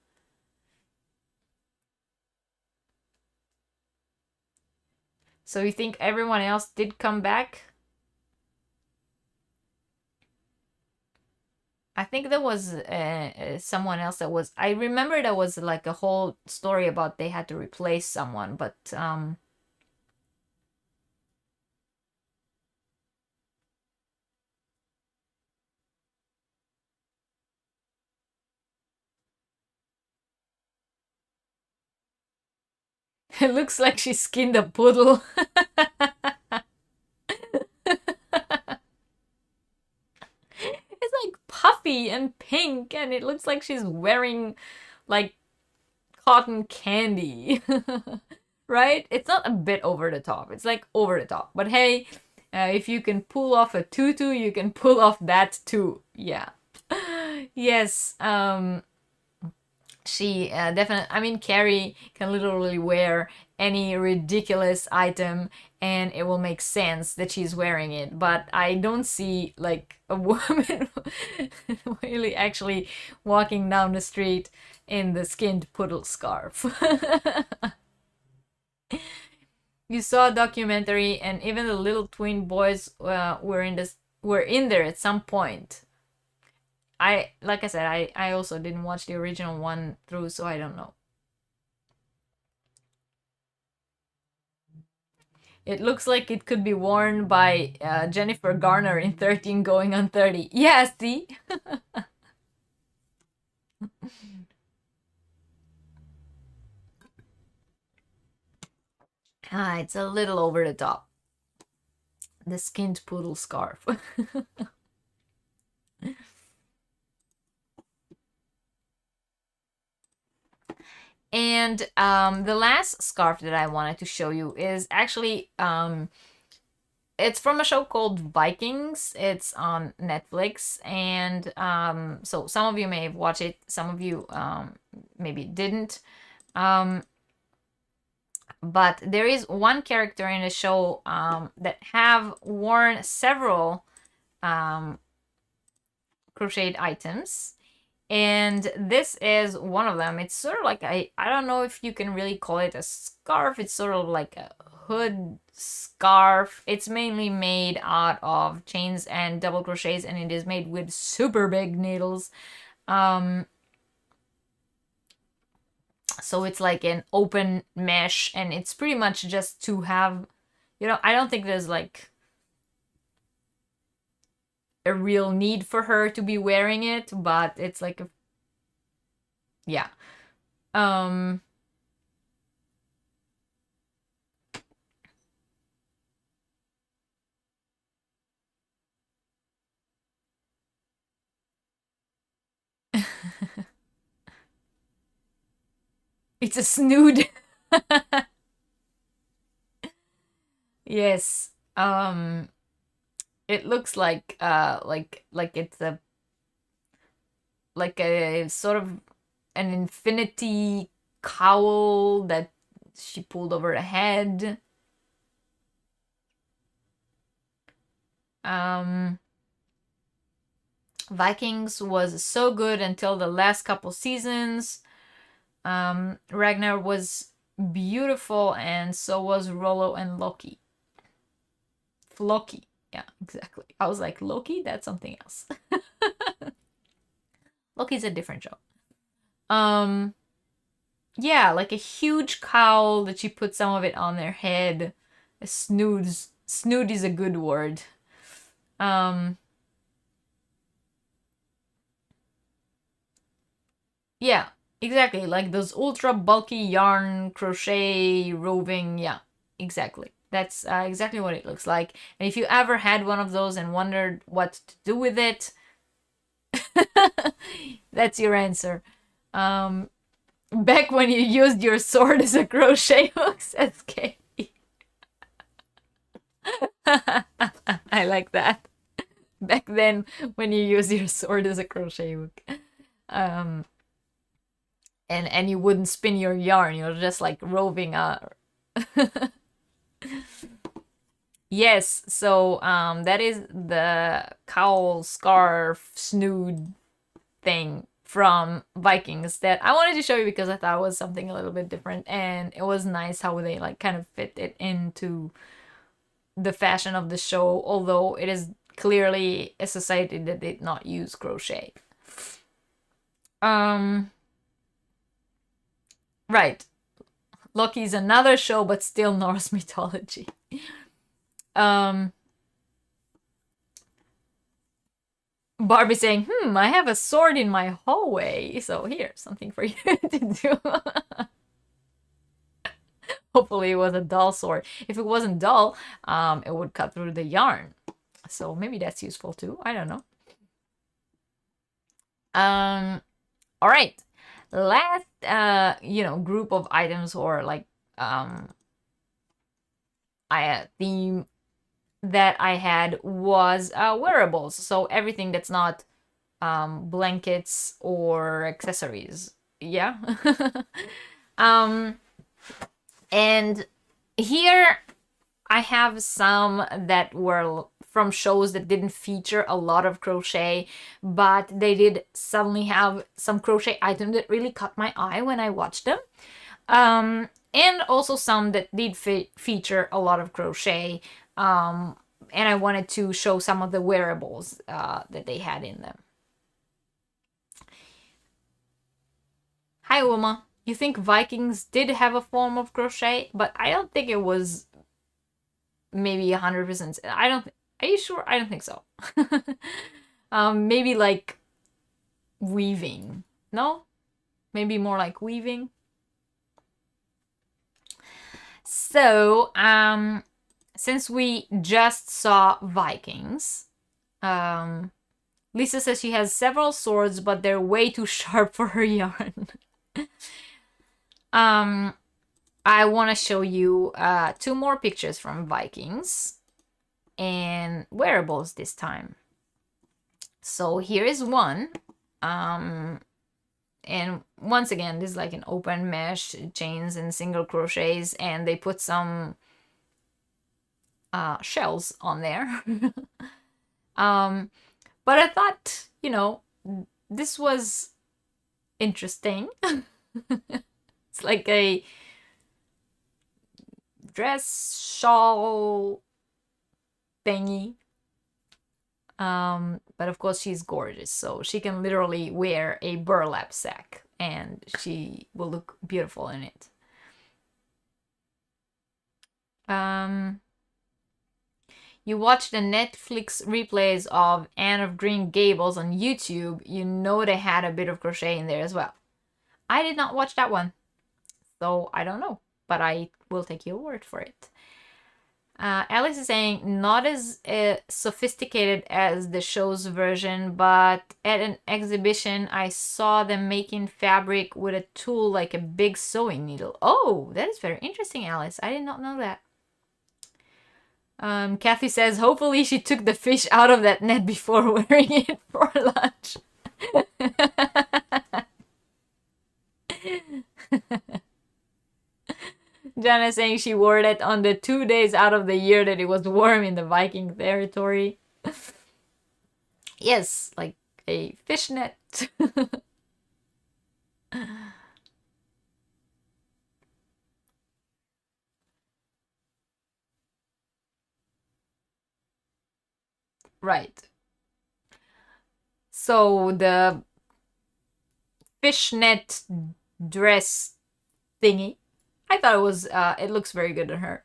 So you think everyone else did come back? I think there was someone else that was... I remember there was like a whole story about they had to replace someone, but... It looks like she skinned a poodle. It's like puffy and pink, and it looks like she's wearing like cotton candy. Right? It's not a bit over the top. It's like over the top. But hey, if you can pull off a tutu, you can pull off that too. Yeah. Yes. She definitely, I mean, Carrie can literally wear any ridiculous item and it will make sense that she's wearing it. But I don't see like a woman really actually walking down the street in the skinned poodle scarf. You saw a documentary, and even the little twin boys were in there at some point. Like I said, I also didn't watch the original one through, so I don't know. It looks like it could be worn by Jennifer Garner in 13 going on 30. Yeah, see? It's a little over the top. The skinned poodle scarf. And the last scarf that I wanted to show you is actually it's from a show called Vikings. It's on Netflix, and so some of you may have watched it, some of you maybe didn't. But there is one character in the show that have worn several crocheted items, and this is one of them. It's sort of like I don't know if you can really call it a scarf. It's sort of like a hood scarf. It's mainly made out of chains and double crochets, and it is made with super big needles. So it's like an open mesh, and it's pretty much just to have, I don't think there's like a real need for her to be wearing it, but it's like yeah. It's a snood. Yes. It looks like it's a sort of an infinity cowl that she pulled over her head. Vikings was so good until the last couple seasons. Ragnar was beautiful, and so was Rollo and Loki. Floki. Yeah, exactly. I was like, Loki? That's something else. Loki's a different show. Yeah, like a huge cowl that she put some of it on their head. A snood. Snood is a good word. Yeah, exactly. Like those ultra bulky yarn crochet roving. Yeah, exactly. That's exactly what it looks like. And if you ever had one of those and wondered what to do with it, that's your answer. Back when you used your sword as a crochet hook, says Katie. I like that. Back then, when you used your sword as a crochet hook. And you wouldn't spin your yarn, you're just like roving Yes, so that is the cowl, scarf, snood thing from Vikings that I wanted to show you because I thought it was something a little bit different, and it was nice how they like kind of fit it into the fashion of the show, although it is clearly a society that did not use crochet. Right. Loki's another show, but still Norse mythology. Barbie saying, I have a sword in my hallway. So here, something for you to do. Hopefully it was a dull sword. If it wasn't dull, it would cut through the yarn. So maybe that's useful too. I don't know. All right. Last, group of items or like theme that I had was wearables. So everything that's not blankets or accessories. Yeah. And here I have some that were from shows that didn't feature a lot of crochet, but they did suddenly have some crochet items that really caught my eye when I watched them. And also some that did feature a lot of crochet. And I wanted to show some of the wearables that they had in them. Hi, Wilma. You think Vikings did have a form of crochet, but I don't think it was maybe 100%. Are you sure? I don't think so. Maybe like weaving. No? Maybe more like weaving. So, since we just saw Vikings, Lisa says she has several swords, but they're way too sharp for her yarn. I want to show you 2 more pictures from Vikings and wearables this time. So here is one. And once again, this is like an open mesh, chains and single crochets, and they put some shells on there. But I thought, you know, this was interesting. It's like a dress shawl thingy. But of course she's gorgeous, so she can literally wear a burlap sack and she will look beautiful in it. You watch the Netflix replays of Anne of Green Gables on YouTube, you know they had a bit of crochet in there as well. I did not watch that one, so I don't know, but I will take your word for it. Alice is saying, not as sophisticated as the show's version, but at an exhibition, I saw them making fabric with a tool like a big sewing needle. Oh, that is very interesting, Alice. I did not know that. Kathy says, hopefully she took the fish out of that net before wearing it for lunch. Jana saying she wore it on the 2 days out of the year that it was warm in the Viking territory. Yes, like a fishnet. Right. So the fishnet dress thingy, I thought it was, it looks very good on her.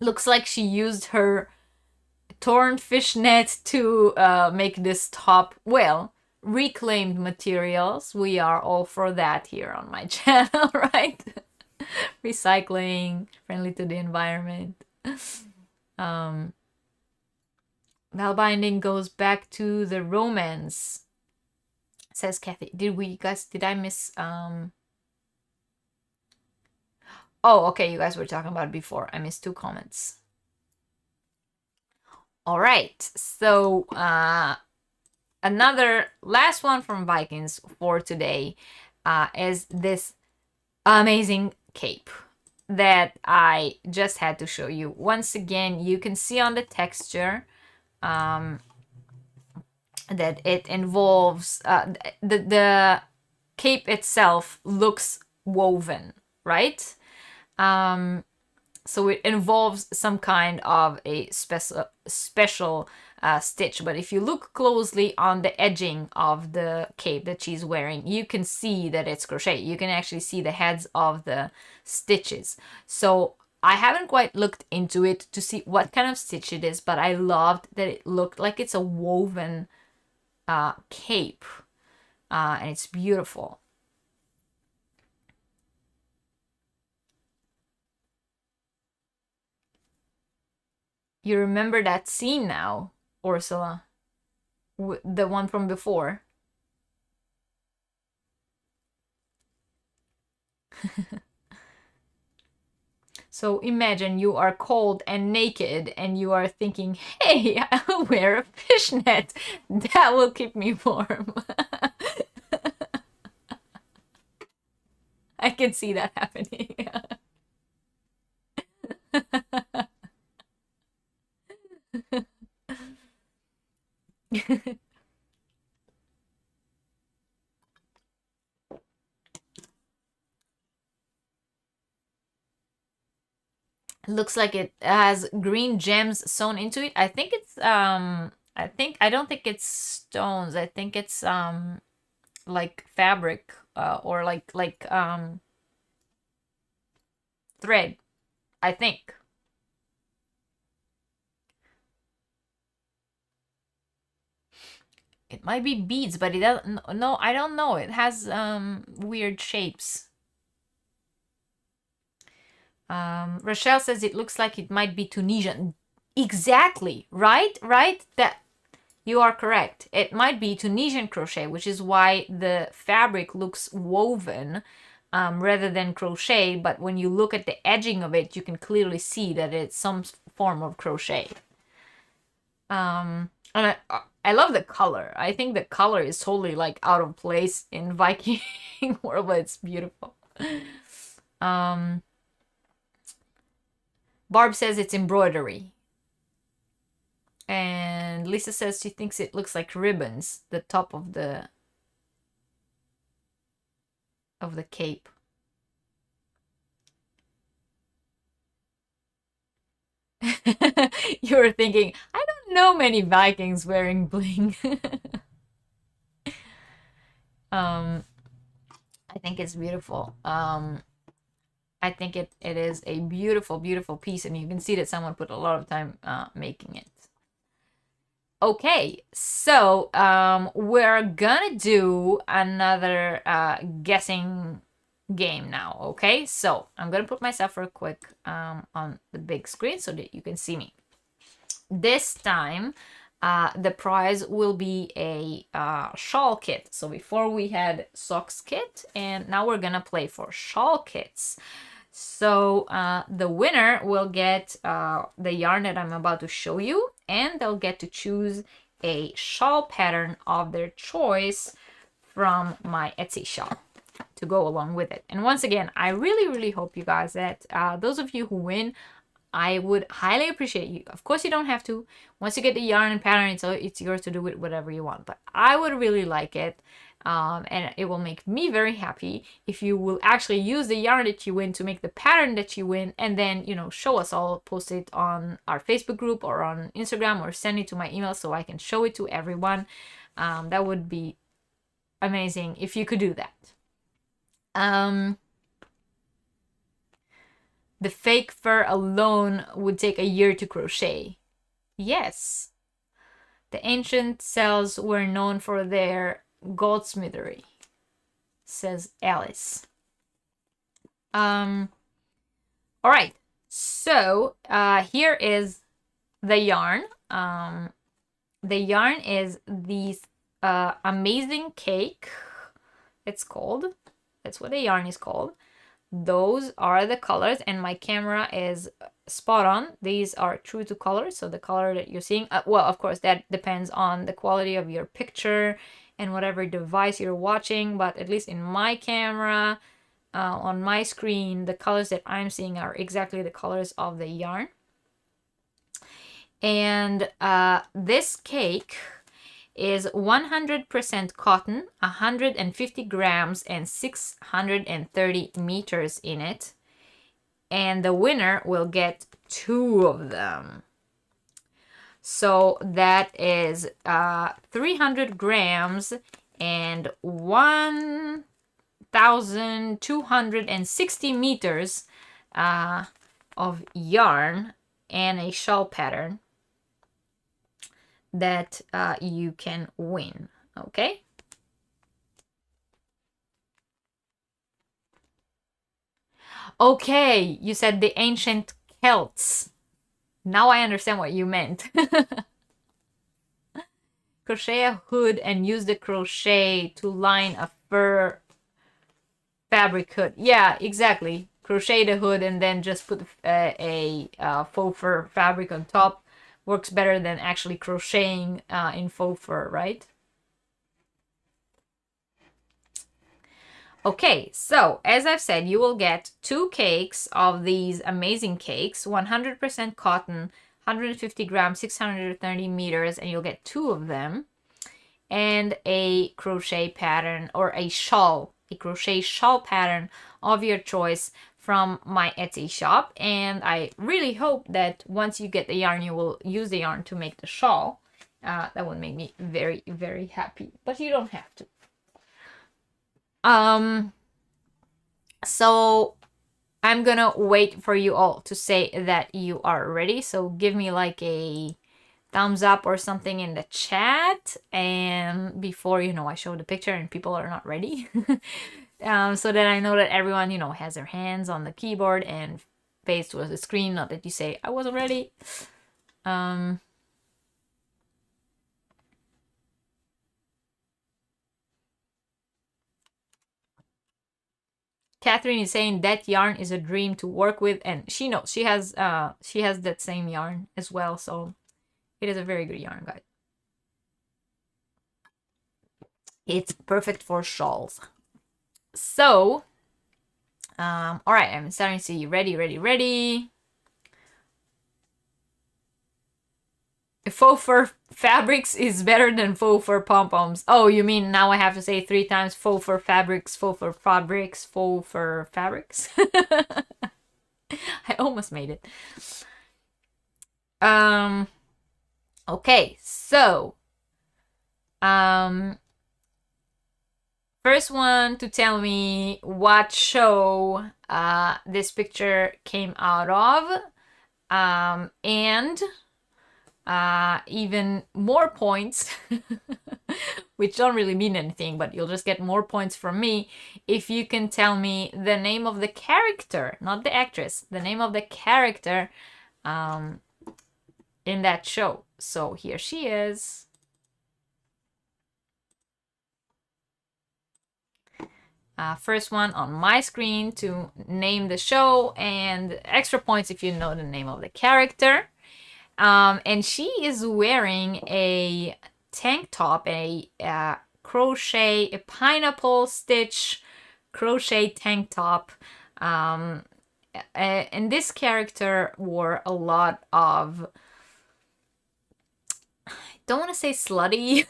Looks like she used her torn fishnet to make this top. Well, reclaimed materials. We are all for that here on my channel, right? Recycling, friendly to the environment. Val binding goes back to the romance, says Kathy. Did I miss Oh, okay, you guys were talking about it before. I missed 2 comments. All right, so another last one from Vikings for today is this amazing cape that I just had to show you. Once again, you can see on the texture that it involves the cape itself looks woven, right? So it involves some kind of a special stitch. But if you look closely on the edging of the cape that she's wearing, you can see that it's crochet. You can actually see the heads of the stitches. So I haven't quite looked into it to see what kind of stitch it is, but I loved that it looked like it's a woven cape. And it's beautiful. You remember that scene now, Ursula? The one from before. So imagine you are cold and naked and you are thinking, hey, I'll wear a fishnet. That will keep me warm. I can see that happening. Looks like it has green gems sewn into it. I think it's I don't think it's stones. I think it's like fabric or like thread, I think. It might be beads, but it doesn't. No, I don't know. It has weird shapes. Rochelle says it looks like it might be Tunisian. Exactly, right? That you are correct. It might be Tunisian crochet, which is why the fabric looks woven rather than crochet. But when you look at the edging of it, you can clearly see that it's some form of crochet. And I love the color. I think the color is totally like out of place in Viking world, but it's beautiful. Barb says it's embroidery. And Lisa says she thinks it looks like ribbons, the top of the cape. You were thinking, I don't know many Vikings wearing bling. I think it's beautiful. I think it is a beautiful, beautiful piece, and you can see that someone put a lot of time making it. Okay, so we're gonna do another guessing game now, okay? So I'm gonna put myself real quick on the big screen so that you can see me. This time, the prize will be a shawl kit. So before we had socks kit, and now we're gonna play for shawl kits. So the winner will get the yarn that I'm about to show you, and they'll get to choose a shawl pattern of their choice from my Etsy shop to go along with it. And once again, I really, really hope you guys that those of you who win, I would highly appreciate you. Of course, you don't have to. Once you get the yarn and pattern, it's yours to do with whatever you want. But I would really like it. And it will make me very happy if you will actually use the yarn that you win to make the pattern that you win, and then, you know, show us all, post it on our Facebook group or on Instagram, or send it to my email so I can show it to everyone. That would be amazing if you could do that. The fake fur alone would take a year to crochet. Yes. The ancient cells were known for their goldsmithery, says Alice. All right, so here is the yarn. The yarn is these amazing cake, it's called. That's what the yarn is called. Those are the colors, and my camera is spot on. These are true to color, so the color that you're seeing, well, of course, that depends on the quality of your picture and whatever device you're watching, but at least in my camera, on my screen, the colors that I'm seeing are exactly the colors of the yarn. And this cake is 100% cotton, 150 grams, and 630 meters in it. And the winner will get 2 of them. So that is 300 grams and 1,260 meters of yarn and a shawl pattern that you can win. Okay. Okay, you said the ancient Celts. Now I understand what you meant. Crochet a hood and use the crochet to line a fur fabric hood. Yeah, exactly. Crochet the hood and then just put a faux fur fabric on top. Works better than actually crocheting in faux fur, right? Okay, so as I've said, you will get 2 cakes of these amazing cakes, 100% cotton, 150 grams, 630 meters, and you'll get 2 of them, and a crochet pattern or a crochet shawl pattern of your choice from my Etsy shop. And I really hope that once you get the yarn, you will use the yarn to make the shawl. That would make me very, very happy, but you don't have to. So I'm gonna wait for you all to say that you are ready. So give me like a thumbs up or something in the chat, and before, you know, I show the picture and people are not ready. So that I know that everyone, you know, has their hands on the keyboard and face towards the screen, not that you say, I wasn't ready. Catherine is saying that yarn is a dream to work with, and she knows she has that same yarn as well, so it is a very good yarn, guys. It's perfect for shawls. So, all right, I'm starting to see ready. Faux fur fabrics is better than faux fur pom-poms. Oh, you mean now I have to say 3 times faux fur fabrics, faux fur fabrics, faux fur fabrics? I almost made it. Okay, so first one to tell me what show this picture came out of, and even more points, which don't really mean anything, but you'll just get more points from me if you can tell me the name of the character, not the actress, the name of the character in that show. So here she is. First one on my screen to name the show, and extra points if you know the name of the character. And she is wearing a tank top, a crochet, a pineapple stitch crochet tank top. And this character wore a lot of, I don't want to say slutty,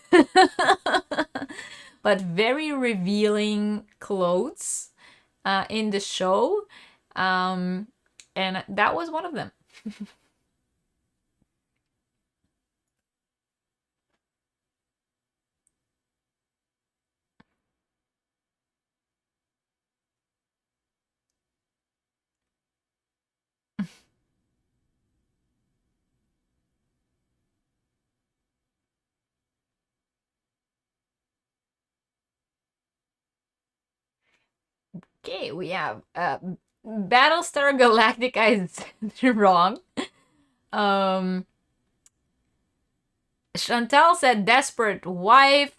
but very revealing clothes in the show. And that was one of them. Okay, we have Battlestar Galactica is wrong. Chantal said desperate wife.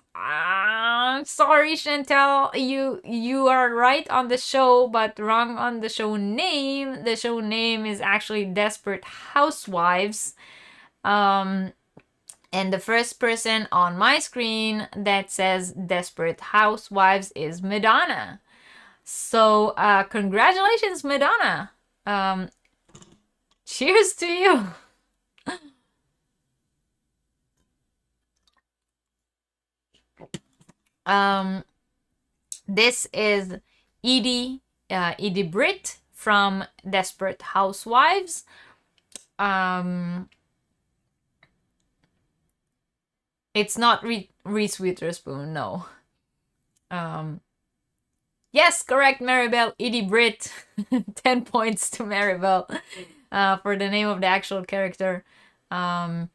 Sorry, Chantal. You are right on the show, but wrong on the show name. The show name is actually Desperate Housewives. And the first person on my screen that says Desperate Housewives is Madonna. So, congratulations, Madonna. Cheers to you. This is Edie Britt from Desperate Housewives. It's not Reese Witherspoon, no. Yes, correct, Maribel. Edie Britt. 10 points to Maribel for the name of the actual character. My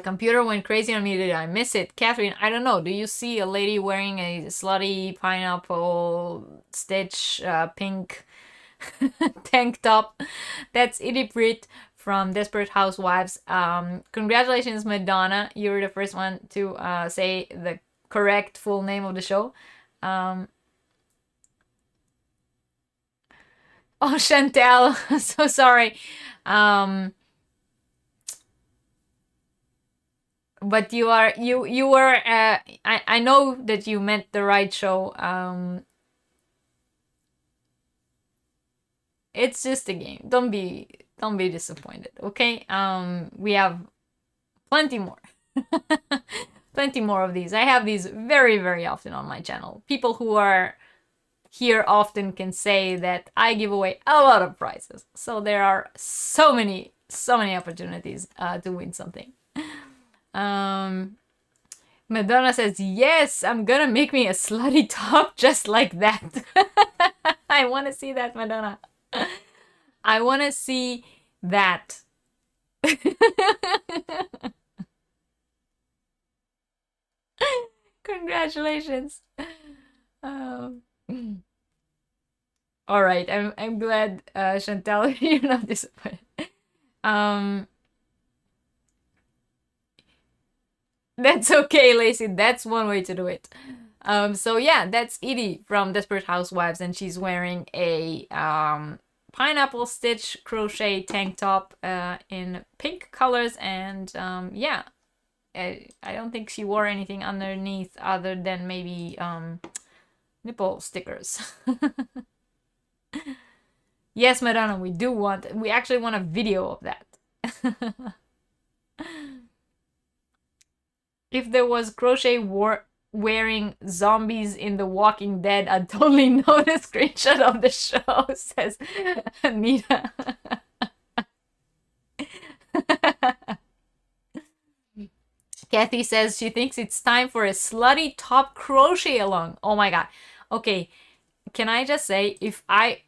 computer went crazy on me. Did I miss it? Catherine, I don't know. Do you see a lady wearing a slutty pineapple stitch pink tank top? That's Edie Britt from Desperate Housewives. Congratulations, Madonna. You were the first one to say the correct full name of the show. Oh, Chantal, so sorry. But you were I know that you meant the right show. It's just a game. Don't be disappointed, okay? We have plenty more. Plenty more of these. I have these very, very often on my channel. People who are here often can say that I give away a lot of prizes. So there are so many opportunities to win something. Madonna says, yes, I'm gonna make me a slutty top just like that. I want to see that, Madonna. I want to see that. Congratulations. All right, I'm glad, Chantal, you're not disappointed. Um, that's okay, Lacey. That's one way to do it. So yeah, that's Edie from Desperate Housewives, and she's wearing a pineapple stitch crochet tank top in pink colors, and yeah, I don't think she wore anything underneath other than maybe nipple stickers. Yes, Madonna, we actually want a video of that. If there was crochet wearing zombies in The Walking Dead, I'd totally know the screenshot of the show, says Anita. Kathy says she thinks it's time for a slutty top crochet along. Oh my god. Okay, can I just say, if I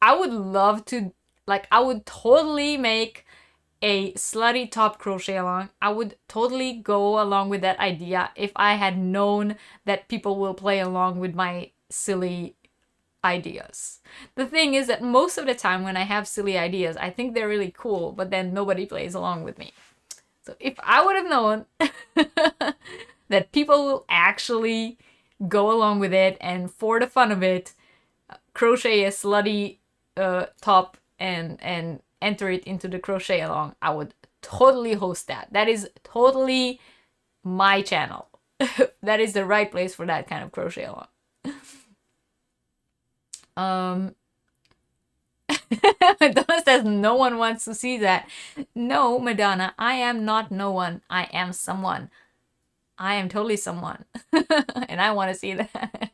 would love to, like, I would totally make a slutty top crochet along. I would totally go along with that idea if I had known that people will play along with my silly ideas. The thing is that most of the time when I have silly ideas, I think they're really cool, but then nobody plays along with me. So if I would have known that people will actually go along with it and for the fun of it, crochet a slutty top and enter it into the crochet along, I would totally host that. That is totally my channel. That is the right place for that kind of crochet along. Madonna says no one wants to see that. No, Madonna, I am not no one. I am someone. I am totally someone. And I want to see that.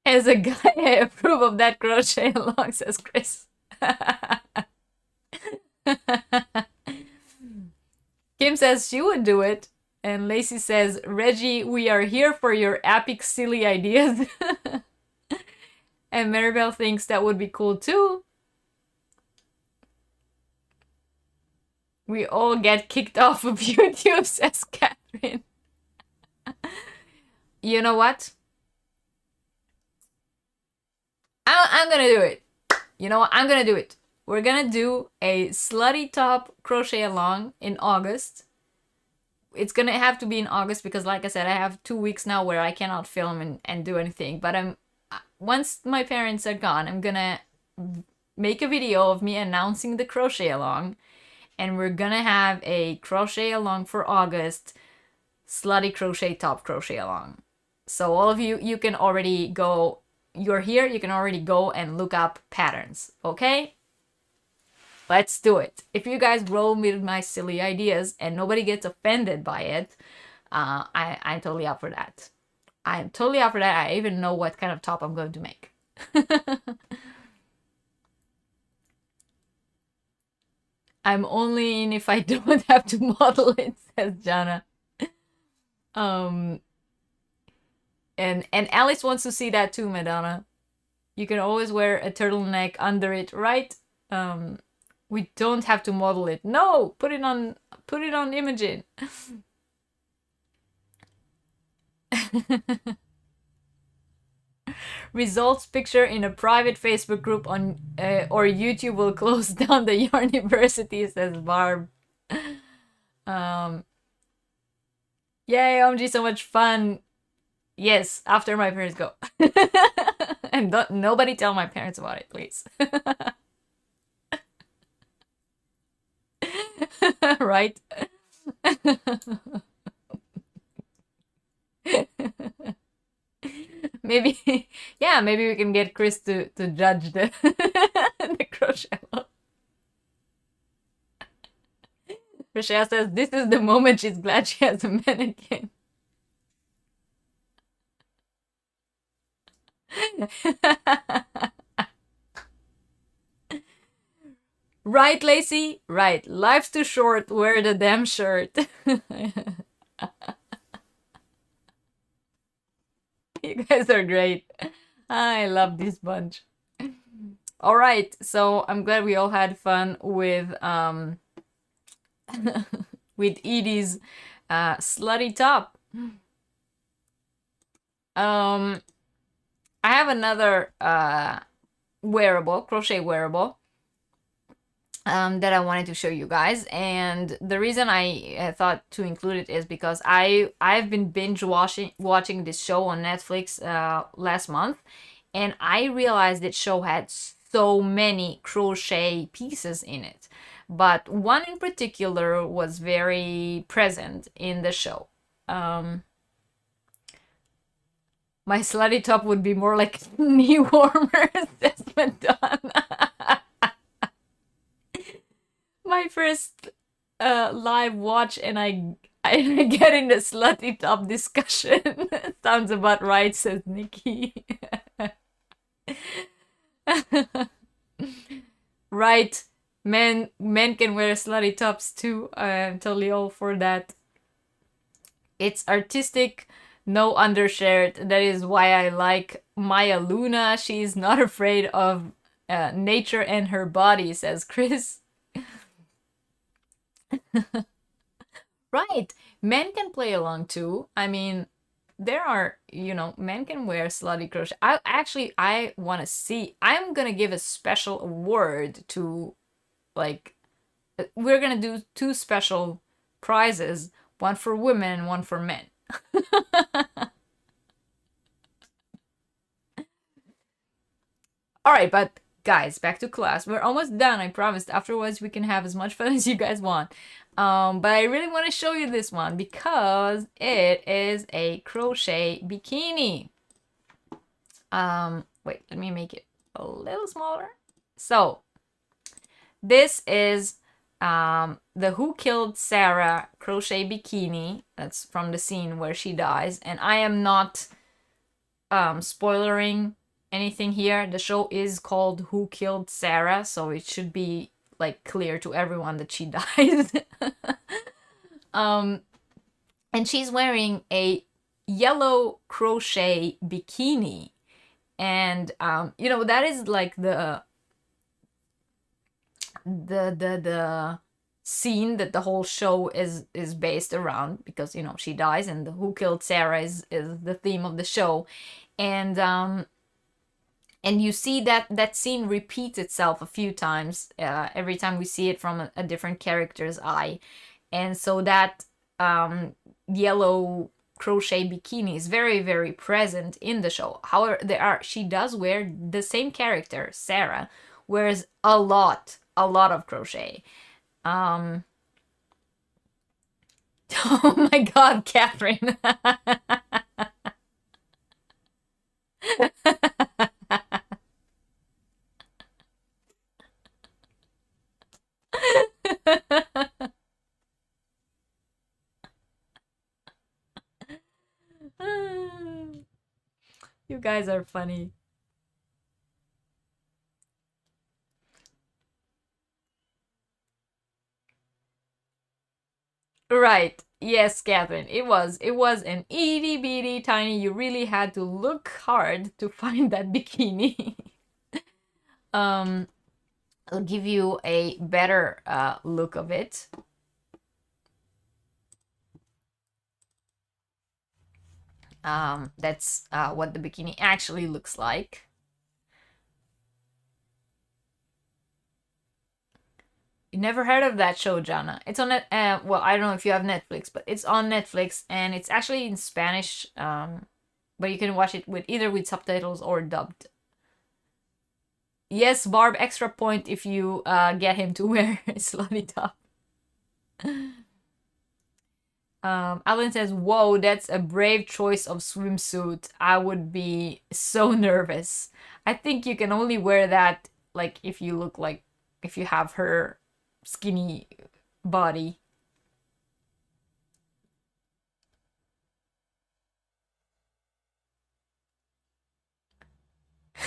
As a guy, I approve of that crochet along, says Chris. Kim says she would do it. And Lacey says, Reggie, we are here for your epic silly ideas. And Maribel thinks that would be cool too. We all get kicked off of YouTube, says Catherine. You know what? I'm gonna do it. You know what? I'm gonna do it. We're gonna do a slutty top crochet along in August. It's gonna have to be in August because, like I said, I have 2 weeks now where I cannot film and do anything. But once my parents are gone, I'm gonna make a video of me announcing the crochet along, and we're gonna have a crochet along for August, slutty crochet top crochet along. So all of you can already go. You're here. You can already go and look up patterns. Okay. Let's do it. If you guys roll with my silly ideas and nobody gets offended by it, I'm totally up for that. I'm totally up for that. I even know what kind of top I'm going to make. I'm only in if I don't have to model it, says Jana. And Alice wants to see that too, Madonna. You can always wear a turtleneck under it, right? We don't have to model it. No, put it on Imogen. Results picture in a private Facebook group on or YouTube will close down the Yarniversity, says Barb. Yay, OMG, so much fun. Yes, after my parents go. And nobody tell my parents about it, please. Right? Maybe, yeah, maybe we can get Chris to judge the the crochet. Rochelle says this is the moment she's glad she has a mannequin. Right, Lacey? Right. Life's too short. Wear the damn shirt. You guys are great. I love this bunch. All right. So I'm glad we all had fun with with Edie's Slutty top. I have another wearable, crochet wearable, that I wanted to show you guys, and the reason I thought to include it is because I've been binge watching this show on Netflix last month, and I realized that show had so many crochet pieces in it, but one in particular was very present in the show. My slutty top would be more like knee warmers. That's been done. My first live watch, and I get in the slutty top discussion. Sounds about right, says Nikki. Right, men can wear slutty tops too. I'm totally all for that. It's artistic, no undershirt. That is why I like Maya Luna. She's not afraid of nature and her body, says Chris. Right, men can play along too. I mean, there are, men can wear slutty crochet. I want to see. I'm gonna give a special award to, like, we're gonna do 2 special prizes, one for women and one for men. All right, but guys, back to class. We're almost done, I promised. Afterwards, we can have as much fun as you guys want. But I really want to show you this one because it is a crochet bikini. Wait, let me make it a little smaller. So, this is the Who Killed Sarah crochet bikini. That's from the scene where she dies. And I am not spoilering anything here. The show is called Who Killed Sarah, so it should be like clear to everyone that she dies. And she's wearing a yellow crochet bikini, and that is like the scene that the whole show is based around, because she dies, and the Who Killed Sarah is the theme of the show. And you see that scene repeats itself a few times. Every time we see it from a different character's eye. And so that yellow crochet bikini is very, very present in the show. However, she does wear, the same character, Sarah, wears a lot of crochet. Oh my God, Catherine. You guys are funny. Right. Yes, Catherine. It was an itty bitty tiny. You really had to look hard to find that bikini. I'll give you a better look of it. That's what the bikini actually looks like. You never heard of that show, Jana? It's on net. Well, I don't know if you have Netflix, but it's on Netflix, and it's actually in Spanish. But you can watch it either with subtitles or dubbed. Yes, Barb, extra point if you get him to wear a slutty top. Alan says, "Whoa, that's a brave choice of swimsuit. I would be so nervous. I think you can only wear that like if you have her skinny body."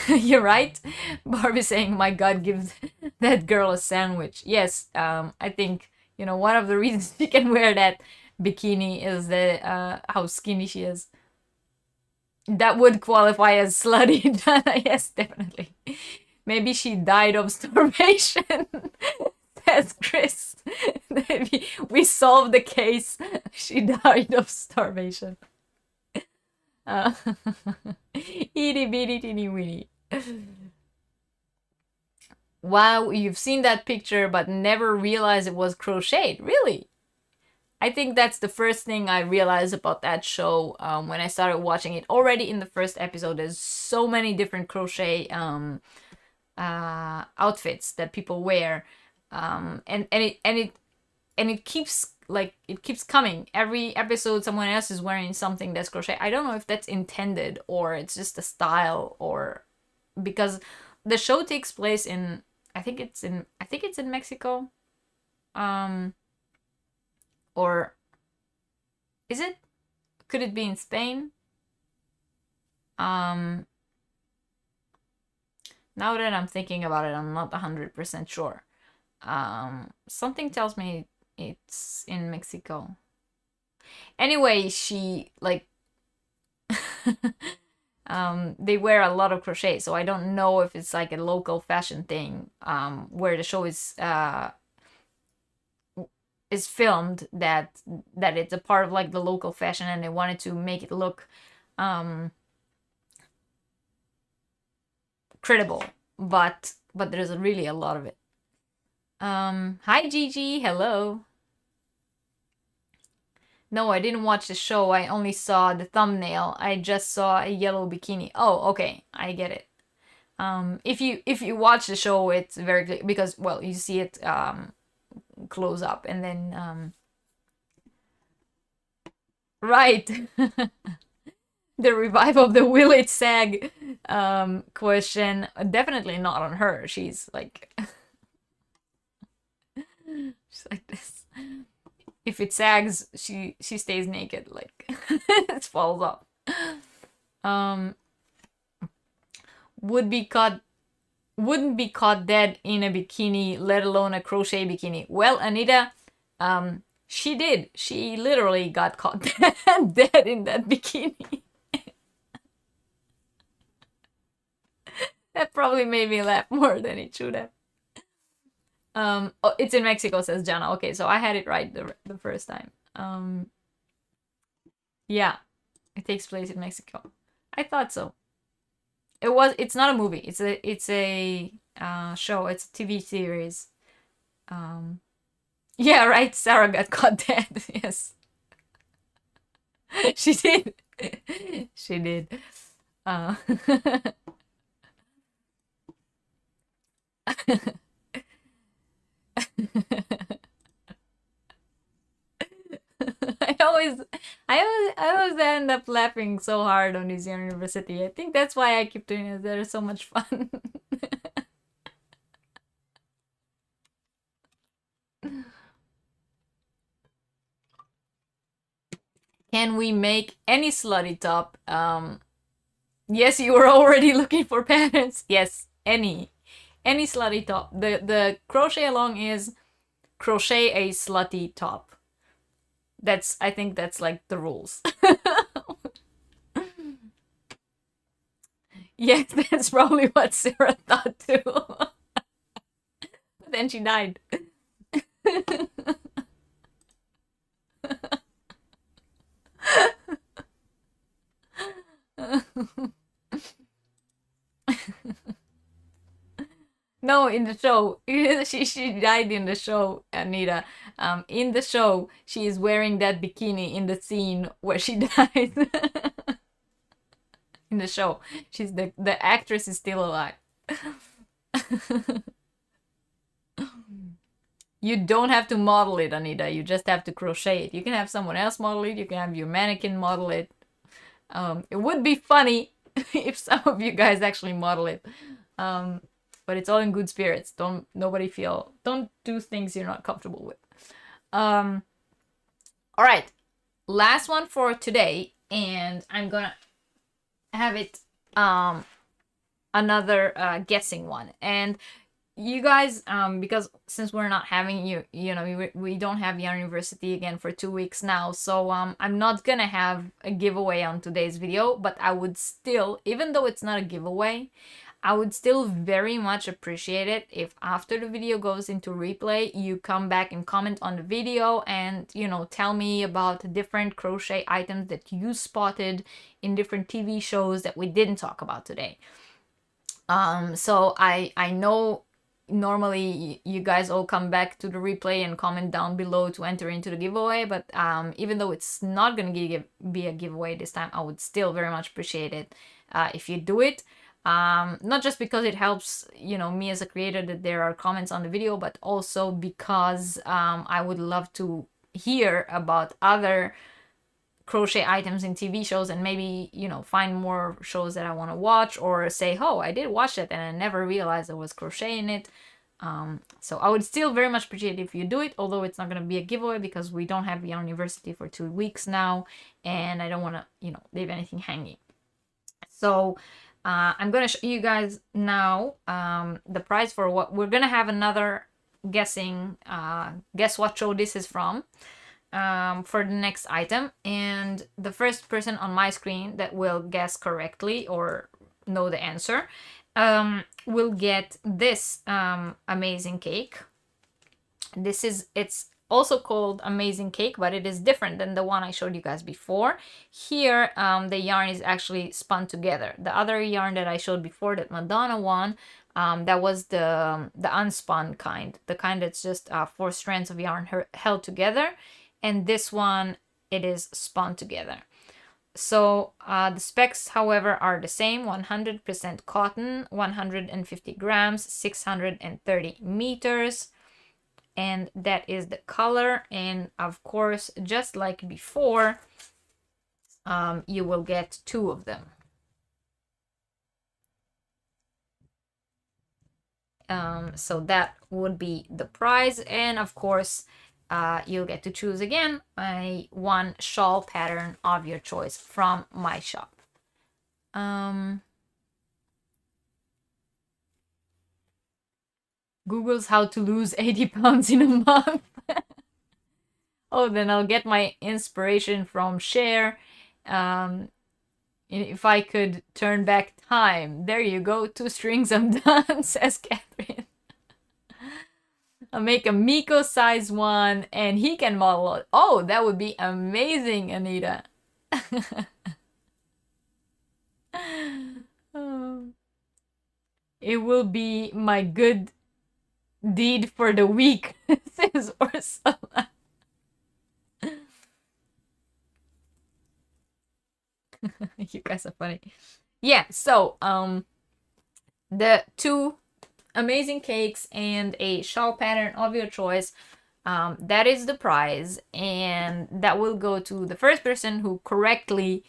You're right. Barbie saying, "My God, give that girl a sandwich." Yes, I think one of the reasons she can wear that bikini is how skinny she is. That would qualify as slutty. Yes, definitely. Maybe she died of starvation. Yes, Chris. We solved the case. She died of starvation. Itty bitty teeny weeny. Wow, you've seen that picture but never realized it was crocheted. Really? I think that's the first thing I realized about that show when I started watching it. Already in the first episode, there's so many different crochet outfits that people wear, and it keeps coming. Every episode, someone else is wearing something that's crochet. I don't know if that's intended or it's just a style, or because the show takes place in I think it's in Mexico, or is it? Could it be in Spain? Now that I'm thinking about it, I'm not 100% sure. Something tells me it's in Mexico. Anyway, she they wear a lot of crochet, so I don't know if it's like a local fashion thing where the show is filmed, that it's a part of like the local fashion, and they wanted to make it look credible, but there's really a lot of it. Hi Gigi, hello. No, I didn't watch the show. I only saw the thumbnail. I just saw a yellow bikini. Oh, okay, I get it. If you watch the show, it's very clear because, well, you see it close up, and then right. The revival of the will it sag question, definitely not on her. She's like she's like this. If it sags, she stays naked, like it falls off. Wouldn't be caught dead in a bikini, let alone a crochet bikini. Well, Anita, she did. She literally got caught dead in that bikini. That probably made me laugh more than it should have. Oh, it's in Mexico, says Jana. Okay, so I had it right the first time. Yeah, it takes place in Mexico. I thought so. It's not a movie. It's a show. It's a TV series. Yeah, right. Sarah got caught dead. Yes, she did. She did. I always end up laughing so hard on this Yarniversity. I think that's why I keep doing it. They're so much fun. Can we make any slutty top? Yes, you were already looking for patterns. Yes, any slutty top. The crochet along is crochet a slutty top. I think that's like the rules. Yes, that's probably what Sarah thought too. But then she died. No, in the show. She died in the show, Anita. In the show, she is wearing that bikini in the scene where she died. In the show, she's the actress is still alive. You don't have to model it, Anita. You just have to crochet it. You can have someone else model it. You can have your mannequin model it. It would be funny if some of you guys actually model it. But it's all in good spirits. Don't do things you're not comfortable with. All right, last one for today, and I'm gonna have it another guessing one. And you guys, because since we're not having we don't have Yarniversity again for 2 weeks now, so I'm not gonna have a giveaway on today's video, but I would still, even though it's not a giveaway, I would still very much appreciate it if after the video goes into replay, you come back and comment on the video and, you know, tell me about different crochet items that you spotted in different TV shows that we didn't talk about today. So I know normally you guys all come back to the replay and comment down below to enter into the giveaway, but even though it's not gonna be a giveaway this time, I would still very much appreciate it if you do it. Not just because it helps, you know, me as a creator that there are comments on the video, but also because I would love to hear about other crochet items in TV shows and maybe, you know, find more shows that I want to watch, or say, oh, I did watch it and I never realized there was crochet in it. So I would still very much appreciate it if you do it, although it's not going to be a giveaway because we don't have Yarniversity for 2 weeks now and I don't want to, you know, leave anything hanging. So I'm going to show you guys now the prize for what we're going to have. Another guessing, guess what show this is from, for the next item, and the first person on my screen that will guess correctly or know the answer will get this amazing cake. It's also called amazing cake, but it is different than the one I showed you guys before. Here the yarn is actually spun together. The other yarn that I showed before, that Madonna one, that was the unspun kind, the kind that's just 4 strands of yarn held together. And this one, it is spun together. So the specs, however, are the same: 100% cotton, 150 grams, 630 meters. And that is the color. And of course, just like before, you will get 2 of them. So that would be the prize. And of course, you'll get to choose again one shawl pattern of your choice from my shop. Google's how to lose 80 pounds in a month. Oh, then I'll get my inspiration from Cher. If I could turn back time. There you go, 2 strings I'm done, says Catherine. I'll make a Miko size one and he can model it. Oh, that would be amazing, Anita. It will be my good deed for the week, says Ursula. You guys are funny. Yeah, so the 2 amazing cakes and a shawl pattern of your choice, that is the prize, and that will go to the first person who correctly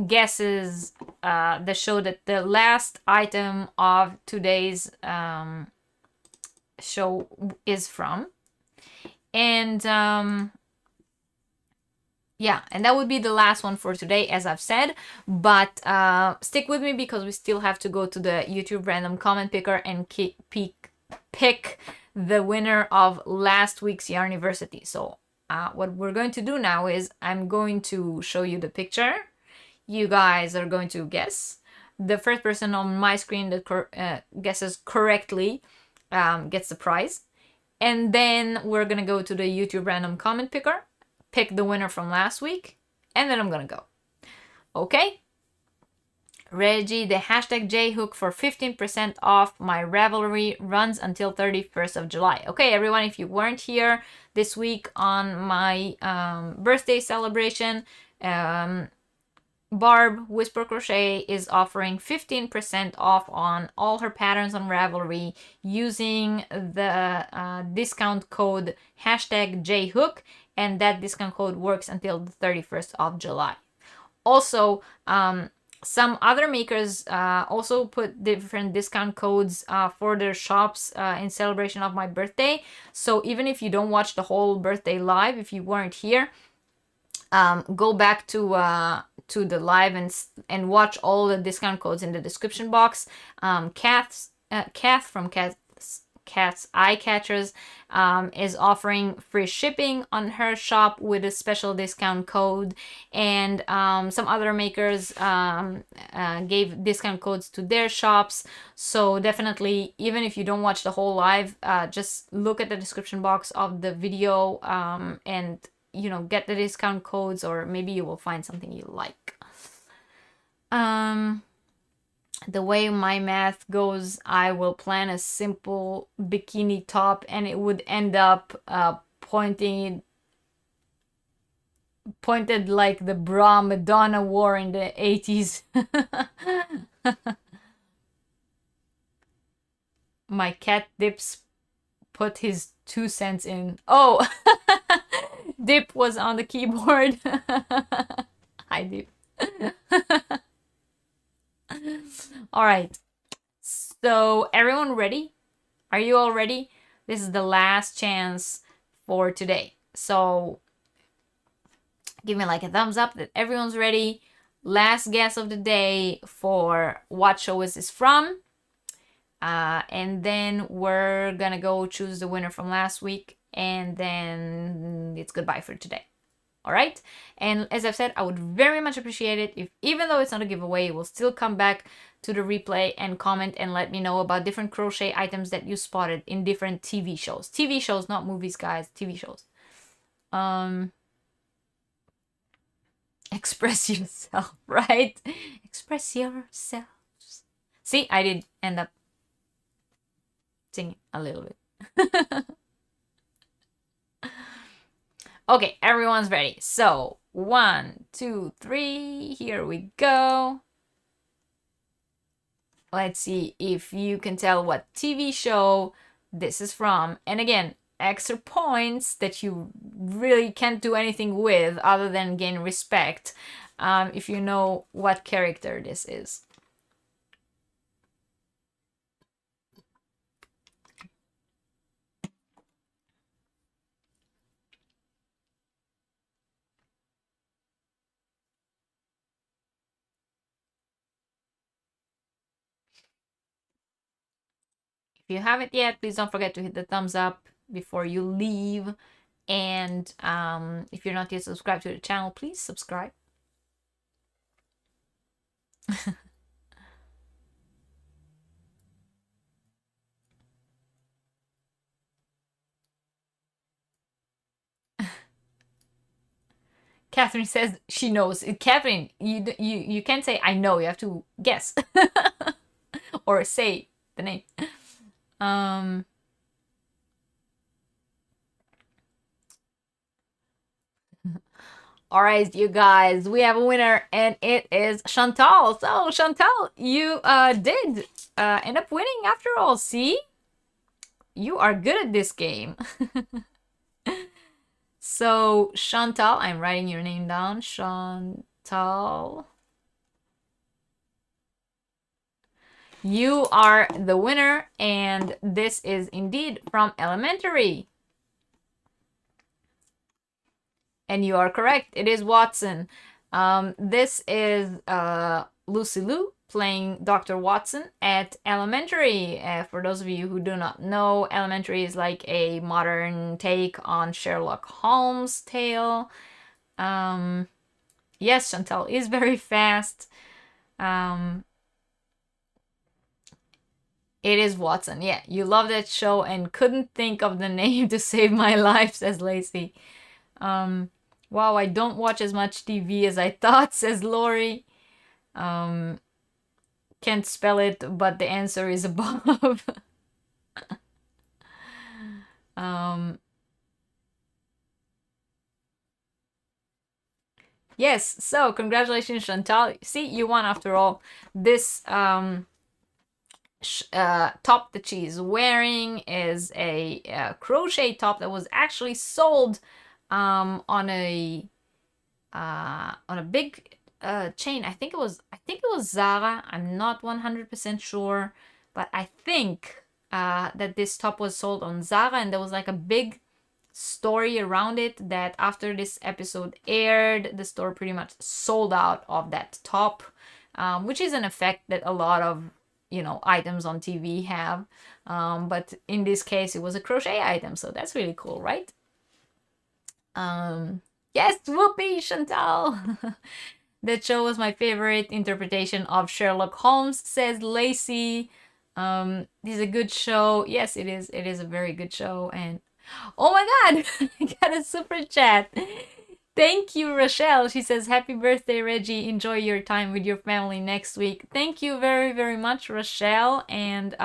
guesses the show that the last item of today's show is from. And yeah, and that would be the last one for today, as I've said. But stick with me because we still have to go to the YouTube random comment picker and pick the winner of last week's Yarniversity. So what we're going to do now is I'm going to show you the picture. You guys are going to guess. The first person on my screen that guesses correctly gets the prize. And then we're going to go to the YouTube random comment picker, pick the winner from last week, and then I'm gonna go. Okay? Reggie, the hashtag JHook for 15% off my Ravelry runs until 31st of July. Okay, everyone, if you weren't here this week on my birthday celebration, Barb Whisper Crochet is offering 15% off on all her patterns on Ravelry using the discount code hashtag JHook, and that discount code works until the 31st of July. Also, some other makers also put different discount codes for their shops in celebration of my birthday. So even if you don't watch the whole birthday live, if you weren't here, go back to the live and watch all the discount codes in the description box. Kath from Cat's Eye Catchers is offering free shipping on her shop with a special discount code, and some other makers gave discount codes to their shops. So definitely, even if you don't watch the whole live, just look at the description box of the video and get the discount codes, or maybe you will find something you like. The way my math goes, I will plan a simple bikini top and it would end up pointed like the bra Madonna wore in the 80s. My cat Dips put his 2 cents in. Oh, Dip was on the keyboard. Hi, Dip. All right. So, everyone ready? Are you all ready? This is the last chance for today. So, give me like a thumbs up that everyone's ready. Last guess of the day for what show is this from. And then we're gonna go choose the winner from last week, and then it's goodbye for today. All right. And as I've said, I would very much appreciate it if, even though it's not a giveaway, you will still come back to the replay and comment and let me know about different crochet items that you spotted in different TV shows. TV shows, not movies, guys. TV shows. Express yourself, right? Express yourselves. See, I did end up singing a little bit. Okay, everyone's ready. So, 1, 2, 3, here we go. Let's see if you can tell what TV show this is from. And again, extra points that you really can't do anything with other than gain respect if you know what character this is. If you haven't yet, please don't forget to hit the thumbs up before you leave. And if you're not yet subscribed to the channel, please subscribe. Catherine says she knows. Catherine, you can't say I know. You have to guess or say the name. All right, you guys, we have a winner, and it is Chantal. So, Chantal, you did end up winning after all. See? You are good at this game. So, Chantal, I'm writing your name down. Chantal. You are the winner, and this is indeed from Elementary. And you are correct. It is Watson. This is Lucy Liu playing Dr. Watson at Elementary. For those of you who do not know, Elementary is like a modern take on Sherlock Holmes' tale. Yes, Chantal is very fast. It is Watson. Yeah, you love that show and couldn't think of the name to save my life, says Lacey. Wow, I don't watch as much TV as I thought, says Lori. Can't spell it, but the answer is above. Yes, so congratulations, Chantal. See, you won after all. This top that she's wearing is a crochet top that was actually sold on a big chain. I think it was Zara. I'm not 100% sure, but I think that this top was sold on Zara, and there was like a big story around it that after this episode aired, the store pretty much sold out of that top, which is an effect that a lot of you know, items on TV have. But in this case, it was a crochet item, so that's really cool, right? Yes, whoopee, Chantal. That show was my favorite interpretation of Sherlock Holmes, says Lacey. This is a good show. Yes, it is. It is a very good show. And oh my god, I got a super chat. Thank you, Rochelle. She says, happy birthday, Reggie. Enjoy your time with your family next week. Thank you very, very much, Rochelle. And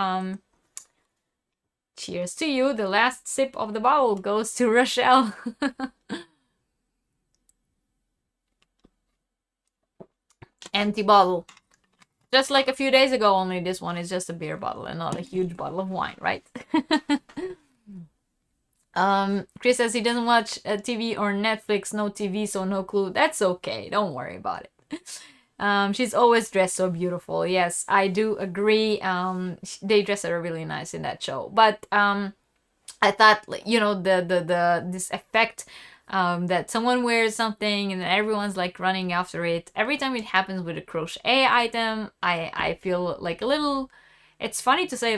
cheers to you. The last sip of the bottle goes to Rochelle. Empty bottle. Just like a few days ago, only this one is just a beer bottle and not a huge bottle of wine, right? Chris says he doesn't watch TV or Netflix, no TV, so no clue. That's okay, don't worry about it. She's always dressed so beautiful. Yes, I do agree. They dress her really nice in that show. But I thought, you know, this effect that someone wears something and everyone's like running after it. Every time it happens with a crochet item, I feel like a little. It's funny to say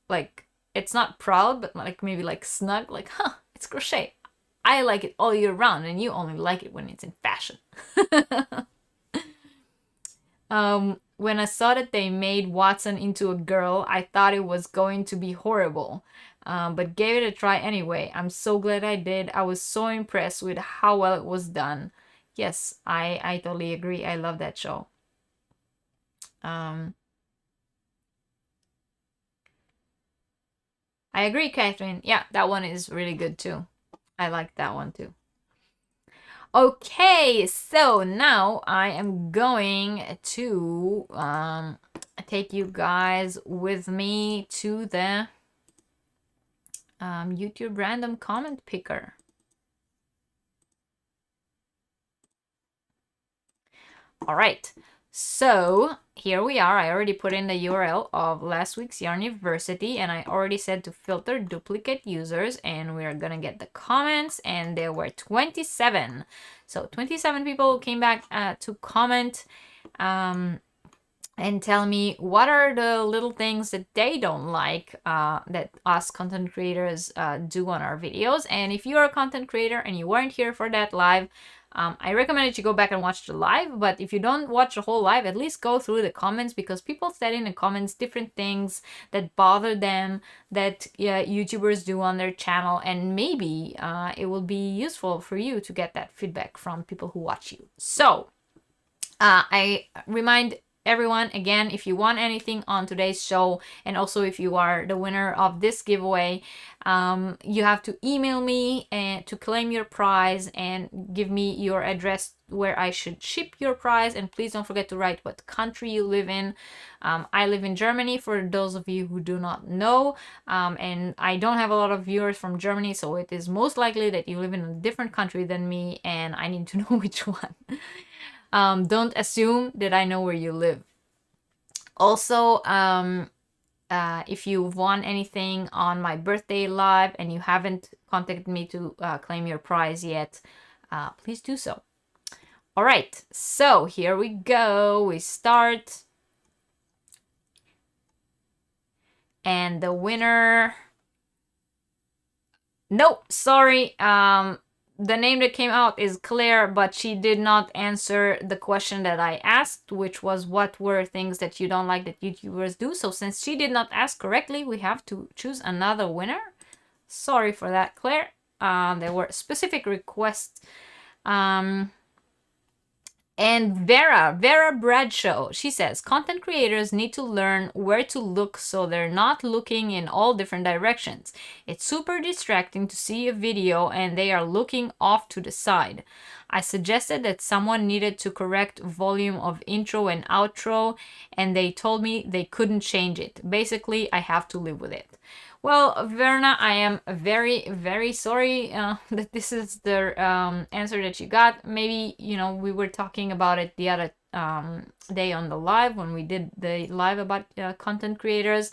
like it's not proud, but like maybe like snug, like, huh, it's crochet. I like it all year round, and you only like it when it's in fashion. When I saw that they made Watson into a girl, I thought it was going to be horrible, but gave it a try anyway. I'm so glad I did. I was so impressed with how well it was done. Yes, I totally agree. I love that show. I agree, Catherine. Yeah, that one is really good too. I like that one too. Okay, so now I am going to take you guys with me to the YouTube random comment picker. All right, so here we are. I already put in the URL of last week's Yarniversity, and I already said to filter duplicate users, and we're gonna get the comments, and there were 27. So 27 people came back to comment and tell me what are the little things that they don't like that us content creators do on our videos. And if you're a content creator and you weren't here for that live, I recommend that you go back and watch the live, but if you don't watch the whole live, at least go through the comments, because people said in the comments different things that bother them that YouTubers do on their channel, and maybe it will be useful for you to get that feedback from people who watch you. So I remind everyone again, if you want anything on today's show, and also if you are the winner of this giveaway, you have to email me and to claim your prize and give me your address where I should ship your prize. And please don't forget to write what country you live in. I live in Germany, for those of you who do not know, and I don't have a lot of viewers from Germany, so it is most likely that you live in a different country than me, and I need to know which one. Don't assume that I know where you live. Also, if you've won anything on my birthday live and you haven't contacted me to claim your prize yet, please do so. All right, so here we go. We start. And the winner... Nope, sorry. The name that came out is Claire, but she did not answer the question that I asked, which was what were things that you don't like that YouTubers do. So since she did not ask correctly, we have to choose another winner. Sorry for that, Claire. There were specific requests. And Vera Bradshaw, she says, content creators need to learn where to look so they're not looking in all different directions. It's super distracting to see a video and they are looking off to the side. I suggested that someone needed to correct volume of intro and outro, and they told me they couldn't change it. Basically, I have to live with it. Well, Verna, I am very, very sorry that this is the answer that you got. Maybe, you know, we were talking about it the other day on the live when we did the live about content creators.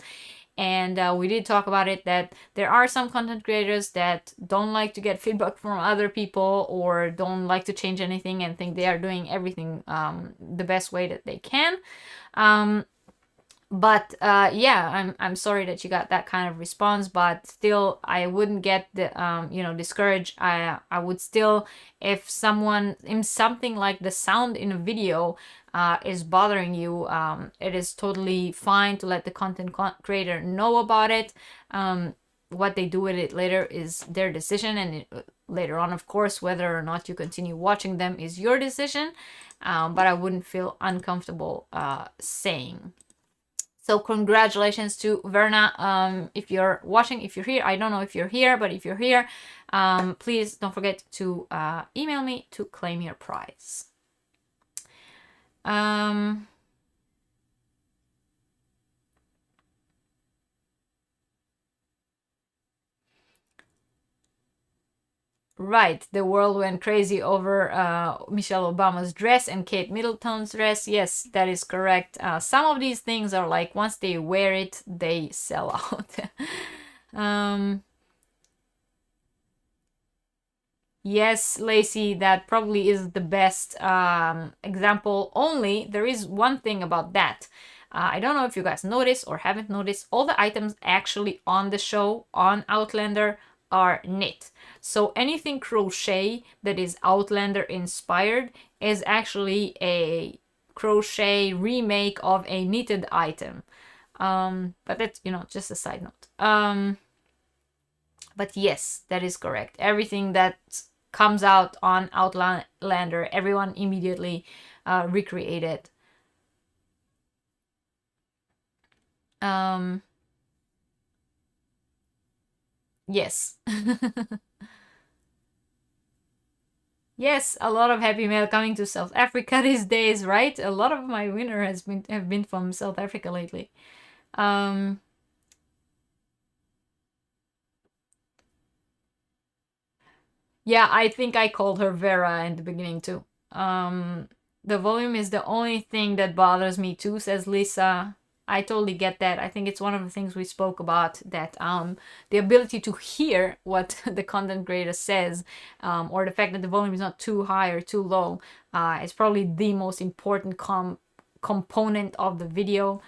And we did talk about it, that there are some content creators that don't like to get feedback from other people or don't like to change anything and think they are doing everything the best way that they can. But yeah, I'm sorry that you got that kind of response, but still I wouldn't get the you know, discouraged. I would still, if someone in something like the sound in a video is bothering you, it is totally fine to let the content creator know about it. What they do with it later is their decision, and later on, of course, whether or not you continue watching them is your decision. But I wouldn't feel uncomfortable saying. So congratulations to Verna. If you're watching, if you're here, I don't know if you're here, but if you're here, please don't forget to email me to claim your prize. Right, the world went crazy over Michelle Obama's dress and Kate Middleton's dress. Yes, that is correct. Some of these things are like, once they wear it, they sell out. Yes, Lacey, that probably is the best example. Only there is one thing about that. I don't know if you guys noticed or haven't noticed, all the items actually on the show on Outlander are knit. So anything crochet that is Outlander inspired is actually a crochet remake of a knitted item. But that's, you know, just a side note. But yes, that is correct. Everything that comes out on Outlander, everyone immediately recreated. Yes. Yes, a lot of happy mail coming to South Africa these days, right? A lot of my winner have been from South Africa lately. Yeah, I think I called her Vera in the beginning too. The volume is the only thing that bothers me too, says Lisa. I totally get that. I think it's one of the things we spoke about, that the ability to hear what the content creator says, or the fact that the volume is not too high or too low, is probably the most important component of the video.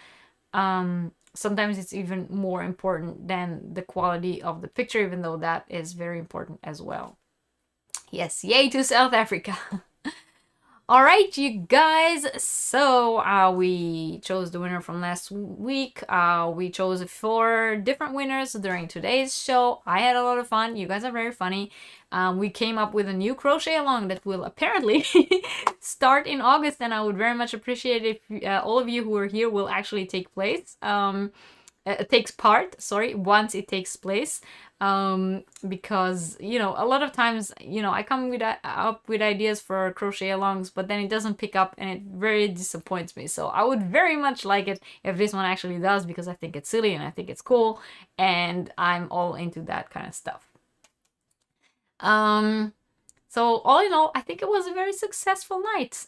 Sometimes it's even more important than the quality of the picture, even though that is very important as well. Yes, yay to South Africa. All right, you guys. So we chose the winner from last week. We chose 4 different winners during today's show. I had a lot of fun. You guys are very funny. We came up with a new crochet along that will apparently start in August, and I would very much appreciate it if all of you who are here will actually take place. Takes part, sorry, once it takes place. Because, you know, a lot of times, you know, I come up with ideas for crochet alongs, but then it doesn't pick up and it very disappoints me. So I would very much like it if this one actually does, because I think it's silly and I think it's cool, and I'm all into that kind of stuff. So all in all, I think it was a very successful night.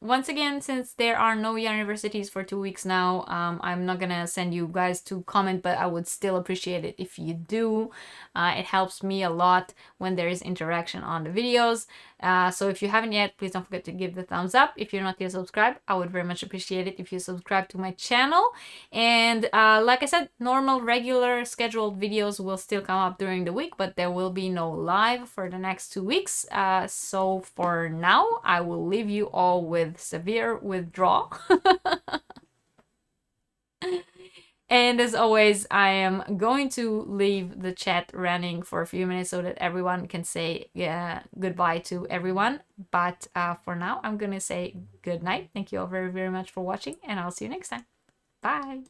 Once again, since there are no Yarniversities for 2 weeks now, I'm not gonna send you guys to comment, but I would still appreciate it if you do. It helps me a lot when there is interaction on the videos. So if you haven't yet, please don't forget to give the thumbs up. If you're not yet subscribed, I would very much appreciate it if you subscribe to my channel. And like I said, normal, regular, scheduled videos will still come up during the week, but there will be no live for the next 2 weeks. So for now, I will leave you all with severe withdrawal. And as always, I am going to leave the chat running for a few minutes so that everyone can say goodbye to everyone. But for now, I'm going to say good night. Thank you all very, very much for watching, and I'll see you next time. Bye.